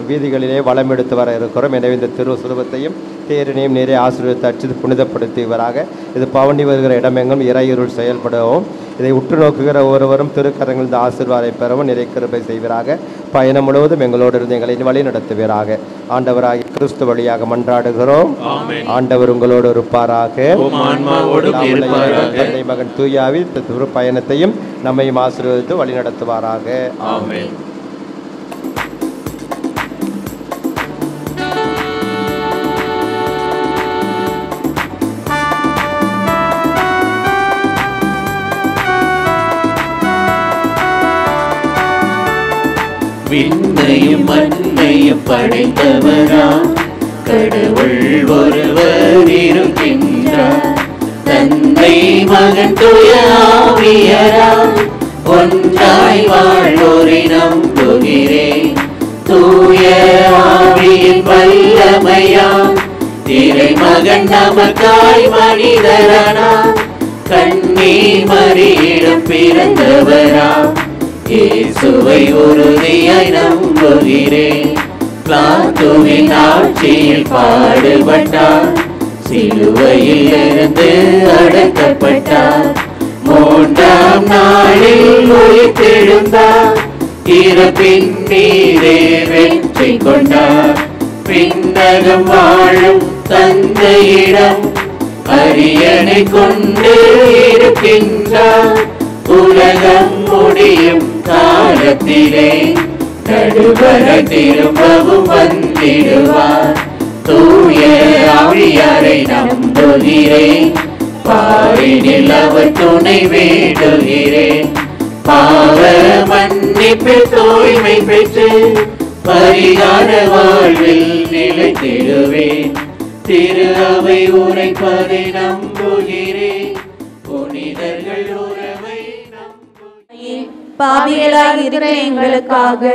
வீதிகளிலே வளம் எடுத்து வர இருக்கிறோம். எனவே இந்த திரு சுரூபத்தையும் தேரினையும் நேரே ஆசீர்வதித்து அச்சு புனிதப்படுத்துவராக. இது பவனி வருகிற இடமெங்கும் இறையுருள் செயல்படவும், இதை உற்று நோக்குகிற ஒருவரும் திருக்கரங்கள் இந்த ஆசீர்வாதை பெறவும் நிறை கிருபை செய்வராக. பயணம் முழுவதும் எங்களோடு இருந்து எங்களை வழி நடத்துவீராக. ஆண்டவராகிய கிறிஸ்து வழியாக மன்றாடுகிறோம். ஆண்டவர் உங்களோடு இருப்பாராக. தந்தை மகன் தூயாவி திரு பயணத்தையும் நம்மையும் ஆசீர்வதித்து வழி நடத்துவாராக. ஆமென். விண்ணையும் மண்ணையும் படைத்தவராம் கடவுள் ஒருவர் இருக்கின்றார். தந்தை மகன் தூய ஆவியராம் ஒன்றாய் வாழ்வோரை நம்புகிறேன். தூய ஆவியின் வல்லமையாம் இறைமகன் நமக்காய் மனிதரானார். கண்ணி மரியிடம் பிறந்தவராம் இயேசுவை உறுதியாய் நம்புகிறேன். பிளாத்துவின் ஆட்சியில் பாடுபட்டார், சிலுவையில் இருந்து அடக்கப்பட்டார். மூன்றாம் நாளில் உயிர்த்தெழுந்தார், இறப்பின் மீதே வெற்றி கொண்டார். பின்னகம் வாழும் தந்தையிடம் அரியணை கொண்டு இருக்கின்றார். உலகம் முடியும் காலத்திலே நடுவரை திரும்பவும் வந்திடுவார். தூய ஆவியாரை நம்புகிறேன், பாரினில் அவர் துணை வேண்டுகிறேன். பாவ மன்னிப்பில் தூய்மை பெற்று பரிகார வாழ்வில் நிலைத்திடுவேன். திரு அவை உரைப்பதை நம்புகிறேன், புனிதர்கள் உறவை பாவிகளாக இருக்கிற எங்களுக்காக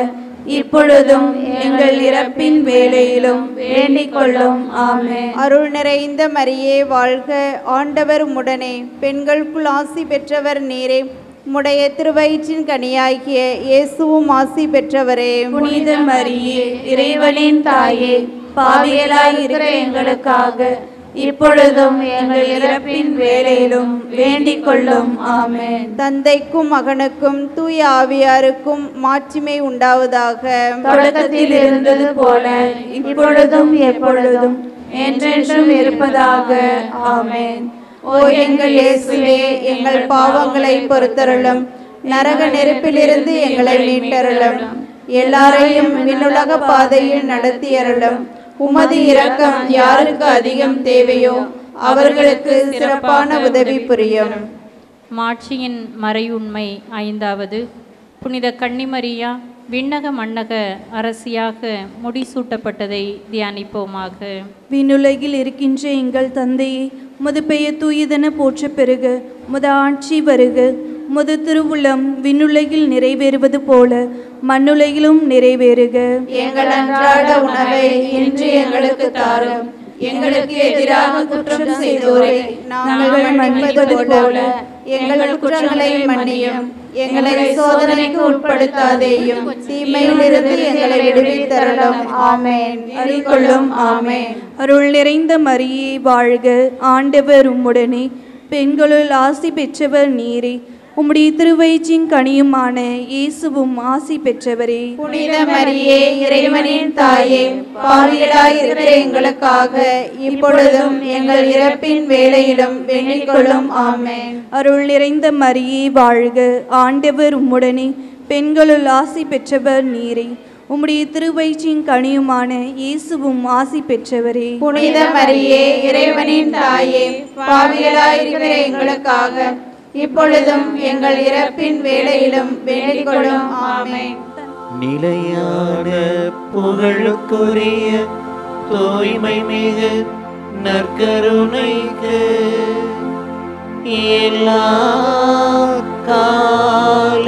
இப்பொழுதும் எங்கள் இறப்பின் வேளையிலும் வேண்டிக் கொள்ளும். ஆமென். அருள் நிறைந்த மரியே வாழ்க, ஆண்டவர் உம்முடனே, பெண்களுக்குள் ஆசி பெற்றவர் நீரே. உம்முடைய திருவயிற்றின் கனியாகிய இயேசுவும் ஆசி பெற்றவரே. புனித மரியே, இறைவனின் தாயே, பாவிகளாய் இருக்கிற எங்களுக்காக இப்பொழுதும் எங்கள் இறப்பின் வேளையிலும் வேண்டிக் கொள்ளும். ஆமென். தந்தைக்கும் மகனுக்கும் தூய ஆவியாருக்கும் மாட்சிமை உண்டாவதாக. தொடக்கத்தில் இருந்தது போல இப்பொழுதும் எப்பொழுதும் என்றென்றும் இருப்பதாக. ஆமென். ஓ எங்கள் இயேசுவே, எங்கள் பாவங்களை பொறுத்தருளும், நரக நெருப்பிலிருந்து எங்களை மீட்டருளும், எல்லாரையும் விண்ணுலக பாதையில் நடத்தியருளும். உமது இரக்கம் யாருக்கு அதிகம் தேவையோ அவர்களுக்கு சிறப்பான உதவி புரியும். மாட்சியின் மறையுண்மை ஐந்தாவது. புனித கன்னிமரியா விண்ணக மண்ணக அரசியாக முடிசூட்டப்பட்டதை தியானிப்போமாக. விண்ணுலகில் இருக்கின்ற எங்கள் தந்தையே, உமது பெயர் தூயதென போற்ற பெறுக, உமது ஆட்சி வருக, உமது திருவுளம் விண்ணுலகில் நிறைவேறுவது போல மண்ணுலகிலும் நிறைவேறுக. எங்கள் அன்றாட உணவை இன்று எங்களுக்கு தாரும். எங்களுக்கு எதிராக குற்றம் செய்தோரை நாங்கள் மன்னிப்பது போல எங்கள் குற்றங்களை மன்னியும். எங்களை சோதனைக்கு உட்படுத்தாதேயும், தீமையிலிருந்து எங்களை விடுவித்தருளும். ஆமென். அருள்கொள்ளும். ஆமென். அருள் நிறைந்த மரியே வாழ்க, ஆண்டவர் உம்முடனே, பெண்களுள் ஆசி பெற்றவர் நீரே. உம்முடைய திருவயிற்றின் கனியுமான இயேசுவும் ஆசி பெற்றவரே. புனித மரியே, இறைவனின் தாயே, பாவிகளாய் இருக்கிற எங்களுக்காக இப்பொழுதும் எங்கள் இறப்பின் வேளையிலும் வேண்டிக் கொள்ளும். ஆமென். அருள் நிறைந்த மரியே வாழ்க, ஆண்டவர் உம்முடனே, பெண்களுள் ஆசி பெற்றவர் நீரே. உம்முடைய திருவயிற்றின் கனியுமான இயேசுவும் ஆசி பெற்றவரே. புனித மரியே, இறைவனின் தாயே, பாவிகளாய் இருக்கிற எங்களுக்காக இப்பொழுதும் எங்கள் இறப்பின் வேளையிலும் வேண்டிக் கொள்ளும். ஆமென். நிலையான புகழுக்குரிய தூய்மை மிகு நற்கருணைக்கு எல்லா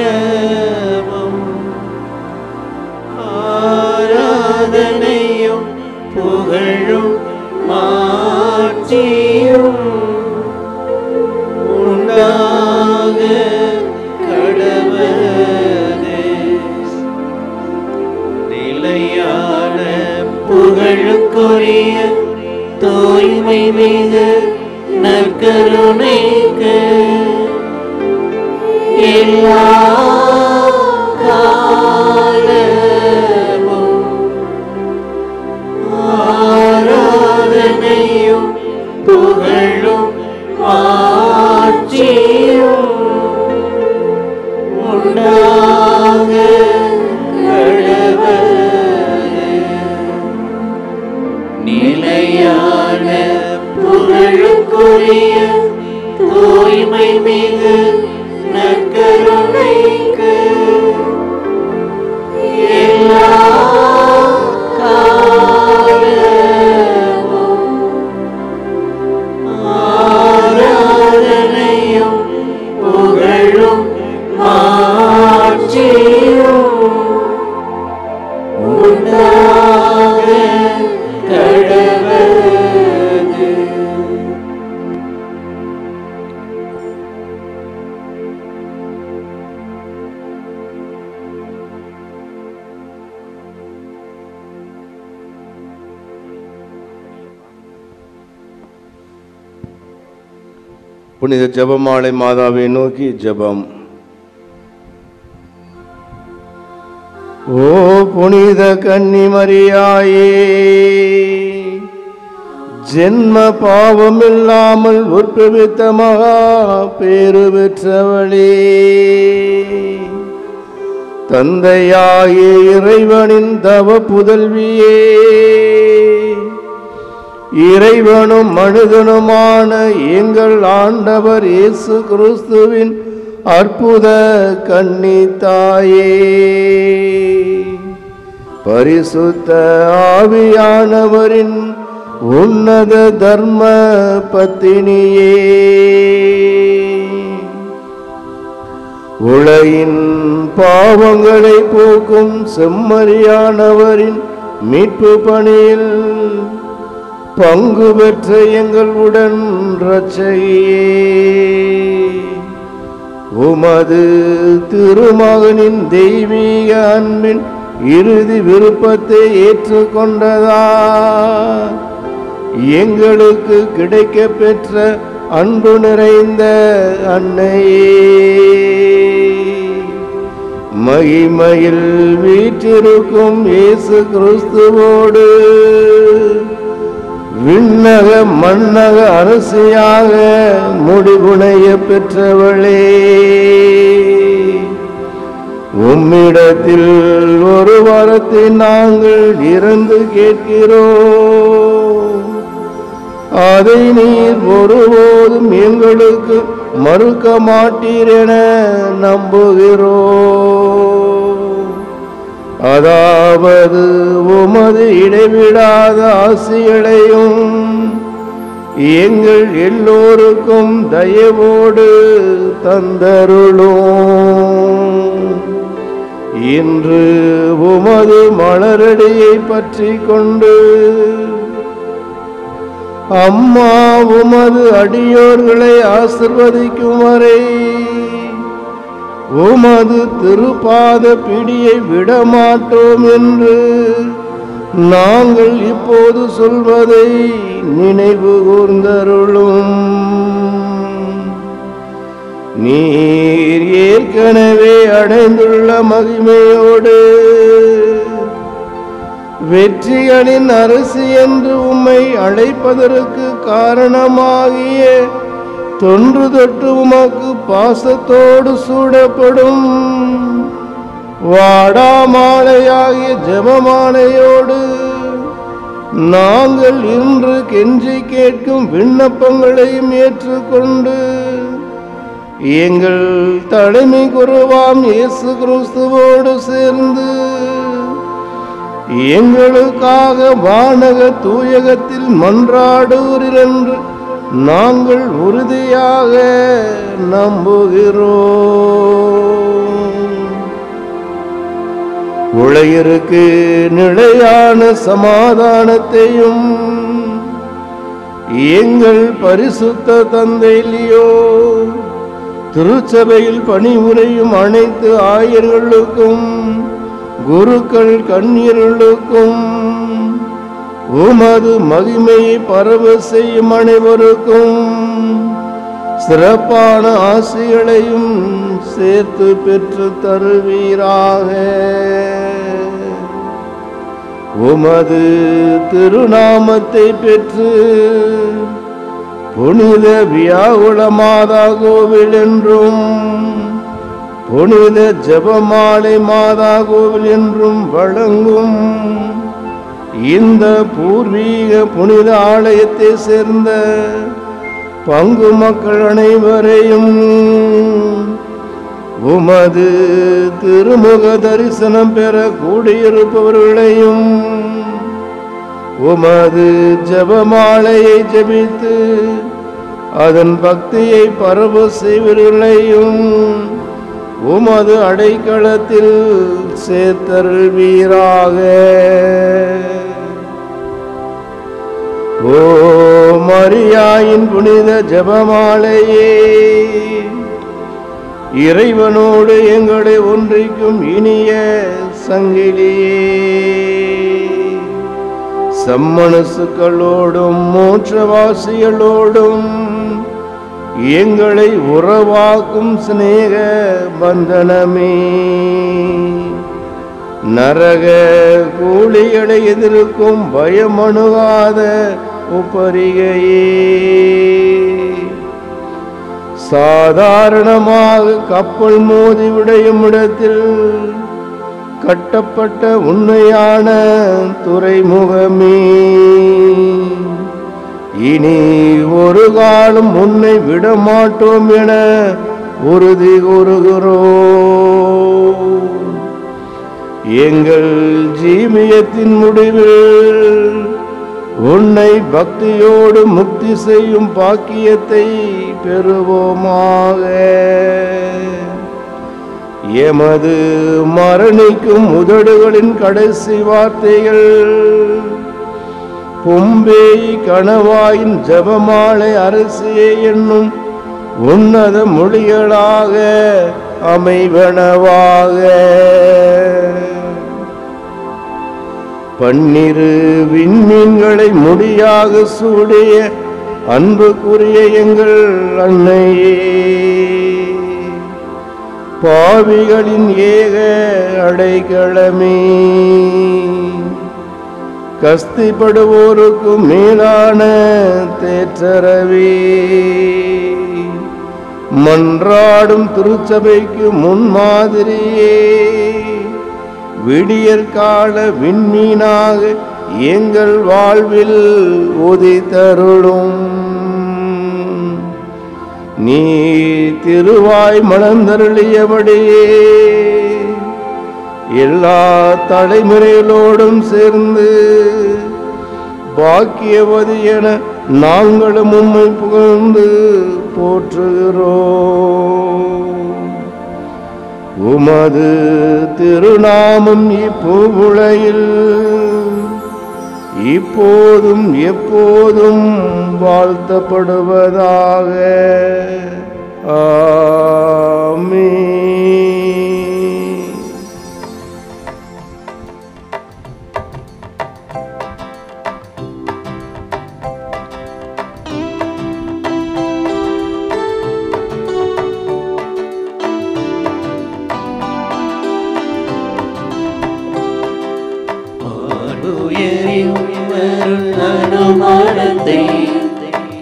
காலமும் ஆராதனையும் புகழும் மாட்சியும் உண்டாக கடவுளே. நிலையான புகழுக்குரிய தூய்மை மிகு நற்கருணைக்கு எல்லா காலமும் ஆராதனையும் புகழும் மாட்சியும் உண்டாக கடவுளே. நிலையான புகழுக்குரிய தூய்மை மிகு நற்கருணைக்கு எல்லா காலமும் ஆராதனையும் புகழும் மாட்சியும் உண்டாக கடவுளே. புனித ஜெபமாலை மாதாவை நோக்கி ஜெபம். ஓ புனித கன்னிமரியாயே, ஜென்ம பாவமில்லாமல் உற்பவித்த மகா பேறு பெற்றவளே, தந்தையாகிய இறைவனின் தவ புதல்வியே, இறைவனும் மனிதனுமான எங்கள் ஆண்டவர் இயேசு கிறிஸ்துவின் அற்புத கன்னி தாயே, பரிசுத்த ஆவியானவரின் உன்னத தர்ம பத்தினியே, உலகின் பாவங்களை போக்கும் செம்மறியானவரின் மீட்பு பணியில் பங்கு பெற்ற எங்கள் உடன் இரட்சகியே, உமது திருமகனின் தெய்வீக அன்பின் இறுதி விருப்பத்தை ஏற்றுக்கொண்டதா எங்களுக்கு கிடைக்க பெற்ற அன்பு நிறைந்த அன்னையே, மகிமையில் வீற்றிருக்கும் இயேசு கிறிஸ்துவோடு விண்ணக மண்ணக அரசியாக முடிவுடைய பெற்றவளே, உம்மிடத்தில் ஒரு வாரத்தை நாங்கள் இறந்து கேட்கிறோம். அதை நீர் ஒருபோதும் எங்களுக்கு மறுக்க மாட்டீர் என நம்புகிறோம். அதாவது உமது இடைவிடாத ஆசிகளையும் எங்கள் எல்லோருக்கும் தயவோடு தந்தருளும். இன்று உமது மலரடியை பற்றி கொண்டு அம்மா உமது அடியோர்களை ஆசிர்வதிக்கும் வரை உமது திருப்பாத பிடியை விடமாட்டோம் என்று நாங்கள் இப்போது சொல்வதை நினைவு கூர்ந்தருளும். நீர் ஏற்கனவே அடைந்துள்ள மகிமையோடு வெற்றிகளின் அரசு என்று உம்மை அழைப்பதற்கு காரணமாகிய தொன்று தொட்டு உமக்கு பாசத்தோடு சூடப்படும் வாடாமாலையாகிய ஜெபமாலையோடு நாங்கள் இன்று கெஞ்சி கேட்கும் விண்ணப்பங்களையும் ஏற்றுக்கொண்டு எங்கள் தலைமை குருவாம் இயேசு கிறிஸ்துவோடு சேர்ந்து எங்களுக்காக வானக தூயகத்தில் மன்றாடுகிறீர் என்று நாங்கள் உறுதியாக நம்புகிறோம். உலகிற்கு நிலையான சமாதானத்தையும் எங்கள் பரிசுத்த தந்தை லியோ திருச்சபையில் பணிபுரியும் அனைத்து ஆயர்களுக்கும் குருக்கள் கன்னியர்களுக்கும் உமது மகிமையை பரவ செய்யும் அனைவருக்கும் சிறப்பான ஆசிகளையும் சேர்த்து பெற்று தருவீராக. உமது திருநாமத்தை பெற்று புனித வியாகுல மாதா கோவில் என்றும் புனித ஜெபமாலை மாதா கோவில் என்றும் வழங்கும் இந்த பூர்வீக புனித ஆலயத்தை சேர்ந்த பங்கு மக்கள் அனைவரையும் உமது திருமுக தரிசனம் பெற கூடியிருப்பவர்களையும் உமது ஜெபமாலையை ஜெபித்து அதன் பக்தியை பரவ செய்வர்களையும் உமது அடைக்கலத்தில் சேர்த்தருள்வீராக. ஓ மரியாயின் புனித ஜெபமாலையே, இறைவனோடு எங்களை ஒன்றிக்கும் இனிய சங்கிலியே, சம்மனசுக்களோடும் மோட்சவாசிகளோடும் எங்களை உறவாக்கும் சிநேக பந்தனமே, நரக கூலிகளை எதிர்க்கும் பயமணுகாத உப்பரிகையே, சாதாரணமாக கப்பல் மோதி விடையும் இடத்தில் கட்டப்பட்ட உண்மையான துறைமுகமே, இனி ஒரு காலம் உன்னை விடமாட்டோம் என உறுதி கூறுகிறோம். எங்கள் ஜீவியத்தின் முடிவில் உன்னை பக்தியோடு முக்தி செய்யும் பாக்கியத்தை பெறுவோமாக. எமது மரணிக்கும் உதடுகளின் கடைசி வார்த்தைகள் பொம்பேய் கணவாயின் ஜபமாலை அரசியே என்னும் உன்னத மொழிகளாக அமைவனவாக. பன்னிரு விண்மீன்களை முடியாக சூடிய அன்புக்குரிய எங்கள் அன்னையே, பாவிகளின் ஏக அடைக்கலமே, கஸ்திப்படுவோருக்கும் மேலான தேற்றரவே, மன்றாடும் திருச்சபைக்கு முன்மாதிரியே, விடியற்கால விண்மீனாக எங்கள் வாழ்வில் உதித்தருளும். நீ திருவாய் மணந்தருளியபடியே எல்லா தலைமுறைகளோடும் சேர்ந்து பாக்கியவதி என நாங்களும் உம்மை புகழ்ந்து போற்றுகிறோம். உமது திருநாமம் இப்பூவுலகில் இப்போதும் எப்போதும் வாழ்த்தப்படுவதாக. ஆமென். அனுமானத்தை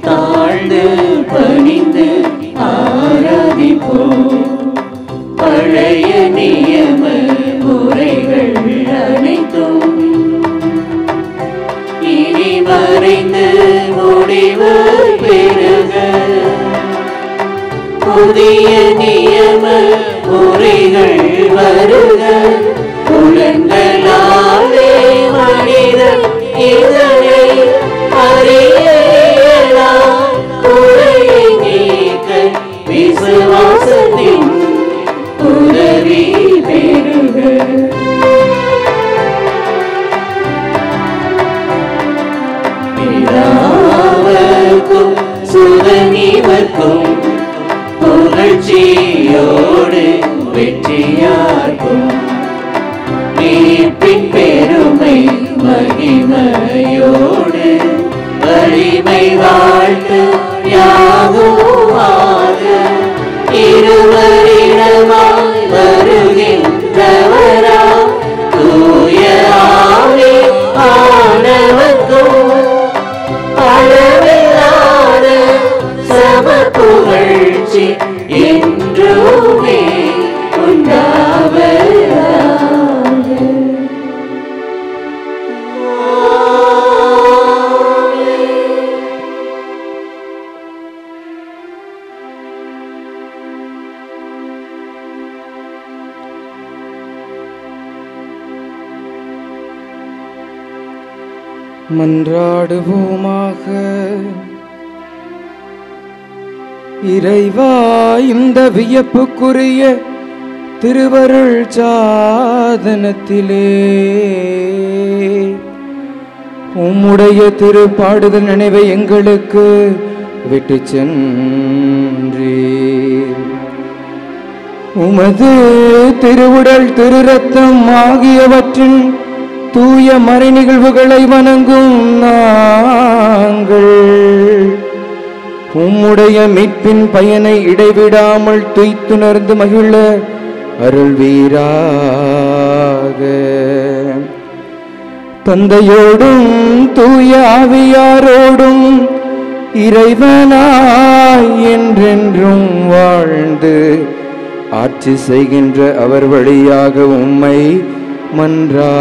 தாழ்ந்து பணிந்து ஆராதிப்போம். பழைய நியம முறைகள் அனைத்தும் இனி மறைந்து முடிவு பெறுக. புதிய நியம முறைகள் வருக. புலன்களாலே மனிதன் இதனை அறிய இயலார். குறையை நீக்க விசுவாசத்தின் உதவி பெறுக. பிதாவுக்கும் சுதனிவர்க்கும் புகழ்ச்சியோடு வெற்றியார்க்கும் மீட்பின் பெருமை மகிமையோடு வலிமை வாழ்த்து யாவுமாக. இருவரிடமாய் வருகின்றவரா தூய ஆவி ஆனவர்க்கும் அளவில்லாத சம புகழ்ச்சி என்றுமே உண்டாவதாக. மன்றாடுவோமாக. இறைவா, இந்த வியப்புக்குரிய திருவருள் சாதனத்திலே உம்முடைய திருப்பாடுதல் நினைவை எங்களுக்கு விட்டு சென்றீர். உமது திருவுடல் திருரத்தம் ஆகியவற்றின் தூய மறை நிகழ்வுகளை வணங்கும் நாங்கள் உம்முடைய மீட்பின் பயனை இடைவிடாமல் துய்த்துணர்ந்து மகிழ அருள்வீராக. தந்தையோடும் தூய ஆவியாரோடும் இறைவனாய் என்றென்றும் வாழ்ந்து ஆட்சி செய்கின்ற அவர் வழியாக உம்மை மன்றாடுகின்றோம்.